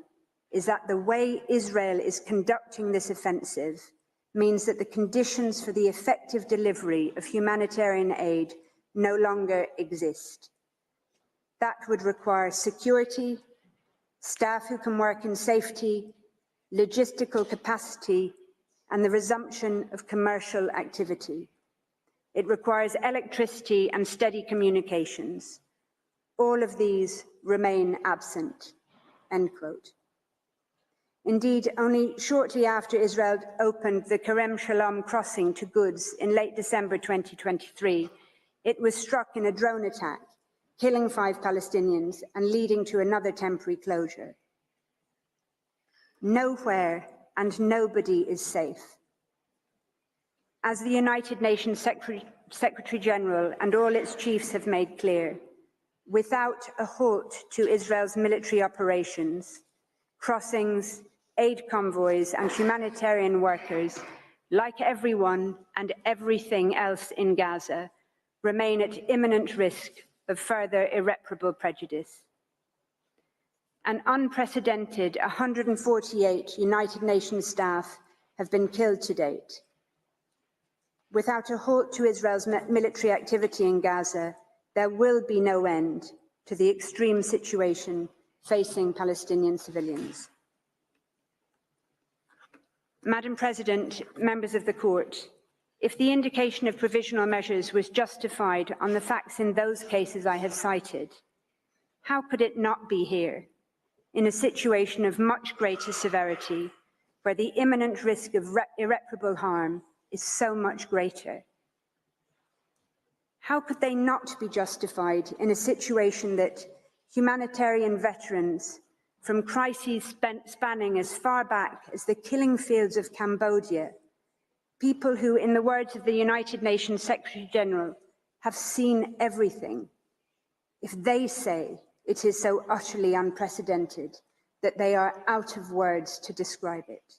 [SPEAKER 15] is that the way Israel is conducting this offensive means that the conditions for the effective delivery of humanitarian aid no longer exist. That would require security, staff who can work in safety, logistical capacity, and the resumption of commercial activity. It requires electricity and steady communications. All of these remain absent, end quote. Indeed, only shortly after Israel opened the Kerem Shalom crossing to goods in late December 2023, it was struck in a drone attack, killing 5 Palestinians and leading to another temporary closure. Nowhere and nobody is safe. As the United Nations Secretary General and all its chiefs have made clear, without a halt to Israel's military operations, crossings, aid convoys, and humanitarian workers, like everyone and everything else in Gaza, remain at imminent risk of further irreparable prejudice. An unprecedented 148 United Nations staff have been killed to date. Without a halt to Israel's military activity in Gaza, there will be no end to the extreme situation facing Palestinian civilians. Madam President, members of the Court, if the indication of provisional measures was justified on the facts in those cases I have cited, how could it not be here, in a situation of much greater severity, where the imminent risk of irreparable harm is so much greater? How could they not be justified in a situation that humanitarian veterans from crises spanning as far back as the killing fields of Cambodia, people who, in the words of the United Nations Secretary General, have seen everything, if they say it is so utterly unprecedented that they are out of words to describe it?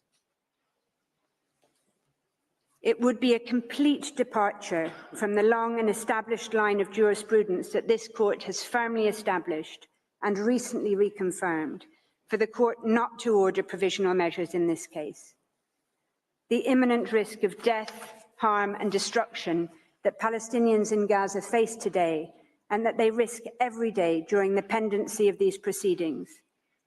[SPEAKER 15] It would be a complete departure from the long and established line of jurisprudence that this court has firmly established and recently reconfirmed for the court not to order provisional measures in this case. The imminent risk of death, harm, and destruction that Palestinians in Gaza face today and that they risk every day during the pendency of these proceedings,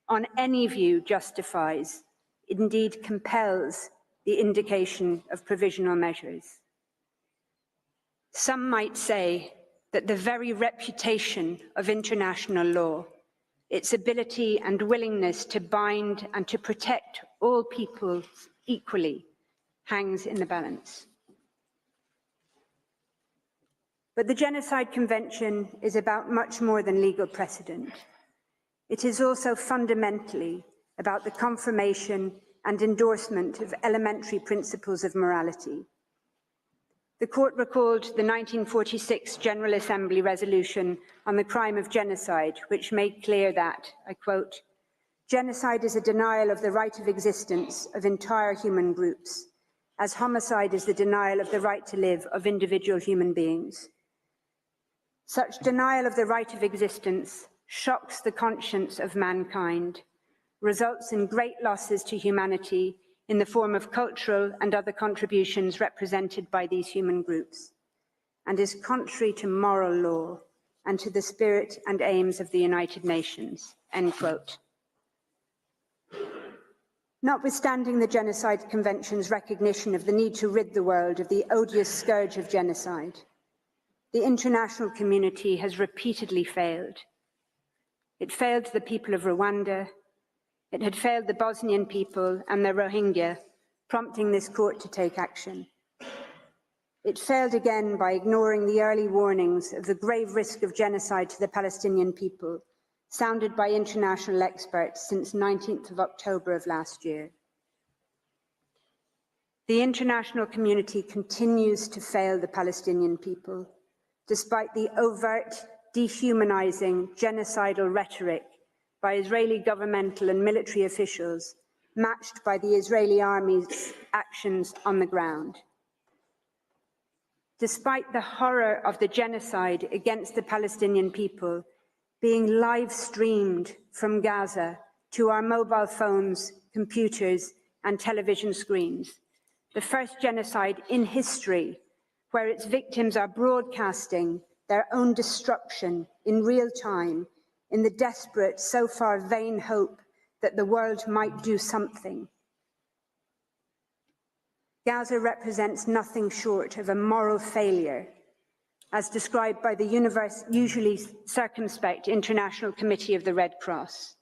[SPEAKER 15] on any view justifies, indeed compels, the indication of provisional measures. Some might say that the very reputation of international law, its ability and willingness to bind and to protect all people equally, hangs in the balance. But the Genocide Convention is about much more than legal precedent. It is also fundamentally about the confirmation and endorsement of elementary principles of morality. The Court recalled the 1946 General Assembly resolution on the crime of genocide, which made clear that, I quote, "Genocide is a denial of the right of existence of entire human groups, as homicide is the denial of the right to live of individual human beings. Such denial of the right of existence shocks the conscience of mankind, results in great losses to humanity in the form of cultural and other contributions represented by these human groups, and is contrary to moral law and to the spirit and aims of the United Nations," end quote. Notwithstanding the Genocide Convention's recognition of the need to rid the world of the odious scourge of genocide, the international community has repeatedly failed. It failed the people of Rwanda. It had failed the Bosnian people and the Rohingya, prompting this court to take action. It failed again by ignoring the early warnings of the grave risk of genocide to the Palestinian people, sounded by international experts since 19th of October of last year. The international community continues to fail the Palestinian people, despite the overt, dehumanizing, genocidal rhetoric by Israeli governmental and military officials, matched by the Israeli army's actions on the ground. Despite the horror of the genocide against the Palestinian people being live streamed from Gaza to our mobile phones, computers, and television screens, the first genocide in history where its victims are broadcasting their own destruction in real time in the desperate, so far vain hope that the world might do something. Gaza represents nothing short of a moral failure, as described by the usually circumspect International Committee of the Red Cross.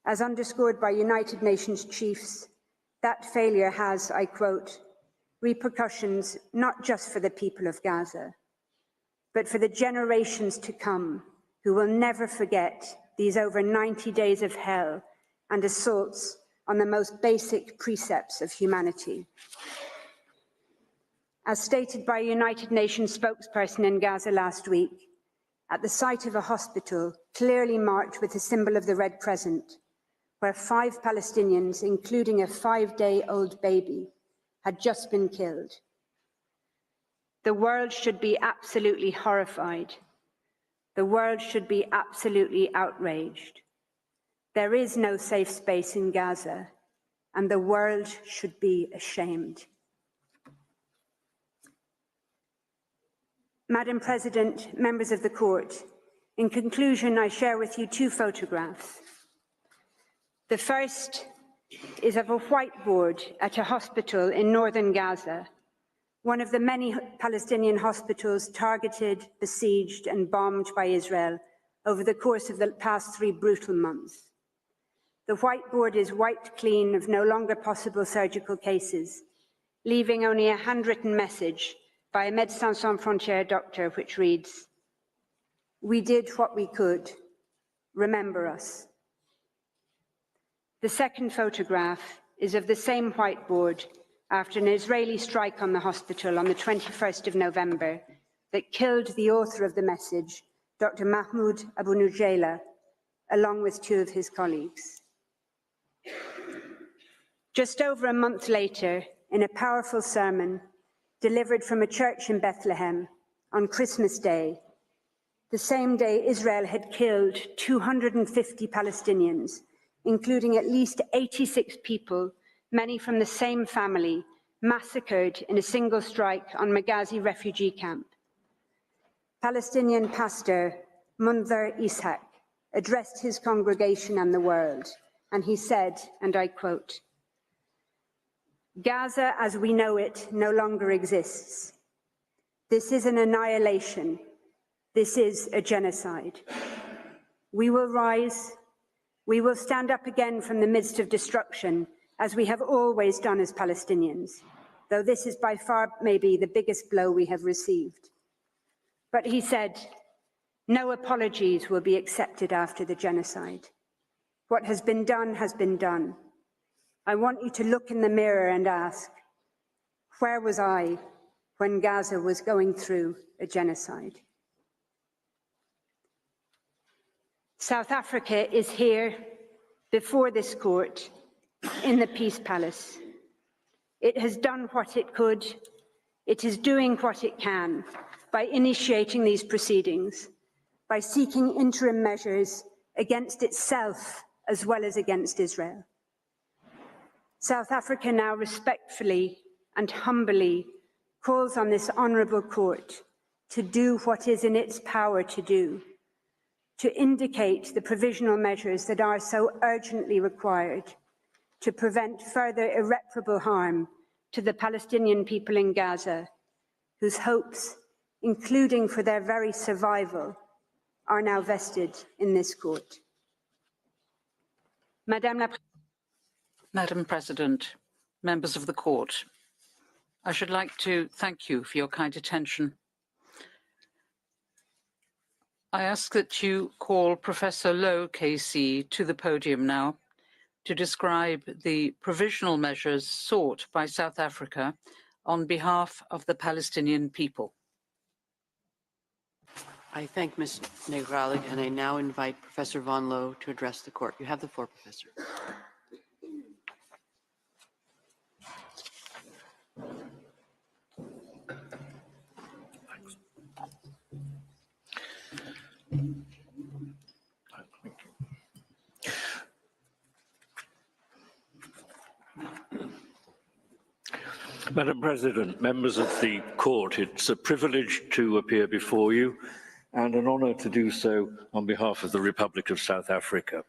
[SPEAKER 15] As underscored by United Nations chiefs, that failure has, I quote, repercussions not just for the people of Gaza, but for the generations to come, who will never forget these over 90 days of hell and assaults on the most basic precepts of humanity. As stated by a United Nations spokesperson in Gaza last week, at the site of a hospital clearly marked with the symbol of the Red Crescent, where 5 Palestinians, including a 5-day-old baby, had just been killed. The world should be absolutely horrified. The world should be absolutely outraged. There is no safe space in Gaza, and the world should be ashamed. Madam President, members of the Court, in conclusion, I share with you 2 photographs. The first is of a whiteboard at a hospital in northern Gaza, one of the many Palestinian hospitals targeted, besieged, and bombed by Israel over the course of the past 3 brutal months. The whiteboard is wiped clean of no longer possible surgical cases, leaving only a handwritten message by a Médecins Sans Frontières doctor, which reads, "We did what we could. Remember us." The second photograph is of the same whiteboard after an Israeli strike on the hospital on the 21st of November that killed the author of the message, Dr. Mahmoud Abu Nujayla, along with 2 of his colleagues. Just over a month later, in a powerful sermon delivered from a church in Bethlehem on Christmas Day, the same day Israel had killed 250 Palestinians, including at least 86 people, many from the same family, massacred in a single strike on Maghazi refugee camp. Palestinian pastor Munzir Ishaq addressed his congregation and the world, and he said, and I quote, "Gaza as we know it no longer exists. This is an annihilation. This is a genocide. We will rise. We will stand up again from the midst of destruction, as we have always done as Palestinians, though this is by far maybe the biggest blow we have received." But he said, "No apologies will be accepted after the genocide. What has been done has been done. I want you to look in the mirror and ask, where was I when Gaza was going through a genocide?" South Africa is here before this court in the Peace Palace. It has done what it could. It is doing what it can by initiating these proceedings, by seeking interim measures against itself as well as against Israel. South Africa now respectfully and humbly calls on this honourable court to do what is in its power to do, to indicate the provisional measures that are so urgently required to prevent further irreparable harm to the Palestinian people in Gaza, whose hopes, including for their very survival, are now vested in this court.
[SPEAKER 14] Madam President, members of the court, I should like to thank you for your kind attention. I ask that you call Professor Lowe, KC, to the podium now to describe the provisional measures sought by South Africa on behalf of the Palestinian people.
[SPEAKER 1] I thank Ms. Negralik, and I now invite Professor Von Lowe to address the court. You have the floor, Professor.
[SPEAKER 16] Madam President, members of the court, it's a privilege to appear before you and an honour to do so on behalf of the Republic of South Africa.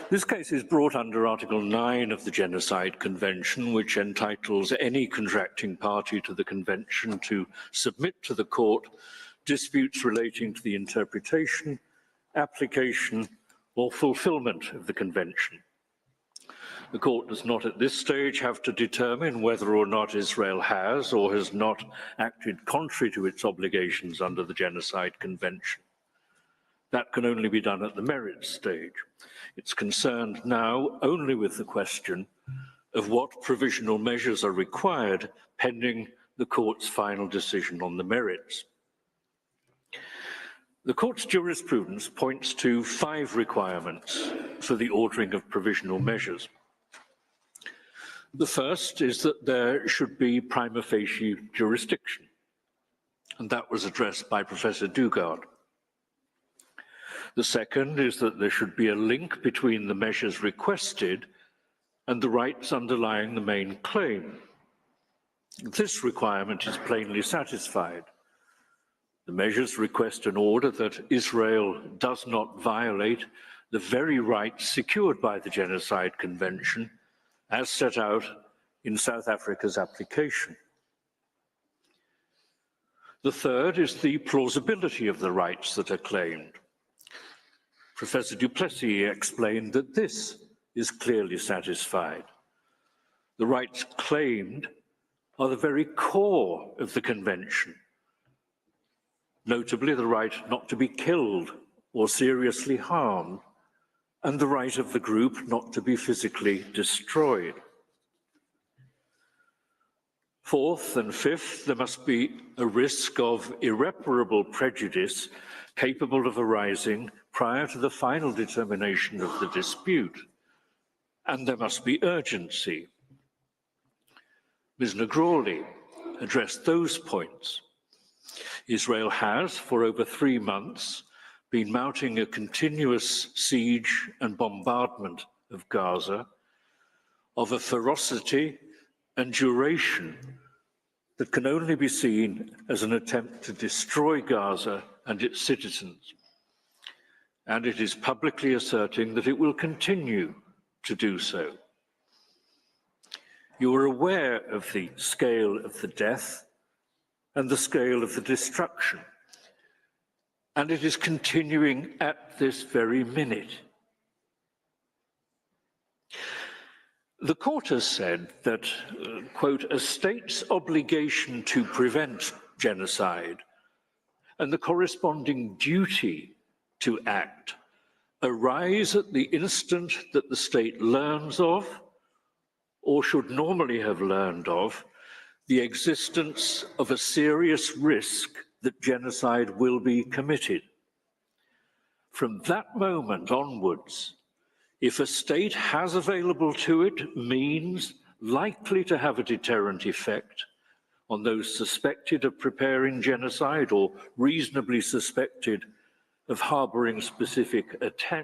[SPEAKER 16] This case is brought under Article 9 of the Genocide Convention, which entitles any contracting party to the convention to submit to the court disputes relating to the interpretation, application, or fulfilment of the convention. The court does not at this stage have to determine whether or not Israel has or has not acted contrary to its obligations under the Genocide Convention. That can only be done at the merits stage. It's concerned now only with the question of what provisional measures are required pending the court's final decision on the merits. The court's jurisprudence points to 5 requirements for the ordering of provisional measures. The first is that there should be prima facie jurisdiction, and that was addressed by Professor Dugard. The second is that there should be a link between the measures requested and the rights underlying the main claim. This requirement is plainly satisfied. The measures request an order that Israel does not violate the very rights secured by the Genocide Convention as set out in South Africa's application. The third is the plausibility of the rights that are claimed. Professor du Plessis explained that this is clearly satisfied. The rights claimed are the very core of the convention, notably the right not to be killed or seriously harmed, and the right of the group not to be physically destroyed. Fourth and fifth, there must be a risk of irreparable prejudice capable of arising prior to the final determination of the dispute, and there must be urgency. Ms. Negralik addressed those points. Israel has, for over 3 months, been mounting a continuous siege and bombardment of Gaza of a ferocity and duration that can only be seen as an attempt to destroy Gaza and its citizens. And it is publicly asserting that it will continue to do so. You are aware of the scale of the death and the scale of the destruction, and it is continuing at this very minute. The court has said that, quote, a state's obligation to prevent genocide and the corresponding duty to act arise at the instant that the state learns of, or should normally have learned of, the existence of a serious risk that genocide will be committed. From that moment onwards, if a state has available to it means likely to have a deterrent effect on those suspected of preparing genocide or reasonably suspected of harboring specific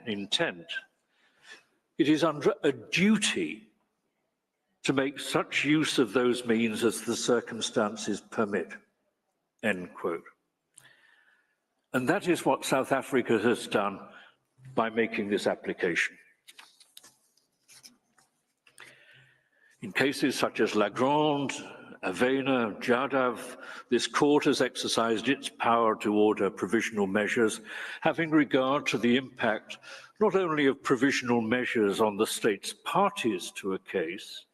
[SPEAKER 16] intent, it is under a duty to make such use of those means as the circumstances permit, end quote. And that is what South Africa has done by making this application. In cases such as Lagrande, Avena, Jadav, this court has exercised its power to order provisional measures, having regard to the impact not only of provisional measures on the state's parties to a case,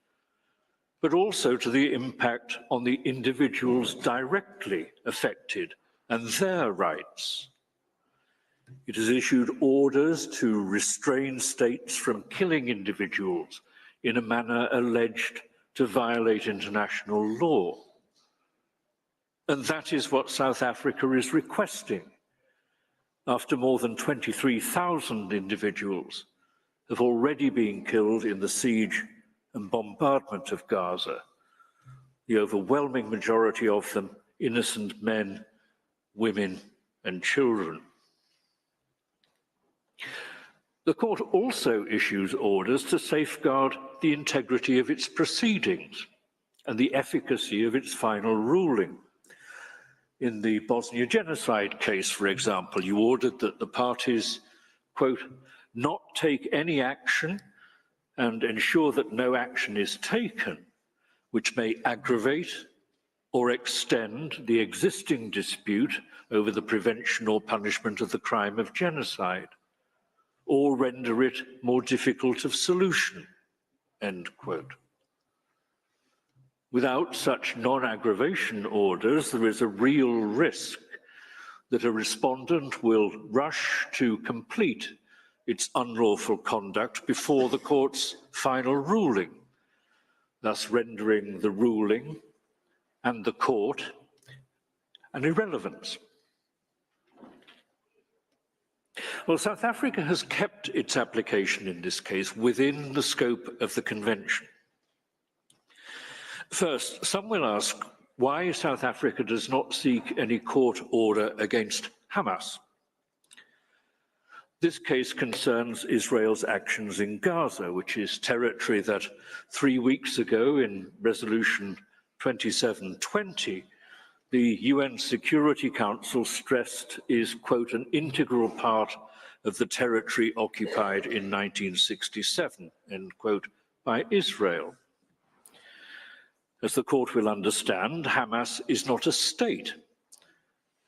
[SPEAKER 16] but also to the impact on the individuals directly affected and their rights. It has issued orders to restrain states from killing individuals in a manner alleged to violate international law. And that is what South Africa is requesting, after more than 23,000 individuals have already been killed in the siege and bombardment of Gaza, the overwhelming majority of them innocent men, women, and children. The court also issues orders to safeguard the integrity of its proceedings and the efficacy of its final ruling. In the Bosnia genocide case, for example, you ordered that the parties, quote, not take any action and ensure that no action is taken which may aggravate or extend the existing dispute over the prevention or punishment of the crime of genocide, or render it more difficult of solution, end quote. Without such non-aggravation orders, there is a real risk that a respondent will rush to complete its unlawful conduct before the court's final ruling, thus rendering the ruling and the court an irrelevance. Well, South Africa has kept its application in this case within the scope of the convention. First, some will ask why South Africa does not seek any court order against Hamas. This case concerns Israel's actions in Gaza, which is territory that 3 weeks ago in Resolution 2720, the UN Security Council stressed is, quote, an integral part of the territory occupied in 1967, end quote, by Israel. As the court will understand, Hamas is not a state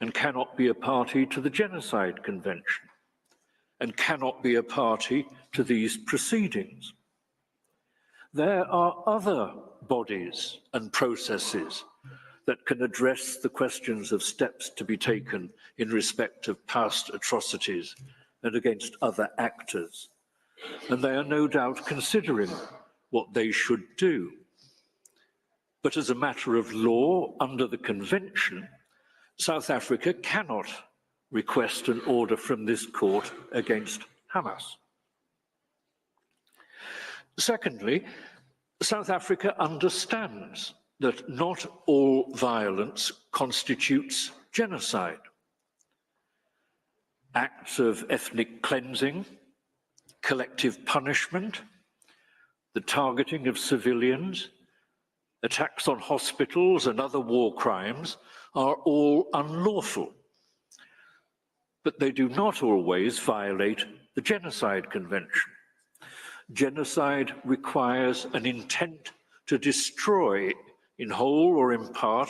[SPEAKER 16] and cannot be a party to the Genocide Convention and cannot be a party to these proceedings. There are other bodies and processes that can address the questions of steps to be taken in respect of past atrocities and against other actors, and they are no doubt considering what they should do. But as a matter of law, under the Convention, South Africa cannot request an order from this court against Hamas. Secondly, South Africa understands that not all violence constitutes genocide. Acts of ethnic cleansing, collective punishment, the targeting of civilians, Attacks on hospitals and other war crimes are all unlawful, but they do not always violate the Genocide Convention. Genocide requires an intent to destroy, in whole or in part,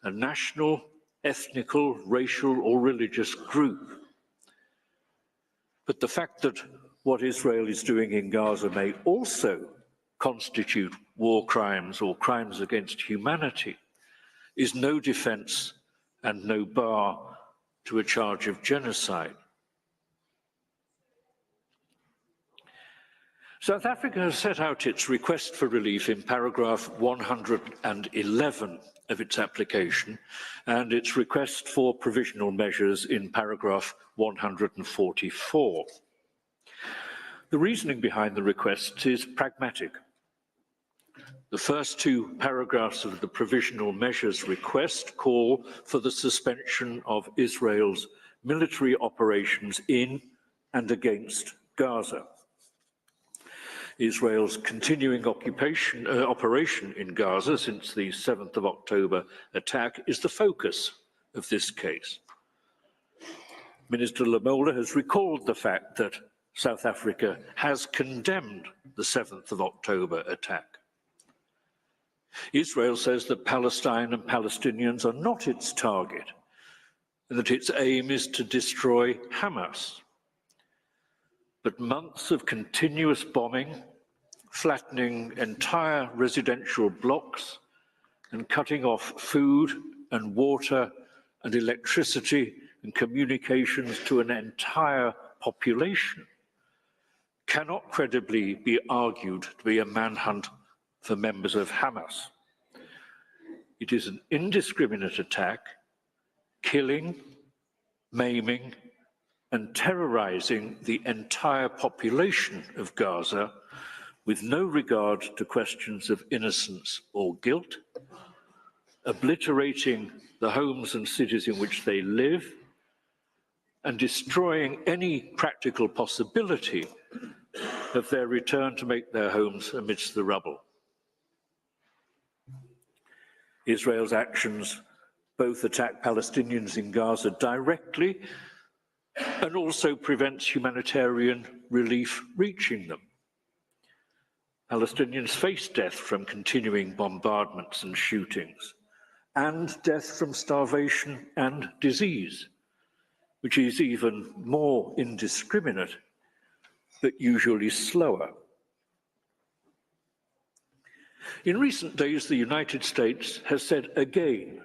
[SPEAKER 16] a national, ethnical, racial, or religious group. But the fact that what Israel is doing in Gaza may also constitute war crimes or crimes against humanity is no defense and no bar to a charge of genocide. South Africa has set out its request for relief in paragraph 111 of its application and its request for provisional measures in paragraph 144. The reasoning behind the request is pragmatic. The first two paragraphs of the provisional measures request call for the suspension of Israel's military operations in and against Gaza. Israel's continuing operation in Gaza since the 7th of October attack is the focus of this case. Minister Lamola has recalled the fact that South Africa has condemned the 7th of October attack. Israel says that Palestine and Palestinians are not its target, and that its aim is to destroy Hamas. But months of continuous bombing, flattening entire residential blocks, and cutting off food and water and electricity and communications to an entire population cannot credibly be argued to be a manhunt for members of Hamas. It is an indiscriminate attack, killing, maiming, and terrorizing the entire population of Gaza with no regard to questions of innocence or guilt, obliterating the homes and cities in which they live, and destroying any practical possibility of their return to make their homes amidst the rubble. Israel's actions both attack Palestinians in Gaza directly and also prevents humanitarian relief reaching them. Palestinians face death from continuing bombardments and shootings, and death from starvation and disease, which is even more indiscriminate, but usually slower. In recent days, the United States has said again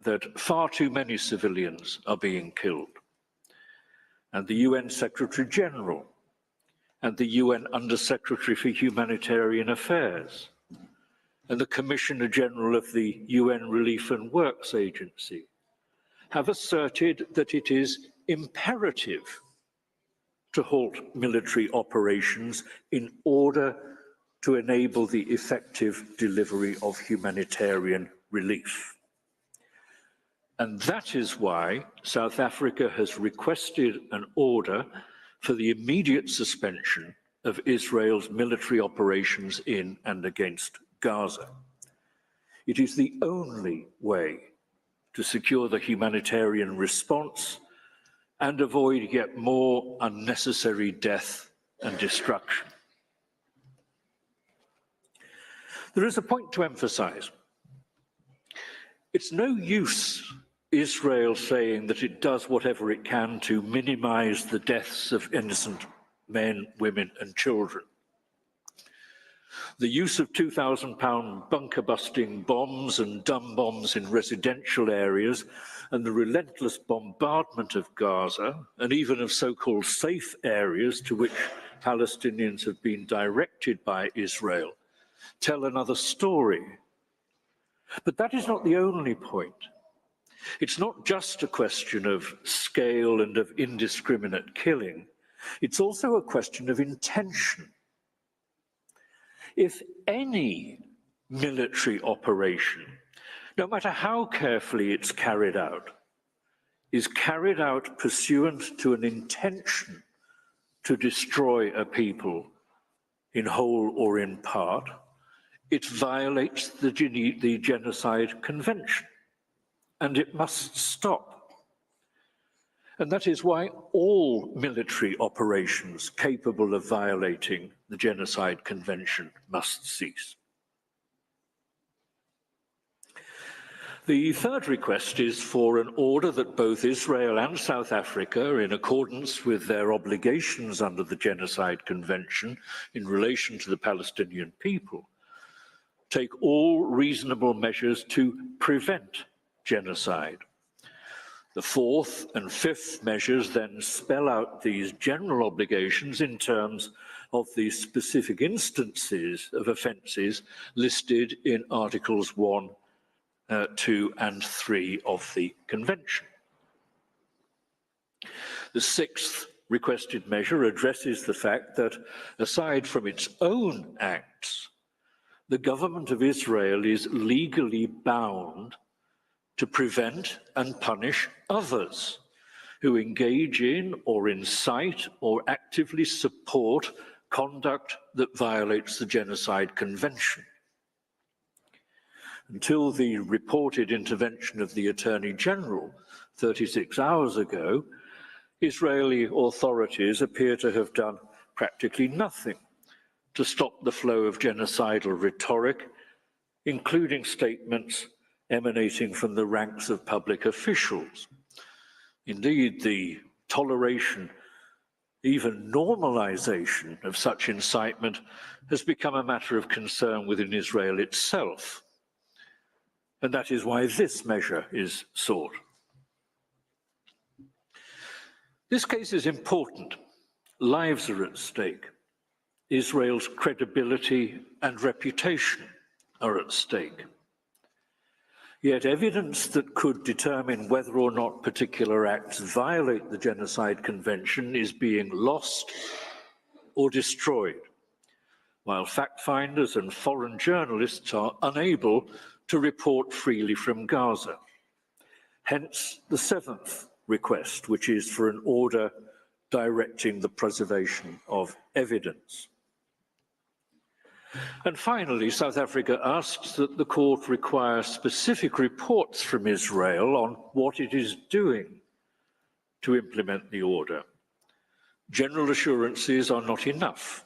[SPEAKER 16] that far too many civilians are being killed. And the UN Secretary General and the UN Undersecretary for Humanitarian Affairs and the Commissioner General of the UN Relief and Works Agency have asserted that it is imperative to halt military operations in order to enable the effective delivery of humanitarian relief. And that is why South Africa has requested an order for the immediate suspension of Israel's military operations in and against Gaza. It is the only way to secure the humanitarian response and avoid yet more unnecessary death and destruction. There is a point to emphasize. It's no use Israel saying that it does whatever it can to minimize the deaths of innocent men, women, and children. The use of 2,000-pound bunker-busting bombs and dumb bombs in residential areas and the relentless bombardment of Gaza, and even of so-called safe areas to which Palestinians have been directed by Israel, tell another story. But that is not the only point. It's not just a question of scale and of indiscriminate killing. It's also a question of intention. If any military operation, no matter how carefully it's carried out, is carried out pursuant to an intention to destroy a people in whole or in part, it violates the Genocide Convention, and it must stop. And that is why all military operations capable of violating the Genocide Convention must cease. The third request is for an order that both Israel and South Africa, in accordance with their obligations under the Genocide Convention in relation to the Palestinian people, take all reasonable measures to prevent genocide. The fourth and fifth measures then spell out these general obligations in terms of the specific instances of offences listed in Articles 1, 2 and 3 of the Convention. The sixth requested measure addresses the fact that, aside from its own acts, the government of Israel is legally bound to prevent and punish others who engage in or incite or actively support conduct that violates the Genocide Convention. Until the reported intervention of the Attorney General 36 hours ago, Israeli authorities appear to have done practically nothing to stop the flow of genocidal rhetoric, including statements emanating from the ranks of public officials. Indeed, the toleration, even normalization of such incitement has become a matter of concern within Israel itself. And that is why this measure is sought. This case is important. Lives are at stake. Israel's credibility and reputation are at stake. Yet evidence that could determine whether or not particular acts violate the Genocide Convention is being lost or destroyed, while fact-finders and foreign journalists are unable to report freely from Gaza. Hence the seventh request, which is for an order directing the preservation of evidence. And finally, South Africa asks that the court require specific reports from Israel on what it is doing to implement the order. General assurances are not enough.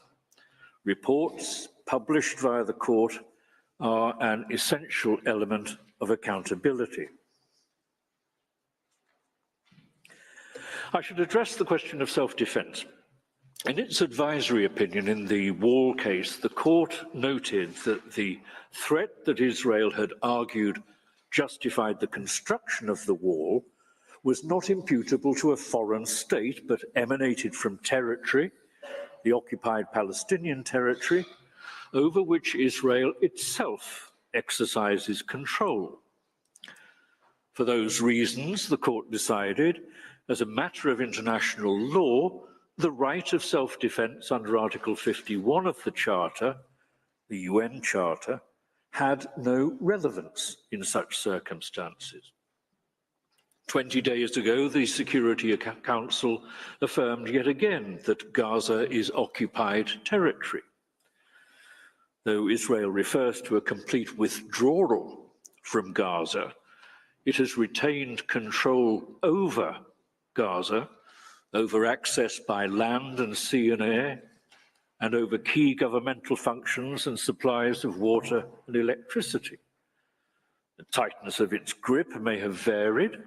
[SPEAKER 16] Reports published via the court are an essential element of accountability. I should address the question of self-defense. In its advisory opinion in the wall case, the court noted that the threat that Israel had argued justified the construction of the wall was not imputable to a foreign state, but emanated from territory, the occupied Palestinian territory, over which Israel itself exercises control. For those reasons, the court decided, as a matter of international law, the right of self-defense under Article 51 of the Charter, the UN Charter, had no relevance in such circumstances. 20 days ago, the Security Council affirmed yet again that Gaza is occupied territory. Though Israel refers to a complete withdrawal from Gaza, it has retained control over Gaza, over access by land and sea and air, and over key governmental functions and supplies of water and electricity. The tightness of its grip may have varied,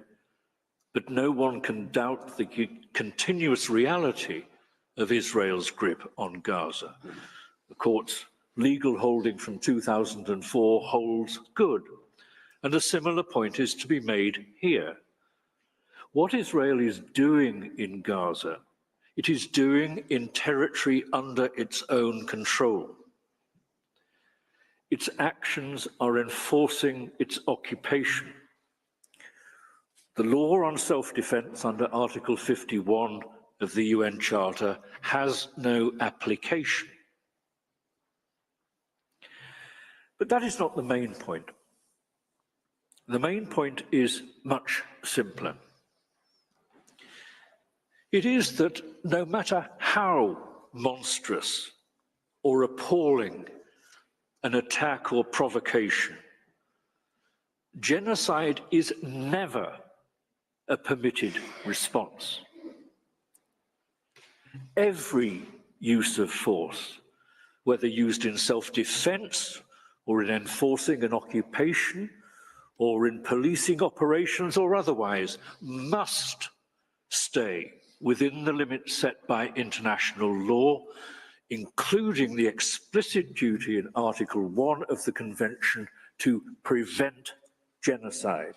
[SPEAKER 16] but no one can doubt the continuous reality of Israel's grip on Gaza. The court's legal holding from 2004 holds good, and a similar point is to be made here. What Israel is doing in Gaza, it is doing in territory under its own control. Its actions are enforcing its occupation. The law on self-defense under Article 51 of the UN Charter has no application. But that is not the main point. The main point is much simpler. It is that no matter how monstrous or appalling an attack or provocation. Genocide is never a permitted response. Every use of force, whether used in self-defense or in enforcing an occupation or in policing operations or otherwise, must stay within the limits set by international law, including the explicit duty in Article 1 of the Convention to prevent genocide.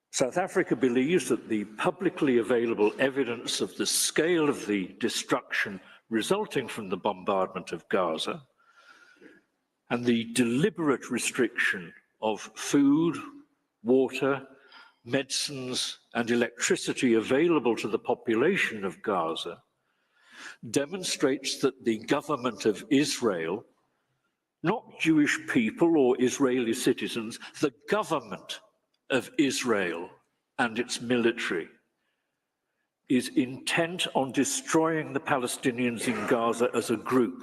[SPEAKER 16] South Africa believes that the publicly available evidence of the scale of the destruction resulting from the bombardment of Gaza and the deliberate restriction of food, water, medicines, and electricity available to the population of Gaza demonstrates that the government of Israel, not Jewish people or Israeli citizens, the government of Israel and its military is intent on destroying the Palestinians in Gaza as a group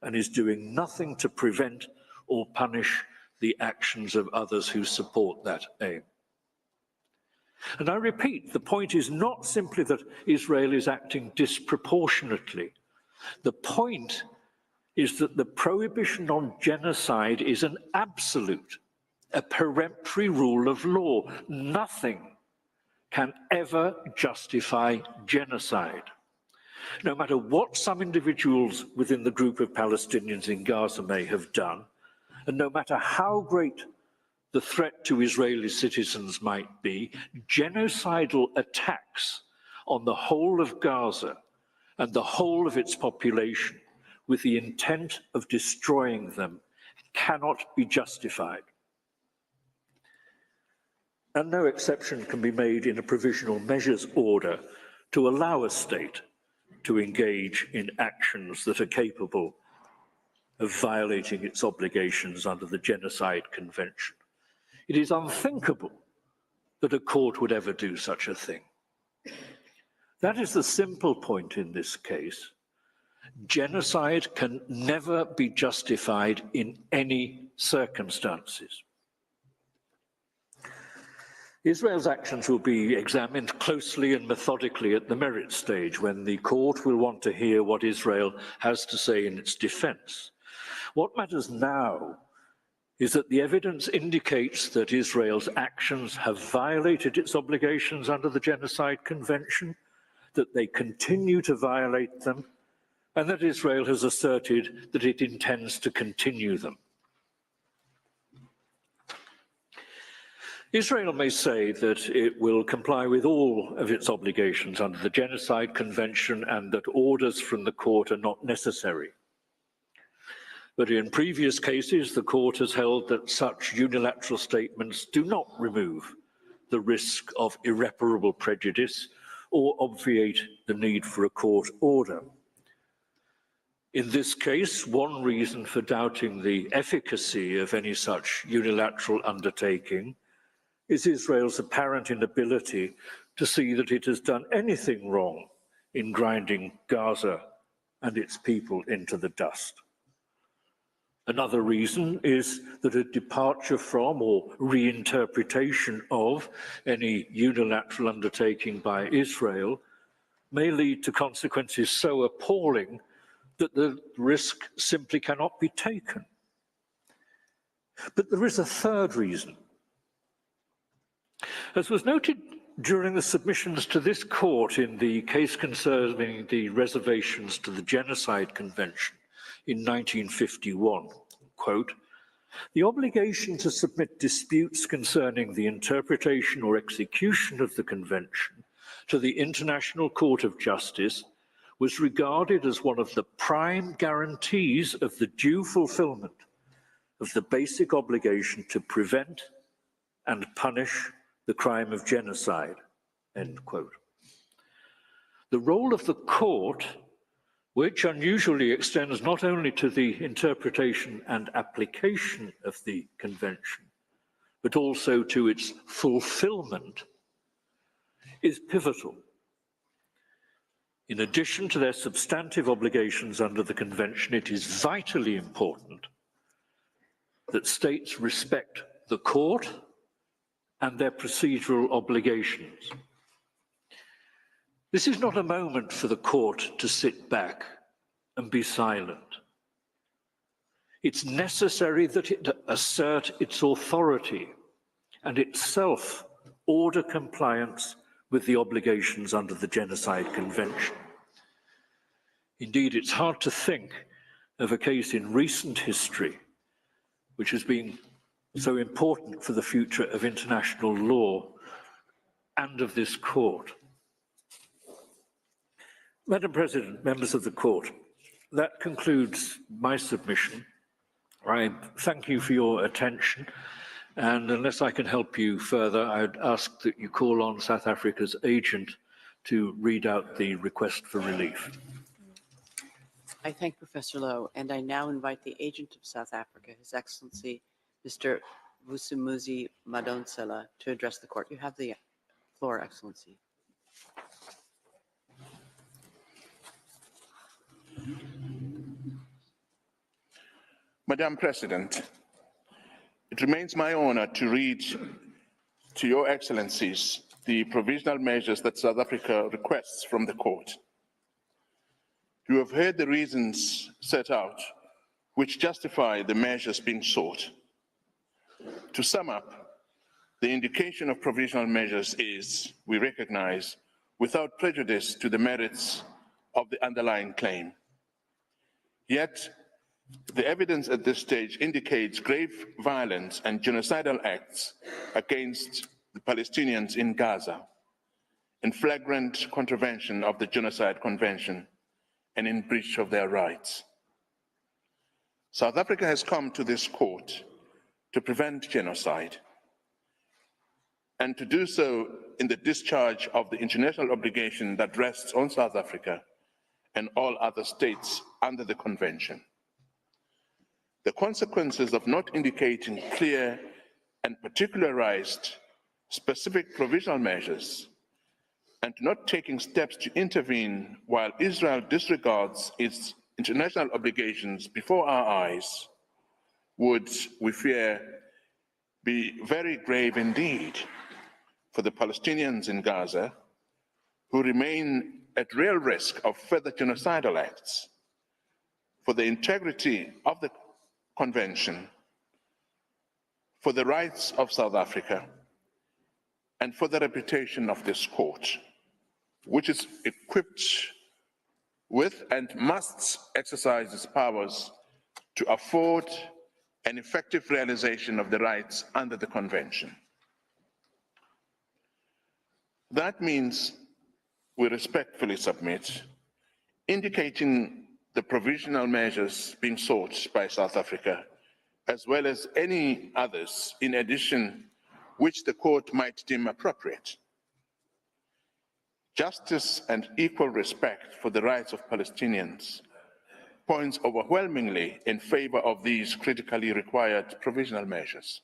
[SPEAKER 16] and is doing nothing to prevent or punish the actions of others who support that aim. And I repeat, the point is not simply that Israel is acting disproportionately. The point is that the prohibition on genocide is an absolute, a peremptory rule of law. Nothing can ever justify genocide. No matter what some individuals within the group of Palestinians in Gaza may have done, and no matter how great the threat to Israeli citizens might be, genocidal attacks on the whole of Gaza and the whole of its population with the intent of destroying them cannot be justified. And no exception can be made in a provisional measures order to allow a state to engage in actions that are capable of violating its obligations under the Genocide Convention. It is unthinkable that a court would ever do such a thing. That is the simple point in this case. Genocide can never be justified in any circumstances. Israel's actions will be examined closely and methodically at the merit stage, when the court will want to hear what Israel has to say in its defense. What matters now is that the evidence indicates that Israel's actions have violated its obligations under the Genocide Convention, that they continue to violate them, and that Israel has asserted that it intends to continue them. Israel may say that it will comply with all of its obligations under the Genocide Convention and that orders from the court are not necessary. But in previous cases, the court has held that such unilateral statements do not remove the risk of irreparable prejudice or obviate the need for a court order. In this case, one reason for doubting the efficacy of any such unilateral undertaking is Israel's apparent inability to see that it has done anything wrong in grinding Gaza and its people into the dust. Another reason is that a departure from or reinterpretation of any unilateral undertaking by Israel may lead to consequences so appalling that the risk simply cannot be taken. But there is a third reason. As was noted during the submissions to this court in the case concerning the reservations to the Genocide Convention in 1951, quote, "The obligation to submit disputes concerning the interpretation or execution of the Convention to the International Court of Justice was regarded as one of the prime guarantees of the due fulfillment of the basic obligation to prevent and punish the crime of genocide," end quote. The role of the court, which unusually extends not only to the interpretation and application of the Convention, but also to its fulfillment, is pivotal. In addition to their substantive obligations under the Convention, it is vitally important that states respect the Court and their procedural obligations. This is not a moment for the Court to sit back and be silent. It's necessary that it assert its authority and itself order compliance with the obligations under the Genocide Convention. Indeed, it's hard to think of a case in recent history which has been so important for the future of international law and of this Court. Madam President, members of the Court, that concludes my submission. I thank you for your attention, and unless I can help you further, I'd ask that you call on South Africa's agent to read out the request for relief.
[SPEAKER 1] I thank Professor Lowe, and I now invite the agent of South Africa, His Excellency, Mr. Vizdomuzi Madonsela, to address the Court. You have the floor, Excellency.
[SPEAKER 5] Madam President, it remains my honor to read to Your Excellencies the provisional measures that South Africa requests from the Court. You have heard the reasons set out which justify the measures being sought. To sum up, the indication of provisional measures is, we recognize, without prejudice to the merits of the underlying claim. Yet, the evidence at this stage indicates grave violence and genocidal acts against the Palestinians in Gaza, in flagrant contravention of the Genocide Convention and in breach of their rights. South Africa has come to this Court to prevent genocide and to do so in the discharge of the international obligation that rests on South Africa and all other states under the Convention. The consequences of not indicating clear and particularized specific provisional measures and not taking steps to intervene while Israel disregards its international obligations before our eyes would, we fear, be very grave indeed for the Palestinians in Gaza, who remain at real risk of further genocidal acts, for the integrity of the Convention, for the rights of South Africa, and for the reputation of this Court, which is equipped with and must exercise its powers to afford an effective realization of the rights under the Convention. That means we respectfully submit, indicating the provisional measures being sought by South Africa, as well as any others in addition which the Court might deem appropriate. Justice and equal respect for the rights of Palestinians points overwhelmingly in favor of these critically required provisional measures.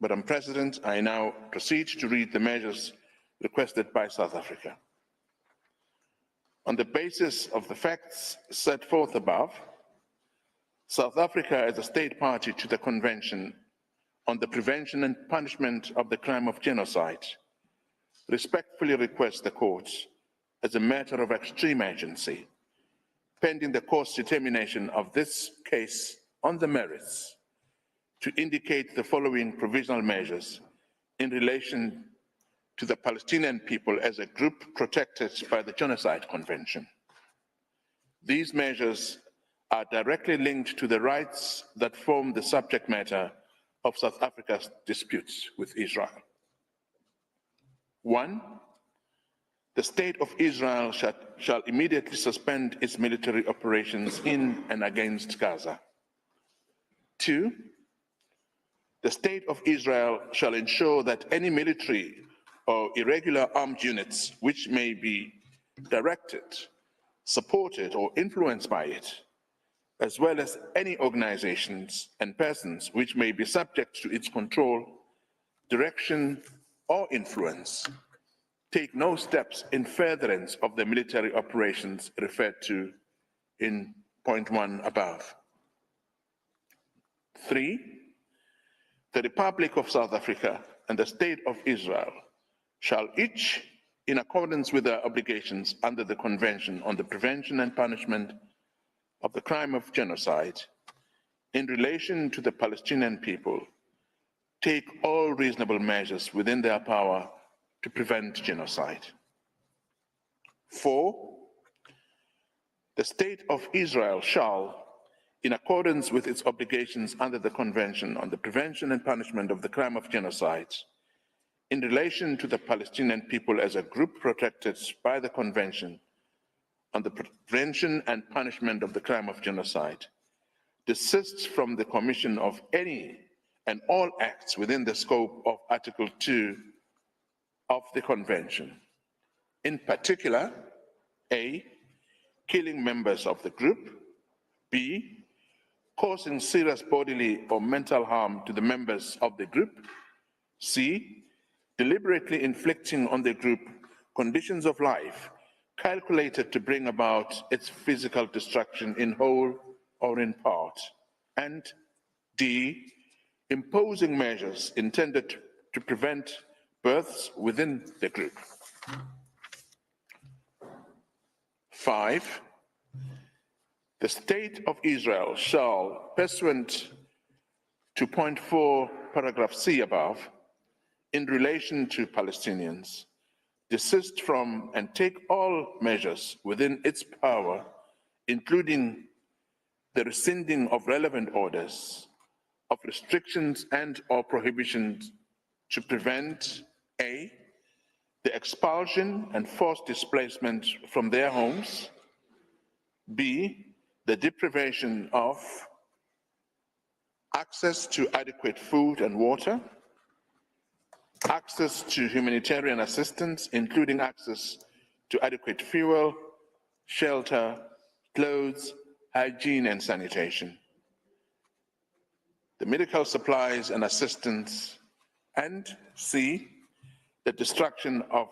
[SPEAKER 5] Madam President, I now proceed to read the measures requested by South Africa. On the basis of the facts set forth above, South Africa, as a state party to the Convention on the Prevention and Punishment of the Crime of Genocide, respectfully requests the Court, as a matter of extreme urgency, pending the Court's determination of this case on the merits, to indicate the following provisional measures in relation to the Palestinian people as a group protected by the Genocide Convention. These measures are directly linked to the rights that form the subject matter of South Africa's disputes with Israel. 1, the State of Israel shall immediately suspend its military operations in and against Gaza. 2, the State of Israel shall ensure that any military or irregular armed units which may be directed, supported, or influenced by it, as well as any organizations and persons which may be subject to its control, direction, or influence, take no steps in furtherance of the military operations referred to in point 1 above. 3, the Republic of South Africa and the State of Israel shall each, in accordance with their obligations under the Convention on the Prevention and Punishment of the Crime of Genocide, in relation to the Palestinian people, take all reasonable measures within their power to prevent genocide. 4, the State of Israel shall, in accordance with its obligations under the Convention on the Prevention and Punishment of the Crime of Genocide, in relation to the Palestinian people as a group protected by the Convention on the Prevention and Punishment of the Crime of Genocide, desist from the commission of any and all acts within the scope of Article 2 of the Convention. In particular, A, killing members of the group, B, causing serious bodily or mental harm to the members of the group, C, deliberately inflicting on the group conditions of life calculated to bring about its physical destruction in whole or in part, and D, imposing measures intended to prevent births within the group. 5, the State of Israel shall, pursuant to point 4, paragraph C above, in relation to Palestinians, desist from and take all measures within its power, including the rescinding of relevant orders, of restrictions and or prohibitions to prevent A, the expulsion and forced displacement from their homes, B, the deprivation of access to adequate food and water, access to humanitarian assistance, including access to adequate fuel, shelter, clothes, hygiene, and sanitation, the medical supplies and assistance, and C, the destruction of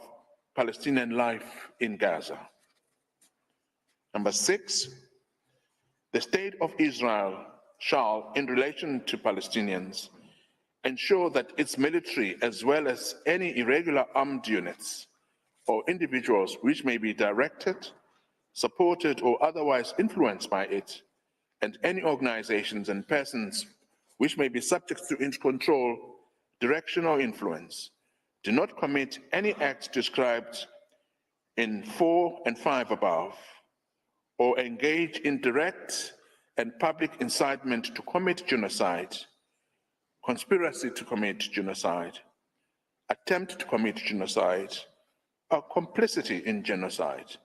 [SPEAKER 5] Palestinian life in Gaza. Number 6, the State of Israel shall, in relation to Palestinians, ensure that its military, as well as any irregular armed units or individuals which may be directed, supported, or otherwise influenced by it, and any organizations and persons which may be subject to its control, direction, or influence, do not commit any act described in 4 and 5 above, or engage in direct and public incitement to commit genocide, conspiracy to commit genocide, attempt to commit genocide, or complicity in genocide.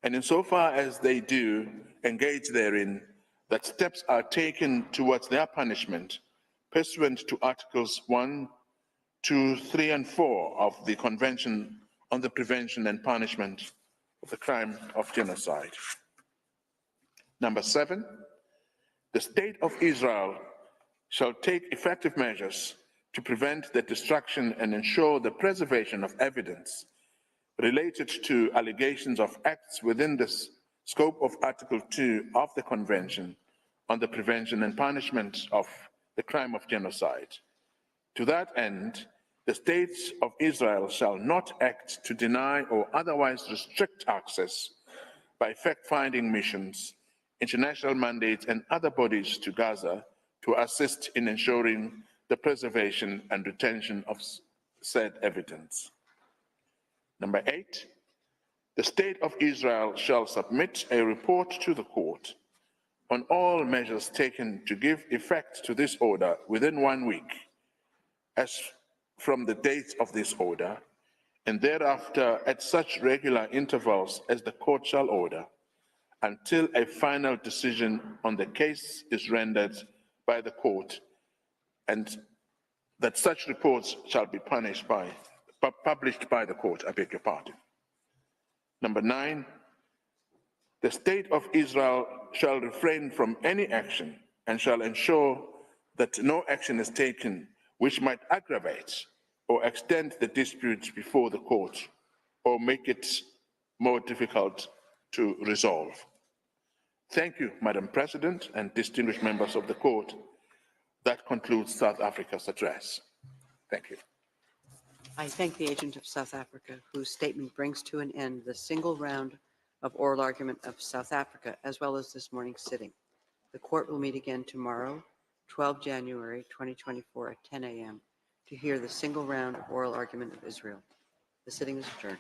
[SPEAKER 5] And insofar as they do engage therein, that steps are taken towards their punishment pursuant to Articles 1, 2, 3, and 4 of the Convention on the Prevention and Punishment of the Crime of Genocide. Number 7, the State of Israel shall take effective measures to prevent the destruction and ensure the preservation of evidence related to allegations of acts within the scope of Article 2 of the Convention on the Prevention and Punishment of the Crime of Genocide. To that end, the State of Israel shall not act to deny or otherwise restrict access by fact-finding missions, international mandates, and other bodies to Gaza to assist in ensuring the preservation and retention of said evidence. Number 8, the State of Israel shall submit a report to the court on all measures taken to give effect to this order within 1 week, as from the date of this order, and thereafter at such regular intervals as the court shall order, until a final decision on the case is rendered by the court, and that such reports shall be published by the court, I beg your pardon. Number 9, the State of Israel shall refrain from any action and shall ensure that no action is taken which might aggravate or extend the dispute before the court or make it more difficult to resolve. Thank you, Madam President and distinguished members of the Court. That concludes South Africa's address. Thank you.
[SPEAKER 1] I thank the agent of South Africa, whose statement brings to an end the single round of oral argument of South Africa, as well as this morning's sitting. The court will meet again tomorrow, 12 January 2024 at 10 a.m. to hear the single round of oral argument of Israel. The sitting is adjourned.